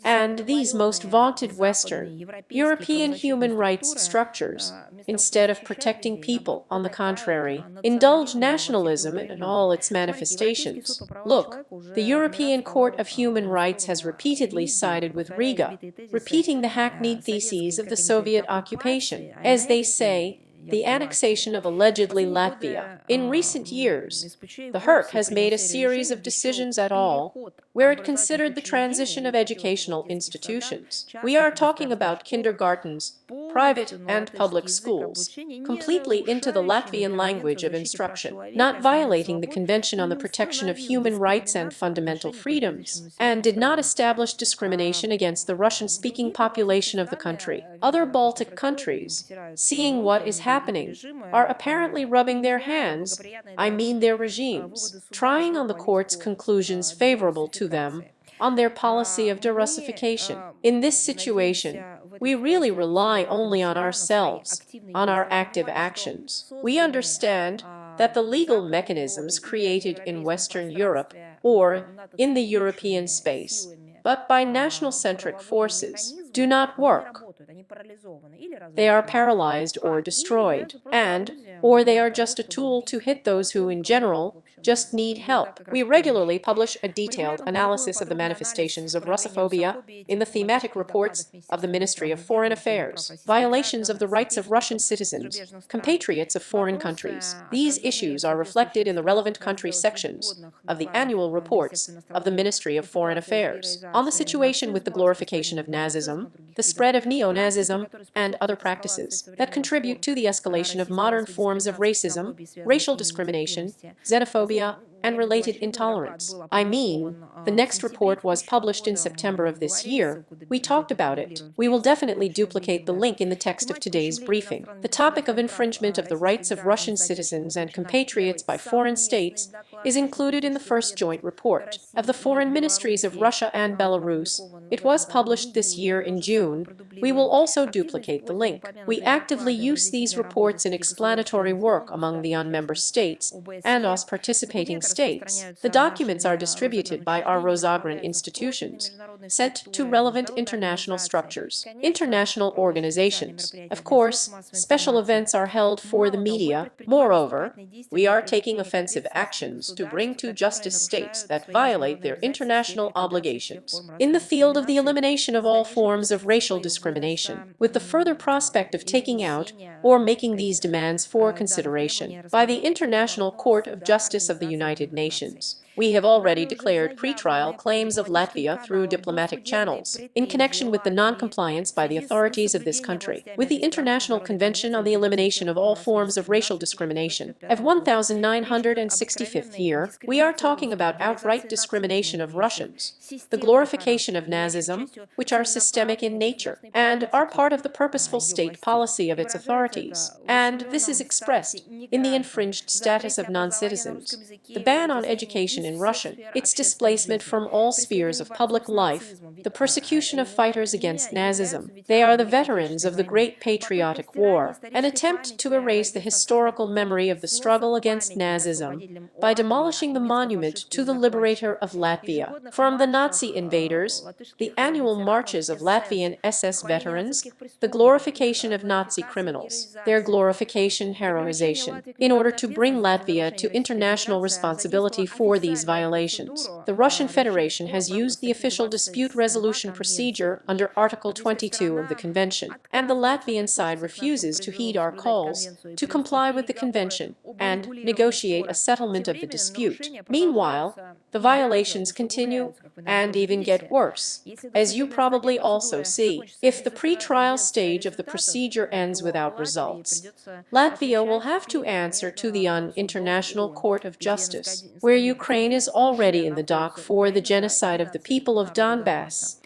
And these most vaunted Western, European human rights structures, instead of protecting people, on the contrary, indulge nationalism in all its manifestations. Look, the European Court of Human Rights has repeatedly sided with Riga, repeating the hackneyed theses of the Soviet occupation. As they say, the annexation of allegedly Latvia. In recent years, the HERT has made a series of decisions at all where it considered the transition of educational institutions. We are talking about kindergartens, private and public schools, completely into the Latvian language of instruction, not violating the Convention on the Protection of Human Rights and Fundamental Freedoms, and did not establish discrimination against the Russian-speaking population of the country. Other Baltic countries, seeing what is happening, are apparently rubbing their hands, I mean their regimes, trying on the court's conclusions favorable to them on their policy of derussification. In this situation, we really rely only on ourselves, on our active actions. We understand that the legal mechanisms created in Western Europe or in the European space, but by national-centric forces, do not work. They are paralyzed or destroyed, or they are just a tool to hit those who, in general, just need help. We regularly publish a detailed analysis of the manifestations of Russophobia in the thematic reports of the Ministry of Foreign Affairs, violations of the rights of Russian citizens, compatriots of foreign countries. These issues are reflected in the relevant country sections of the annual reports of the Ministry of Foreign Affairs on the situation with the glorification of Nazism, the spread of neo-Nazism, and other practices that contribute to the escalation of modern forms of racism, racial discrimination, xenophobia, and related intolerance. I mean, the next report was published in September of this year. We talked about it. We will definitely duplicate the link in the text of today's briefing. The topic of infringement of the rights of Russian citizens and compatriots by foreign states is included in the first joint report of the foreign ministries of Russia and Belarus. It was published this year in June. We will also duplicate the link. We actively use these reports in explanatory work among the non-member states and us participating states. The documents are distributed by our Rosagran institutions, sent to relevant international structures, international organizations. Of course, special events are held for the media. Moreover, we are taking offensive actions to bring to justice states that violate their international obligations in the field of the elimination of all forms of racial discrimination, with the further prospect of taking out or making these demands for consideration by the International Court of Justice of the United Nations. We have already declared pretrial claims of Latvia through diplomatic channels in connection with the non-compliance by the authorities of this country with the International Convention on the Elimination of All Forms of Racial Discrimination of 1965th year. We are talking about outright discrimination of Russians, the glorification of Nazism, which are systemic in nature and are part of the purposeful state policy of its authorities, and this is expressed in the infringed status of non-citizens, the ban on education in Russian, its displacement from all spheres of public life, the persecution of fighters against Nazism. They are the veterans of the Great Patriotic War, an attempt to erase the historical memory of the struggle against Nazism by demolishing the monument to the liberator of Latvia from the Nazi invaders, the annual marches of Latvian SS veterans, the glorification of Nazi criminals, their glorification heroization, in order to bring Latvia to international responsibility for these violations. The Russian Federation has used the official dispute resolution procedure under Article 22 of the Convention, and the Latvian side refuses to heed our calls to comply with the Convention and negotiate a settlement of the dispute. Meanwhile, the violations continue and even get worse. As you probably also see, if the pre-trial stage of the procedure ends without results, Latvia will have to answer to the International Court of Justice, where Ukraine is already in the dock for the genocide of the people of Donbass.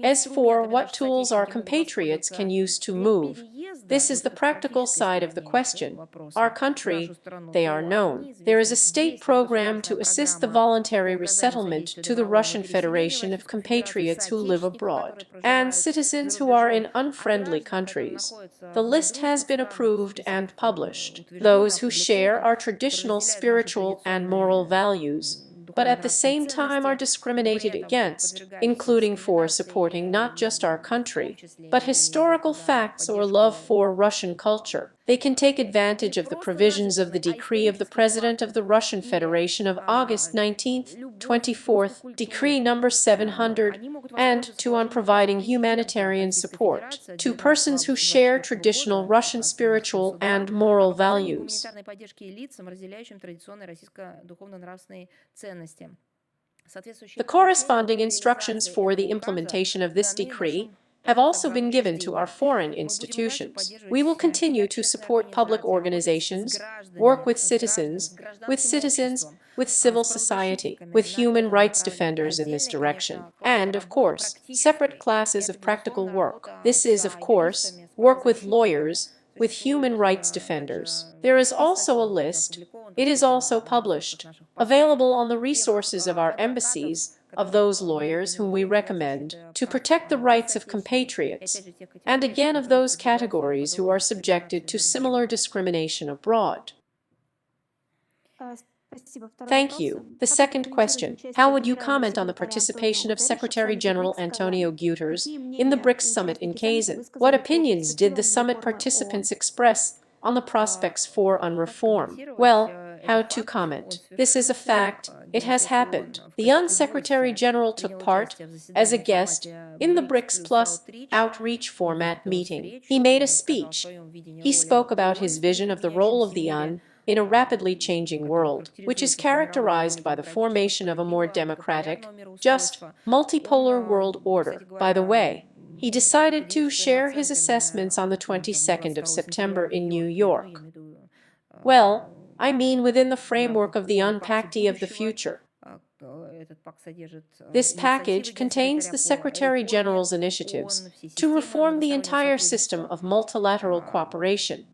As for what tools our compatriots can use to move, this is the practical side of the question. Our country, they are known. There is a state program to assist the voluntary resettlement to the Russian Federation of compatriots who live abroad and citizens who are in unfriendly countries. The list has been approved and published. Those who share our traditional spiritual and moral values, but at the same time are discriminated against, including for supporting not just our country, but historical facts or love for Russian culture. They can take advantage of the provisions of the decree of the President of the Russian Federation of August 19, 24, Decree number 700, and to on providing humanitarian support to persons who share traditional Russian spiritual and moral values. The corresponding instructions for the implementation of this decree have also been given to our foreign institutions. We will continue to support public organizations, work with citizens, with civil society, with human rights defenders in this direction, and, of course, separate classes of practical work. This is, of course, work with lawyers, with human rights defenders. There is also a list, it is also published, available on the resources of our embassies, of those lawyers whom we recommend to protect the rights of compatriots, and again of those categories who are subjected to similar discrimination abroad. Thank you. The second question: how would you comment on the participation of Secretary General Antonio Guterres in the BRICS summit in Kazan? What opinions did the summit participants express on the prospects for reform? Well, how to comment? This is a fact. It has happened. The UN Secretary General took part, as a guest, in the BRICS Plus outreach format meeting. He made a speech. He spoke about his vision of the role of the UN in a rapidly changing world, which is characterized by the formation of a more democratic, just, multipolar world order. By the way, he decided to share his assessments on the 22nd of September in New York. Well, I mean within the framework of the Unpacty of the future. This package contains the Secretary General's initiatives to reform the entire system of multilateral cooperation.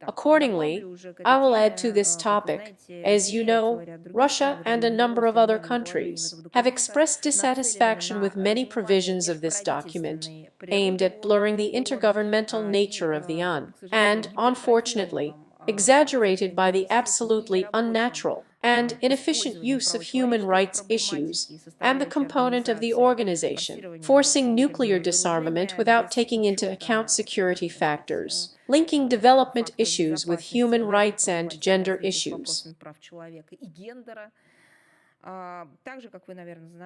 Accordingly, I will add to this topic, as you know, Russia and a number of other countries have expressed dissatisfaction with many provisions of this document aimed at blurring the intergovernmental nature of the UN, and, unfortunately, exaggerated by the absolutely unnatural and inefficient use of human rights issues and the component of the organization, forcing nuclear disarmament without taking into account security factors, linking development issues with human rights and gender issues.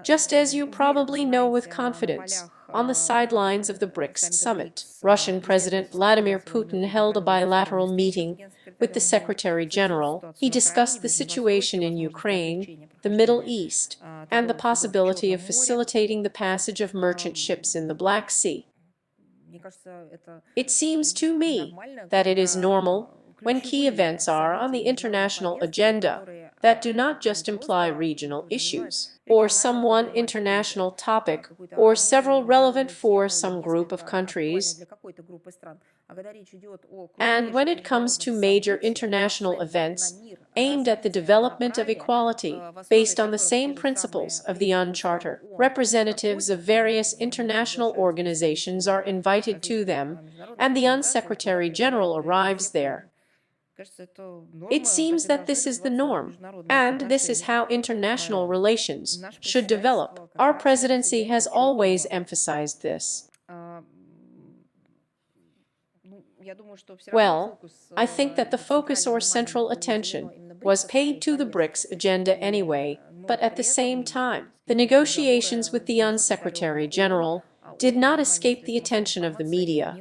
Just as you probably know with confidence, on the sidelines of the BRICS summit, Russian President Vladimir Putin held a bilateral meeting with the Secretary General. He discussed the situation in Ukraine, the Middle East, and the possibility of facilitating the passage of merchant ships in the Black Sea. It seems to me that it is normal, when key events are on the international agenda, that do not just imply regional issues, or some one international topic, or several relevant for some group of countries. And when it comes to major international events aimed at the development of equality, based on the same principles of the UN Charter, representatives of various international organizations are invited to them, and the UN Secretary General arrives there. It seems that this is the norm, and this is how international relations should develop. Our presidency has always emphasized this. Well, I think that the focus or central attention was paid to the BRICS agenda anyway, but at the same time, the negotiations with the UN Secretary General did not escape the attention of the media.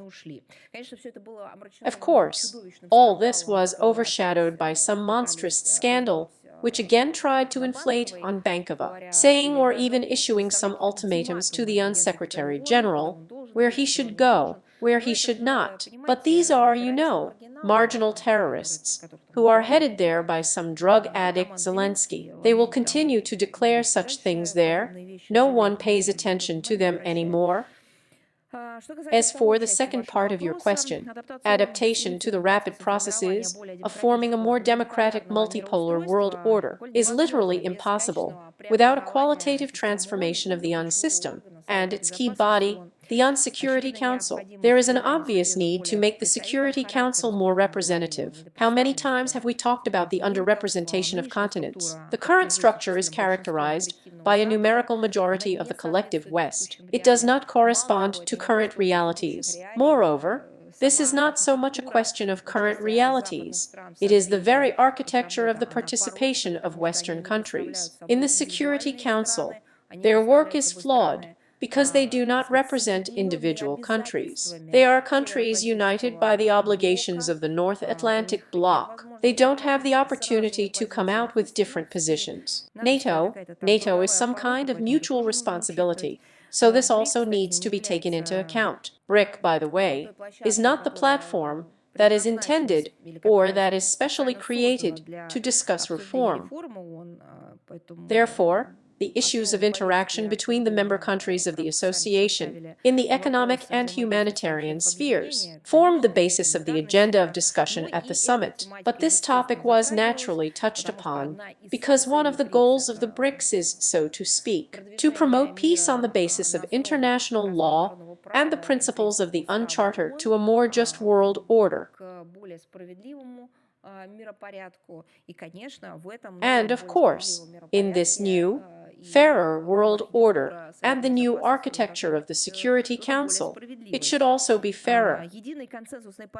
Of course, all this was overshadowed by some monstrous scandal, which again tried to inflate on Bankova, saying or even issuing some ultimatums to the UN Secretary General, where he should go, where he should not. But these are, you know, marginal terrorists, who are headed there by some drug addict Zelensky. They will continue to declare such things there. No one pays attention to them anymore. As for the second part of your question, adaptation to the rapid processes of forming a more democratic multipolar world order is literally impossible without a qualitative transformation of the UN system and its key body, the UN Security Council. There is an obvious need to make the Security Council more representative. How many times have we talked about the underrepresentation of continents? The current structure is characterized by a numerical majority of the collective West. It does not correspond to current realities. Moreover, This is not so much a question of current realities. It is the very architecture of the participation of Western countries in the Security Council. Their work is flawed because they do not represent individual countries. They are countries united by the obligations of the North Atlantic Bloc. They don't have the opportunity to come out with different positions. NATO is some kind of mutual responsibility. So this also needs to be taken into account. BRIC, by the way, is not the platform that is intended or that is specially created to discuss reform. Therefore, the issues of interaction between the member countries of the association in the economic and humanitarian spheres formed the basis of the agenda of discussion at the summit. But this topic was naturally touched upon because one of the goals of the BRICS is, so to speak, to promote peace on the basis of international law and the principles of the Uncharter to a more just world order. And of course, in this new, fairer world order and the new architecture of the Security Council, it should also be fairer.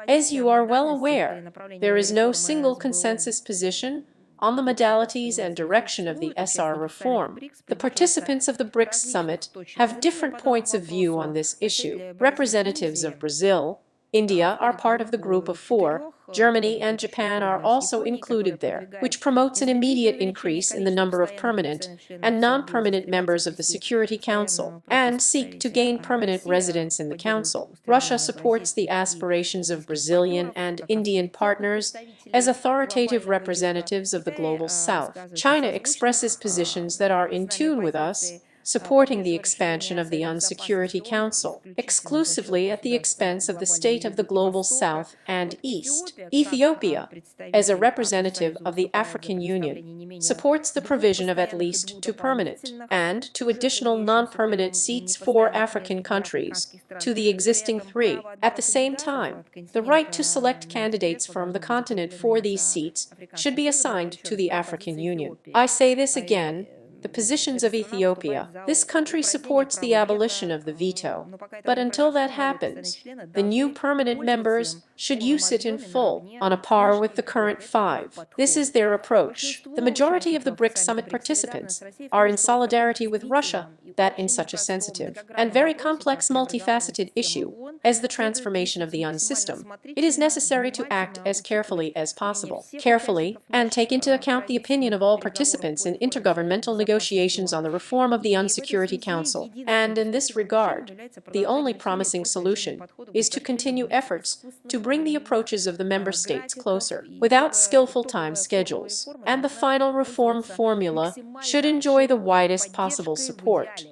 As you are well aware, there is no single consensus position on the modalities and direction of the SR reform. The participants of the BRICS summit have different points of view on this issue. Representatives of Brazil, India are part of the group of four. Germany and Japan are also included there, which promotes an immediate increase in the number of permanent and non-permanent members of the Security Council, and seek to gain permanent residence in the Council. Russia supports the aspirations of Brazilian and Indian partners as authoritative representatives of the Global South. China expresses positions that are in tune with us, supporting the expansion of the UN Security Council, exclusively at the expense of the state of the Global South and East. Ethiopia, as a representative of the African Union, supports the provision of at least 2 permanent and 2 additional non-permanent seats for African countries, to the existing 3. At the same time, the right to select candidates from the continent for these seats should be assigned to the African Union. I say this again. The positions of Ethiopia. This country supports the abolition of the veto, but until that happens, the new permanent members should use it in full, on a par with the current 5. This is their approach. The majority of the BRICS summit participants are in solidarity with Russia that in such a sensitive and very complex multifaceted issue as the transformation of the UN system, it is necessary to act as carefully as possible. Carefully, and take into account the opinion of all participants in intergovernmental negotiations on the reform of the UN Security Council. And in this regard, the only promising solution is to continue efforts to bring the approaches of the member states closer, without skillful time schedules, and the final reform formula should enjoy the widest possible support.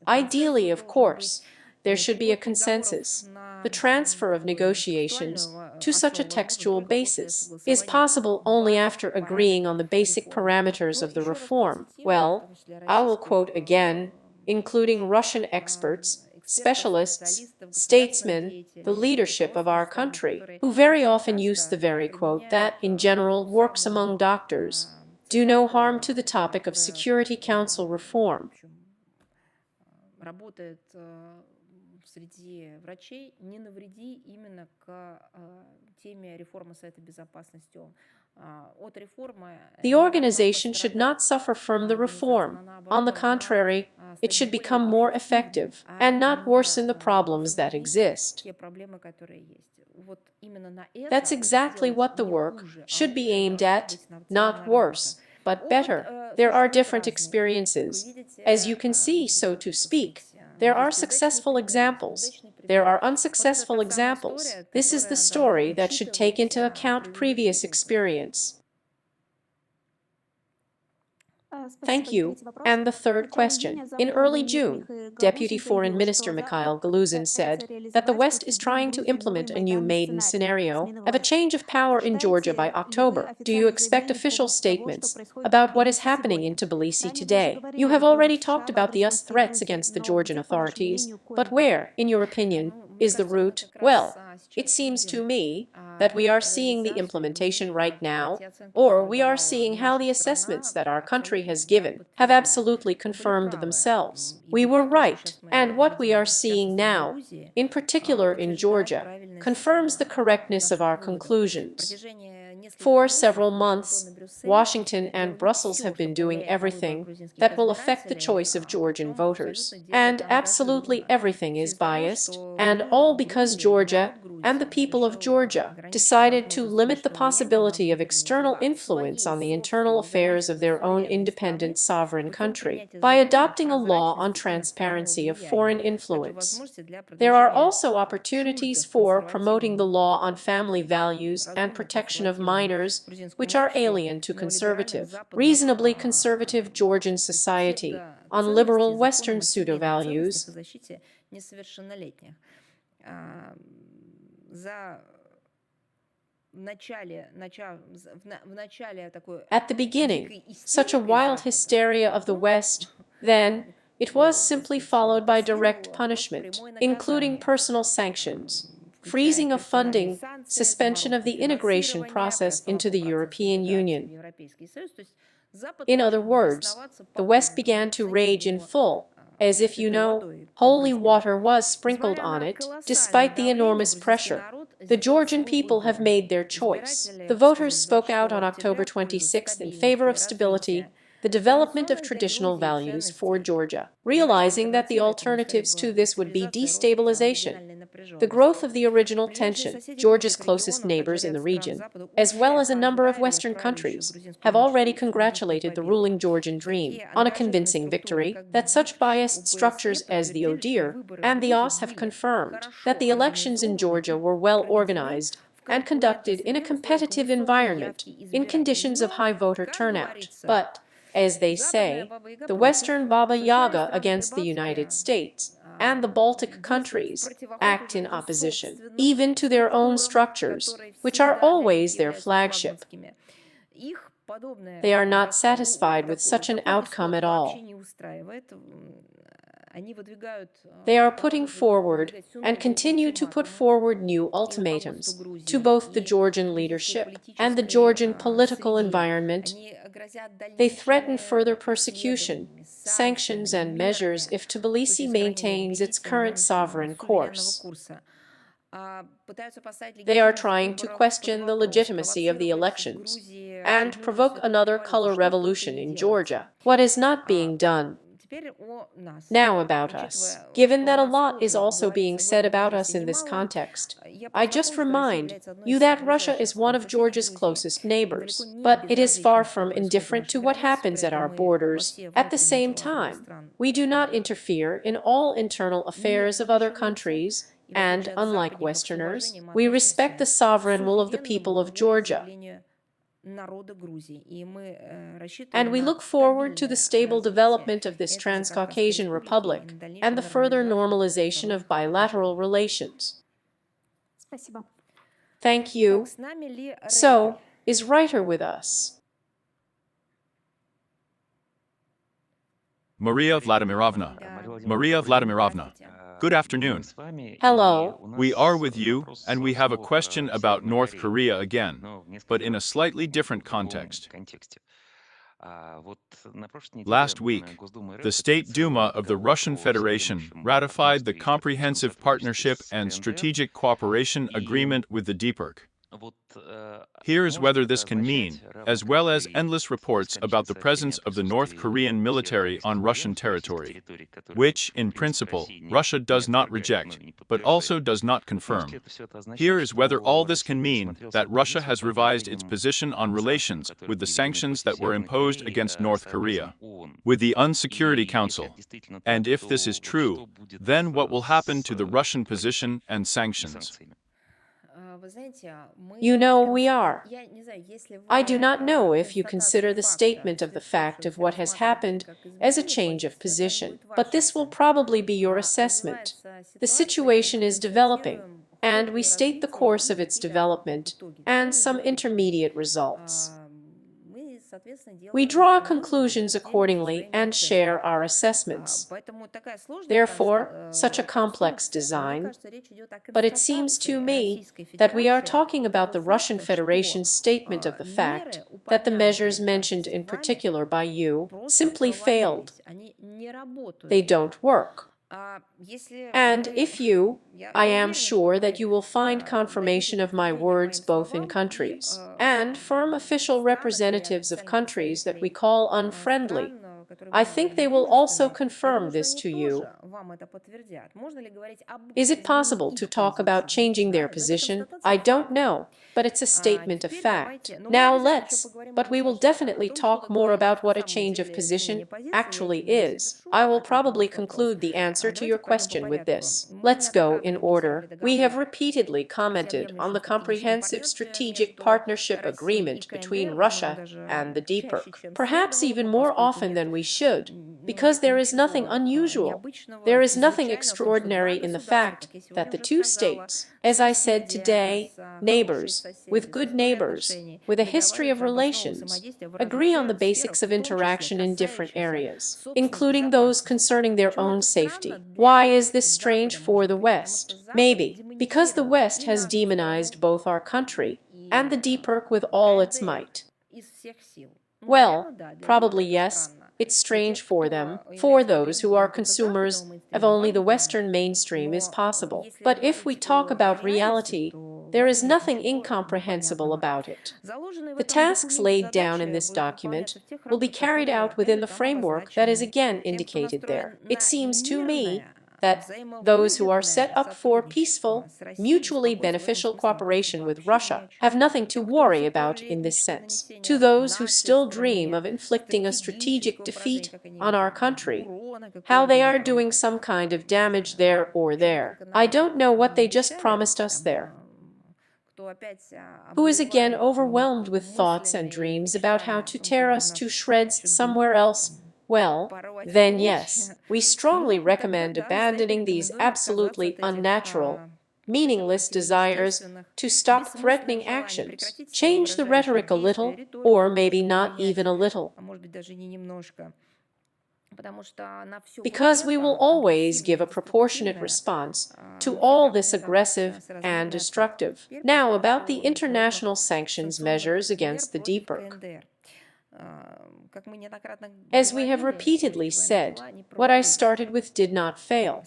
Ideally, of course, there should be a consensus. The transfer of negotiations to such a textual basis is possible only after agreeing on the basic parameters of the reform. Well, I will quote again, including Russian experts, specialists, statesmen, the leadership of our country, who very often use the very quote that, in general, works among doctors, do no harm to the topic of Security Council reform. Среди врачей не навреди именно к теме реформы Совета Безопасности ООН. The organization should not suffer from the reform. On the contrary, it should become more effective and not worsen the problems that exist. That's exactly what the work should be aimed at, not worse, but better. There are different experiences. As you can see, so to speak, there are successful examples. There are unsuccessful examples. This is the story that should take into account previous experience. Thank you. And the third question. In early June, Deputy Foreign Minister Mikhail Galuzin said that the West is trying to implement a new maiden scenario of a change of power in Georgia by October. Do you expect official statements about what is happening in Tbilisi today? You have already talked about the US threats against the Georgian authorities, but where, in your opinion, is the route? Well, it seems to me that we are seeing the implementation right now, or we are seeing how the assessments that our country has given have absolutely confirmed themselves. We were right, and what we are seeing now, in particular in Georgia, confirms the correctness of our conclusions. For several months, Washington and Brussels have been doing everything that will affect the choice of Georgian voters. And absolutely everything is biased, and all because Georgia and the people of Georgia decided to limit the possibility of external influence on the internal affairs of their own independent sovereign country by adopting a law on transparency of foreign influence. There are also opportunities for promoting the law on family values and protection of minors, which are alien to conservative, reasonably conservative Georgian society, on liberal Western pseudo-values. At the beginning, such a wild hysteria of the West, then it was simply followed by direct punishment, including personal sanctions, freezing of funding, suspension of the integration process into the European Union. In other words, the West began to rage in full, as if, holy water was sprinkled on it, despite the enormous pressure. The Georgian people have made their choice. The voters spoke out on October 26 in favor of stability, the development of traditional values for Georgia, realizing that the alternatives to this would be destabilization, the growth of the original tension. Georgia's closest neighbors in the region, as well as a number of Western countries, have already congratulated the ruling Georgian Dream on a convincing victory, that such biased structures as the ODIHR and the OSS have confirmed that the elections in Georgia were well organized and conducted in a competitive environment in conditions of high voter turnout. But, as they say, the Western Baba Yaga against the United States and the Baltic countries act in opposition, even to their own structures, which are always their flagship. They are not satisfied with such an outcome at all. They are putting forward and continue to put forward new ultimatums to both the Georgian leadership and the Georgian political environment. They threaten further persecution, sanctions, and measures if Tbilisi maintains its current sovereign course. They are trying to question the legitimacy of the elections and provoke another color revolution in Georgia. What is not being done? Now about us. Given that a lot is also being said about us in this context, I just remind you that Russia is one of Georgia's closest neighbors, but it is far from indifferent to what happens at our borders. At the same time, we do not interfere in all internal affairs of other countries, and, unlike Westerners, we respect the sovereign will of the people of Georgia. And we look forward to the stable development of this Transcaucasian Republic and the further normalization of bilateral relations. Thank you. So, is Reiter with us? Maria Vladimirovna. Maria Vladimirovna. Good afternoon. Hello. We are with you, and we have a question about North Korea again, but in a slightly different context. Last week, the State Duma of the Russian Federation ratified the Comprehensive Partnership and Strategic Cooperation Agreement with the DPRK. Here's whether this can mean, as well as endless reports about the presence of the North Korean military on Russian territory, which, in principle, Russia does not reject, but also does not confirm. Here is whether all this can mean that Russia has revised its position on relations with the sanctions that were imposed against North Korea, with the UN Security Council. And if this is true, then what will happen to the Russian position and sanctions? We are. I do not know if you consider the statement of the fact of what has happened as a change of position, but this will probably be your assessment. The situation is developing, and we state the course of its development and some intermediate results. We draw conclusions accordingly and share our assessments. Therefore, such a complex design. But it seems to me that we are talking about the Russian Federation's statement of the fact that the measures mentioned in particular by you simply failed. They don't work. And if you, I am sure that you will find confirmation of my words both in countries and from official representatives of countries that we call unfriendly. I think they will also confirm this to you. Is it possible to talk about changing their position? I don't know, but it's a statement of fact. Now but we will definitely talk more about what a change of position actually is. I will probably conclude the answer to your question with this. Let's go in order. We have repeatedly commented on the comprehensive strategic partnership agreement between Russia and the DPRK, perhaps even more often than we should, because there is nothing unusual. There is nothing extraordinary in the fact that the two states, as I said today, neighbors, with good neighbors, with a history of relations, agree on the basics of interaction in different areas, including those concerning their own safety. Why is this strange for the West? Maybe because the West has demonized both our country and the DPRK with all its might. Well, probably yes. It's strange for them, for those who are consumers of only the Western mainstream is possible. But if we talk about reality, there is nothing incomprehensible about it. The tasks laid down in this document will be carried out within the framework that is again indicated there. It seems to me that those who are set up for peaceful, mutually beneficial cooperation with Russia have nothing to worry about in this sense. To those who still dream of inflicting a strategic defeat on our country, how they are doing some kind of damage there or there. I don't know what they just promised us there. Who is again overwhelmed with thoughts and dreams about how to tear us to shreds somewhere else. Well, then yes, we strongly recommend abandoning these absolutely unnatural, meaningless desires to stop threatening actions. Change the rhetoric a little, or maybe not even a little. Because we will always give a proportionate response to all this aggressive and destructive. Now about the international sanctions measures against the DPRK. As we have repeatedly said, what I started with did not fail.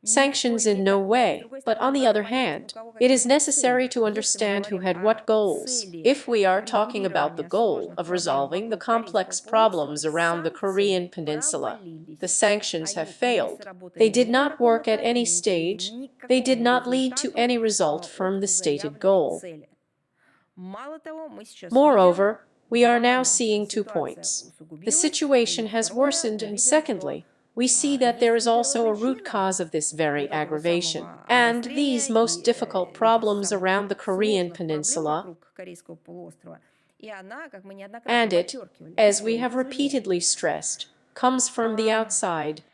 Sanctions in no way, but on the other hand, it is necessary to understand who had what goals. If we are talking about the goal of resolving the complex problems around the Korean peninsula, the sanctions have failed. They did not work at any stage, they did not lead to any result from the stated goal. Moreover, we are now seeing 2 points. The situation has worsened, and secondly, we see that there is also a root cause of this very aggravation. And these most difficult problems around the Korean peninsula, and it, as we have repeatedly stressed, comes from the outside.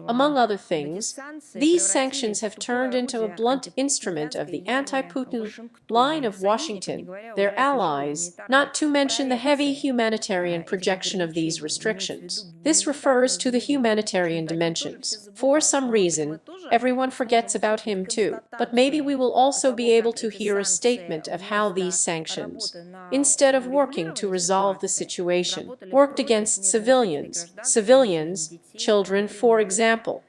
Among other things, these sanctions have turned into a blunt instrument of the anti-Putin line of Washington, their allies, not to mention the heavy humanitarian projection of these restrictions. This refers to the humanitarian dimensions. For some reason, everyone forgets about him too. But maybe we will also be able to hear a statement of how these sanctions, instead of working to resolve the situation, worked against civilians, children, for example.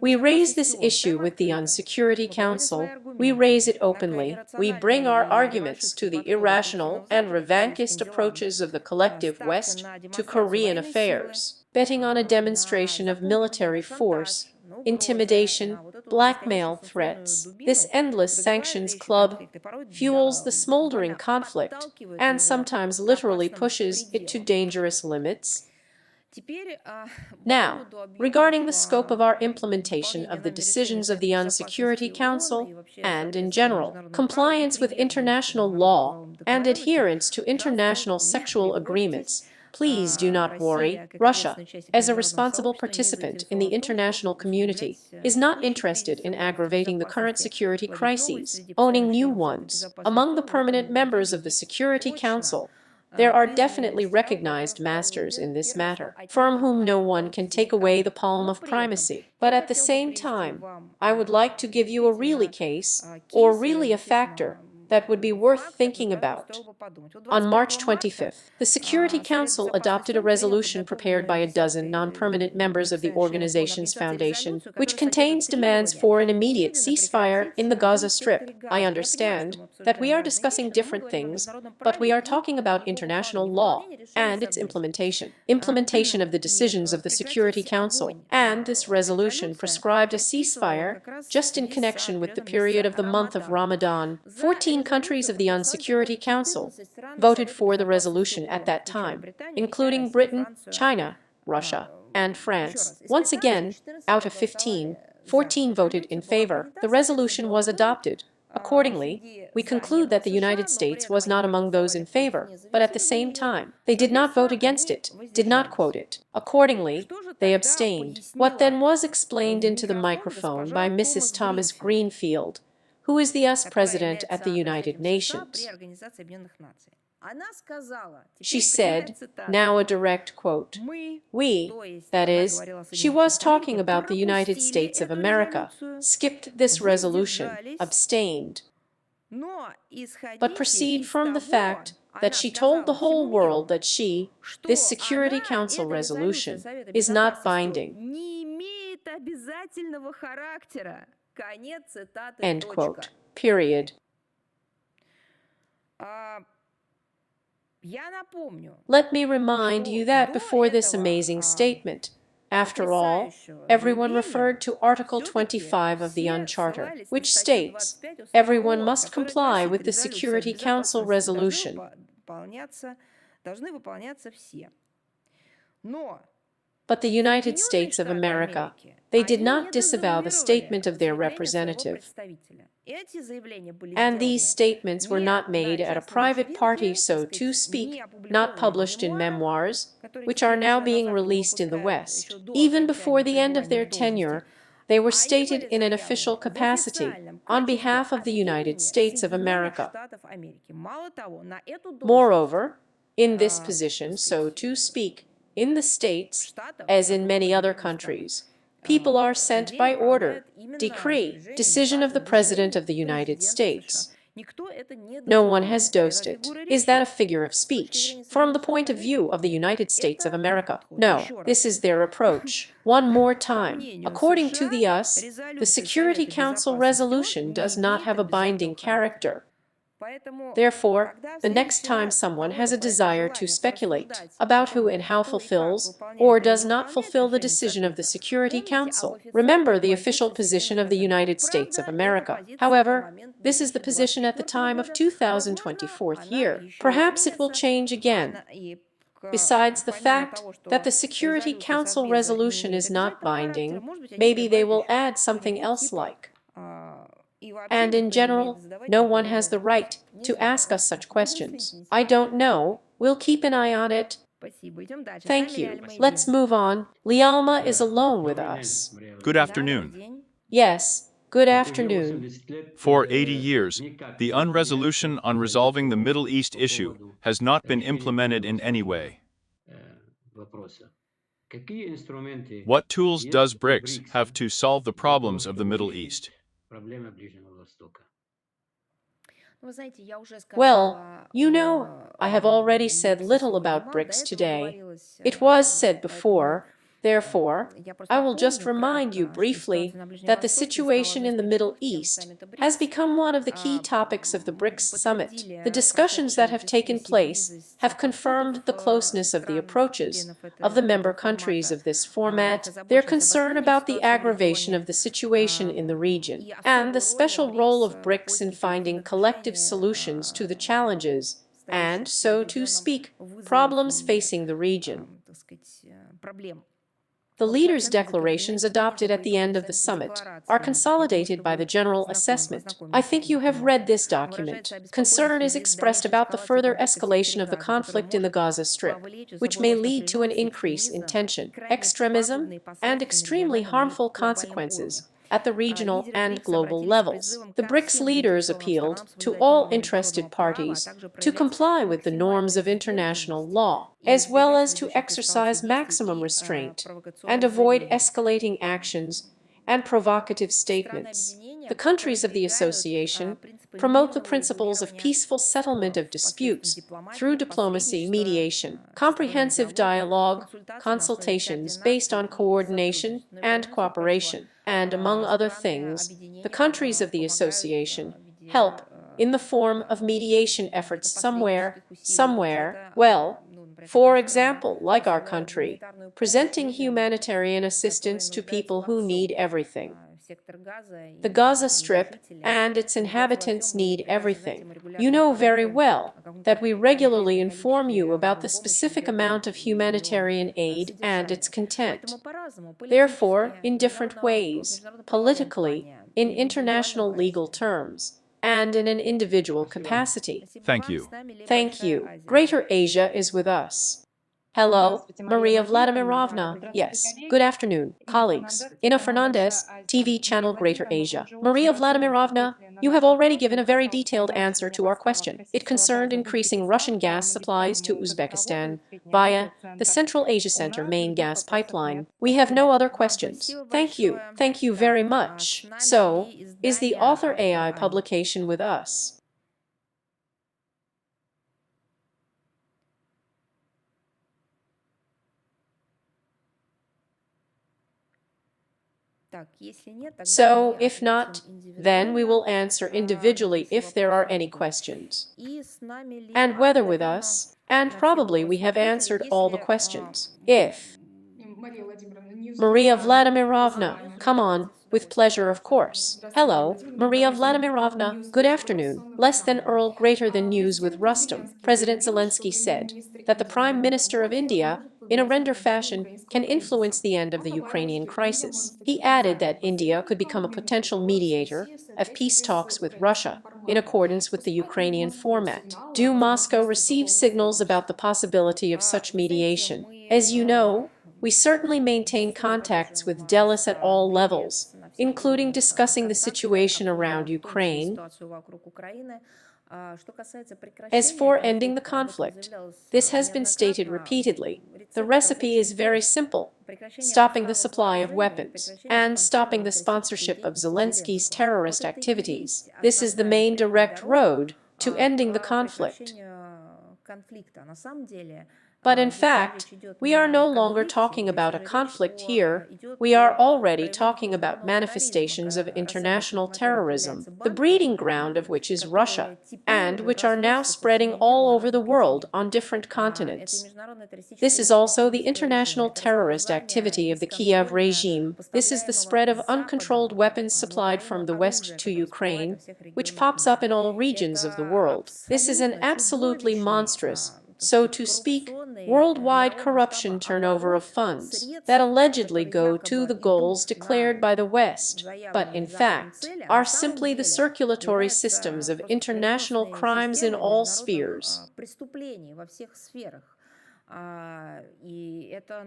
We raise this issue with the UN Security Council, we raise it openly, we bring our arguments to the irrational and revanchist approaches of the collective West to Korean affairs, betting on a demonstration of military force, intimidation, blackmail, threats. This endless sanctions club fuels the smoldering conflict and sometimes literally pushes it to dangerous limits. Now, regarding the scope of our implementation of the decisions of the UN Security Council, and in general, compliance with international law and adherence to international sexual agreements, please do not worry. Russia, as a responsible participant in the international community, is not interested in aggravating the current security crises, owning new ones. Among the permanent members of the Security Council, there are definitely recognized masters in this matter, from whom no one can take away the palm of primacy. But at the same time, I would like to give you a really case, or really a factor, that would be worth thinking about. On March 25th, the Security Council adopted a resolution prepared by a dozen non-permanent members of the organization's foundation, which contains demands for an immediate ceasefire in the Gaza Strip. I understand that we are discussing different things, but we are talking about international law and its implementation. Implementation of the decisions of the Security Council, and this resolution prescribed a ceasefire just in connection with the period of the month of Ramadan. 14 countries of the UN Security Council voted for the resolution at that time, including Britain, China, Russia, and France. Once again, out of 15, 14 voted in favor. The resolution was adopted. Accordingly, we conclude that the United States was not among those in favor, but at the same time, they did not vote against it, did not quote it. Accordingly, they abstained. What then was explained into the microphone by Mrs. Thomas Greenfield, who is the US President at the United Nations. She said, now a direct quote, "We, that is, she was talking about the United States of America, skipped this resolution, abstained, but proceed from the fact that she told the whole world that this Security Council resolution, is not binding." End quote. Period. Let me remind you that before this amazing statement, after all, everyone referred to Article 25 of the UN Charter, which states, everyone must comply with the Security Council resolution. But the United States of America, they did not disavow the statement of their representative. And these statements were not made at a private party, so to speak, not published in memoirs, which are now being released in the West. Even before the end of their tenure, they were stated in an official capacity on behalf of the United States of America. Moreover, in this position, so to speak, in the States, as in many other countries, people are sent by order, decree, decision of the President of the United States. No one has dosed it. Is that a figure of speech? From the point of view of the United States of America, no, this is their approach. One more time, according to the US, the Security Council resolution does not have a binding character. Therefore, the next time someone has a desire to speculate about who and how fulfills or does not fulfill the decision of the Security Council, remember the official position of the United States of America. However, this is the position at the time of 2024 year. Perhaps it will change again. Besides the fact that the Security Council resolution is not binding, maybe they will add something else like. And in general, no one has the right to ask us such questions. I don't know. We'll keep an eye on it. Thank you. Let's move on. Lialma is alone with us. Good afternoon. Yes, good afternoon. For 80 years, the UN resolution on resolving the Middle East issue has not been implemented in any way. What tools does BRICS have to solve the problems of the Middle East? Well, you know, I have already said little about BRICS today. It was said before. Therefore, I will just remind you briefly that the situation in the Middle East has become one of the key topics of the BRICS summit. The discussions that have taken place have confirmed the closeness of the approaches of the member countries of this format, their concern about the aggravation of the situation in the region, and the special role of BRICS in finding collective solutions to the challenges and, so to speak, problems facing the region. The leaders' declarations adopted at the end of the summit are consolidated by the general assessment. I think you have read this document. Concern is expressed about the further escalation of the conflict in the Gaza Strip, which may lead to an increase in tension, extremism, and extremely harmful consequences at the regional and global levels. The BRICS leaders appealed to all interested parties to comply with the norms of international law, as well as to exercise maximum restraint and avoid escalating actions and provocative statements. The countries of the association promote the principles of peaceful settlement of disputes through diplomacy, mediation, comprehensive dialogue, consultations based on coordination and cooperation, and, among other things, the countries of the association help in the form of mediation efforts somewhere, well, for example, like our country, presenting humanitarian assistance to people who need everything. The Gaza Strip and its inhabitants need everything. You know very well that we regularly inform you about the specific amount of humanitarian aid and its content. Therefore, in different ways, politically, in international legal terms, and in an individual capacity. Thank you. Thank you. Greater Asia is with us. Hello, Maria Vladimirovna. Yes. Good afternoon, colleagues. Ina Fernandez, TV channel Greater Asia. Maria Vladimirovna, you have already given a very detailed answer to our question. It concerned increasing Russian gas supplies to Uzbekistan via the Central Asia Center main gas pipeline. We have no other questions. Thank you. Thank you very much. So, is the Author AI publication with us? So, if not, then we will answer individually if there are any questions. And whether with us, and probably we have answered all the questions. If Maria Vladimirovna, come on, with pleasure, of course. Hello, Maria Vladimirovna, good afternoon. Less than Earl, greater than news with Rustam. President Zelensky said that the Prime Minister of India, in a render fashion, can influence the end of the Ukrainian crisis. He added that India could become a potential mediator of peace talks with Russia, in accordance with the Ukrainian format. Do Moscow receive signals about the possibility of such mediation? As you know, we certainly maintain contacts with Delis at all levels, including discussing the situation around Ukraine. As for ending the conflict, this has been stated repeatedly. The recipe is very simple: stopping the supply of weapons and stopping the sponsorship of Zelensky's terrorist activities. This is the main direct road to ending the conflict. But in fact, we are no longer talking about a conflict here, we are already talking about manifestations of international terrorism, the breeding ground of which is Russia, and which are now spreading all over the world on different continents. This is also the international terrorist activity of the Kiev regime. This is the spread of uncontrolled weapons supplied from the West to Ukraine, which pops up in all regions of the world. This is an absolutely monstrous, so to speak, worldwide corruption turnover of funds that allegedly go to the goals declared by the West, but in fact are simply the circulatory systems of international crimes in all spheres.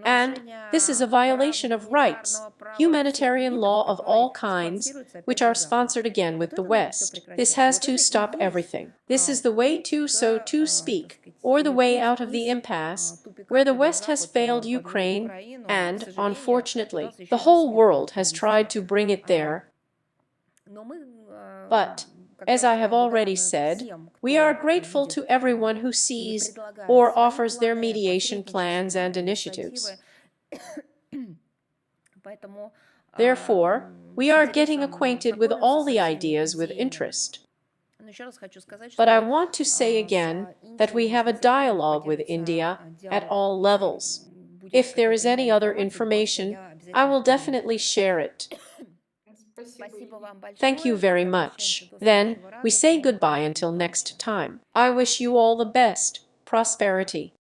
And this is a violation of rights, humanitarian law of all kinds, which are sponsored again with the West. This has to stop everything. This is the way to, so to speak, or the way out of the impasse, where the West has failed Ukraine, and, unfortunately, the whole world has tried to bring it there. But, as I have already said, we are grateful to everyone who sees or offers their mediation plans and initiatives. Therefore, we are getting acquainted with all the ideas with interest. But I want to say again that we have a dialogue with India at all levels. If there is any other information, I will definitely share it. Thank you very much. Then, we say goodbye until next time. I wish you all the best, prosperity,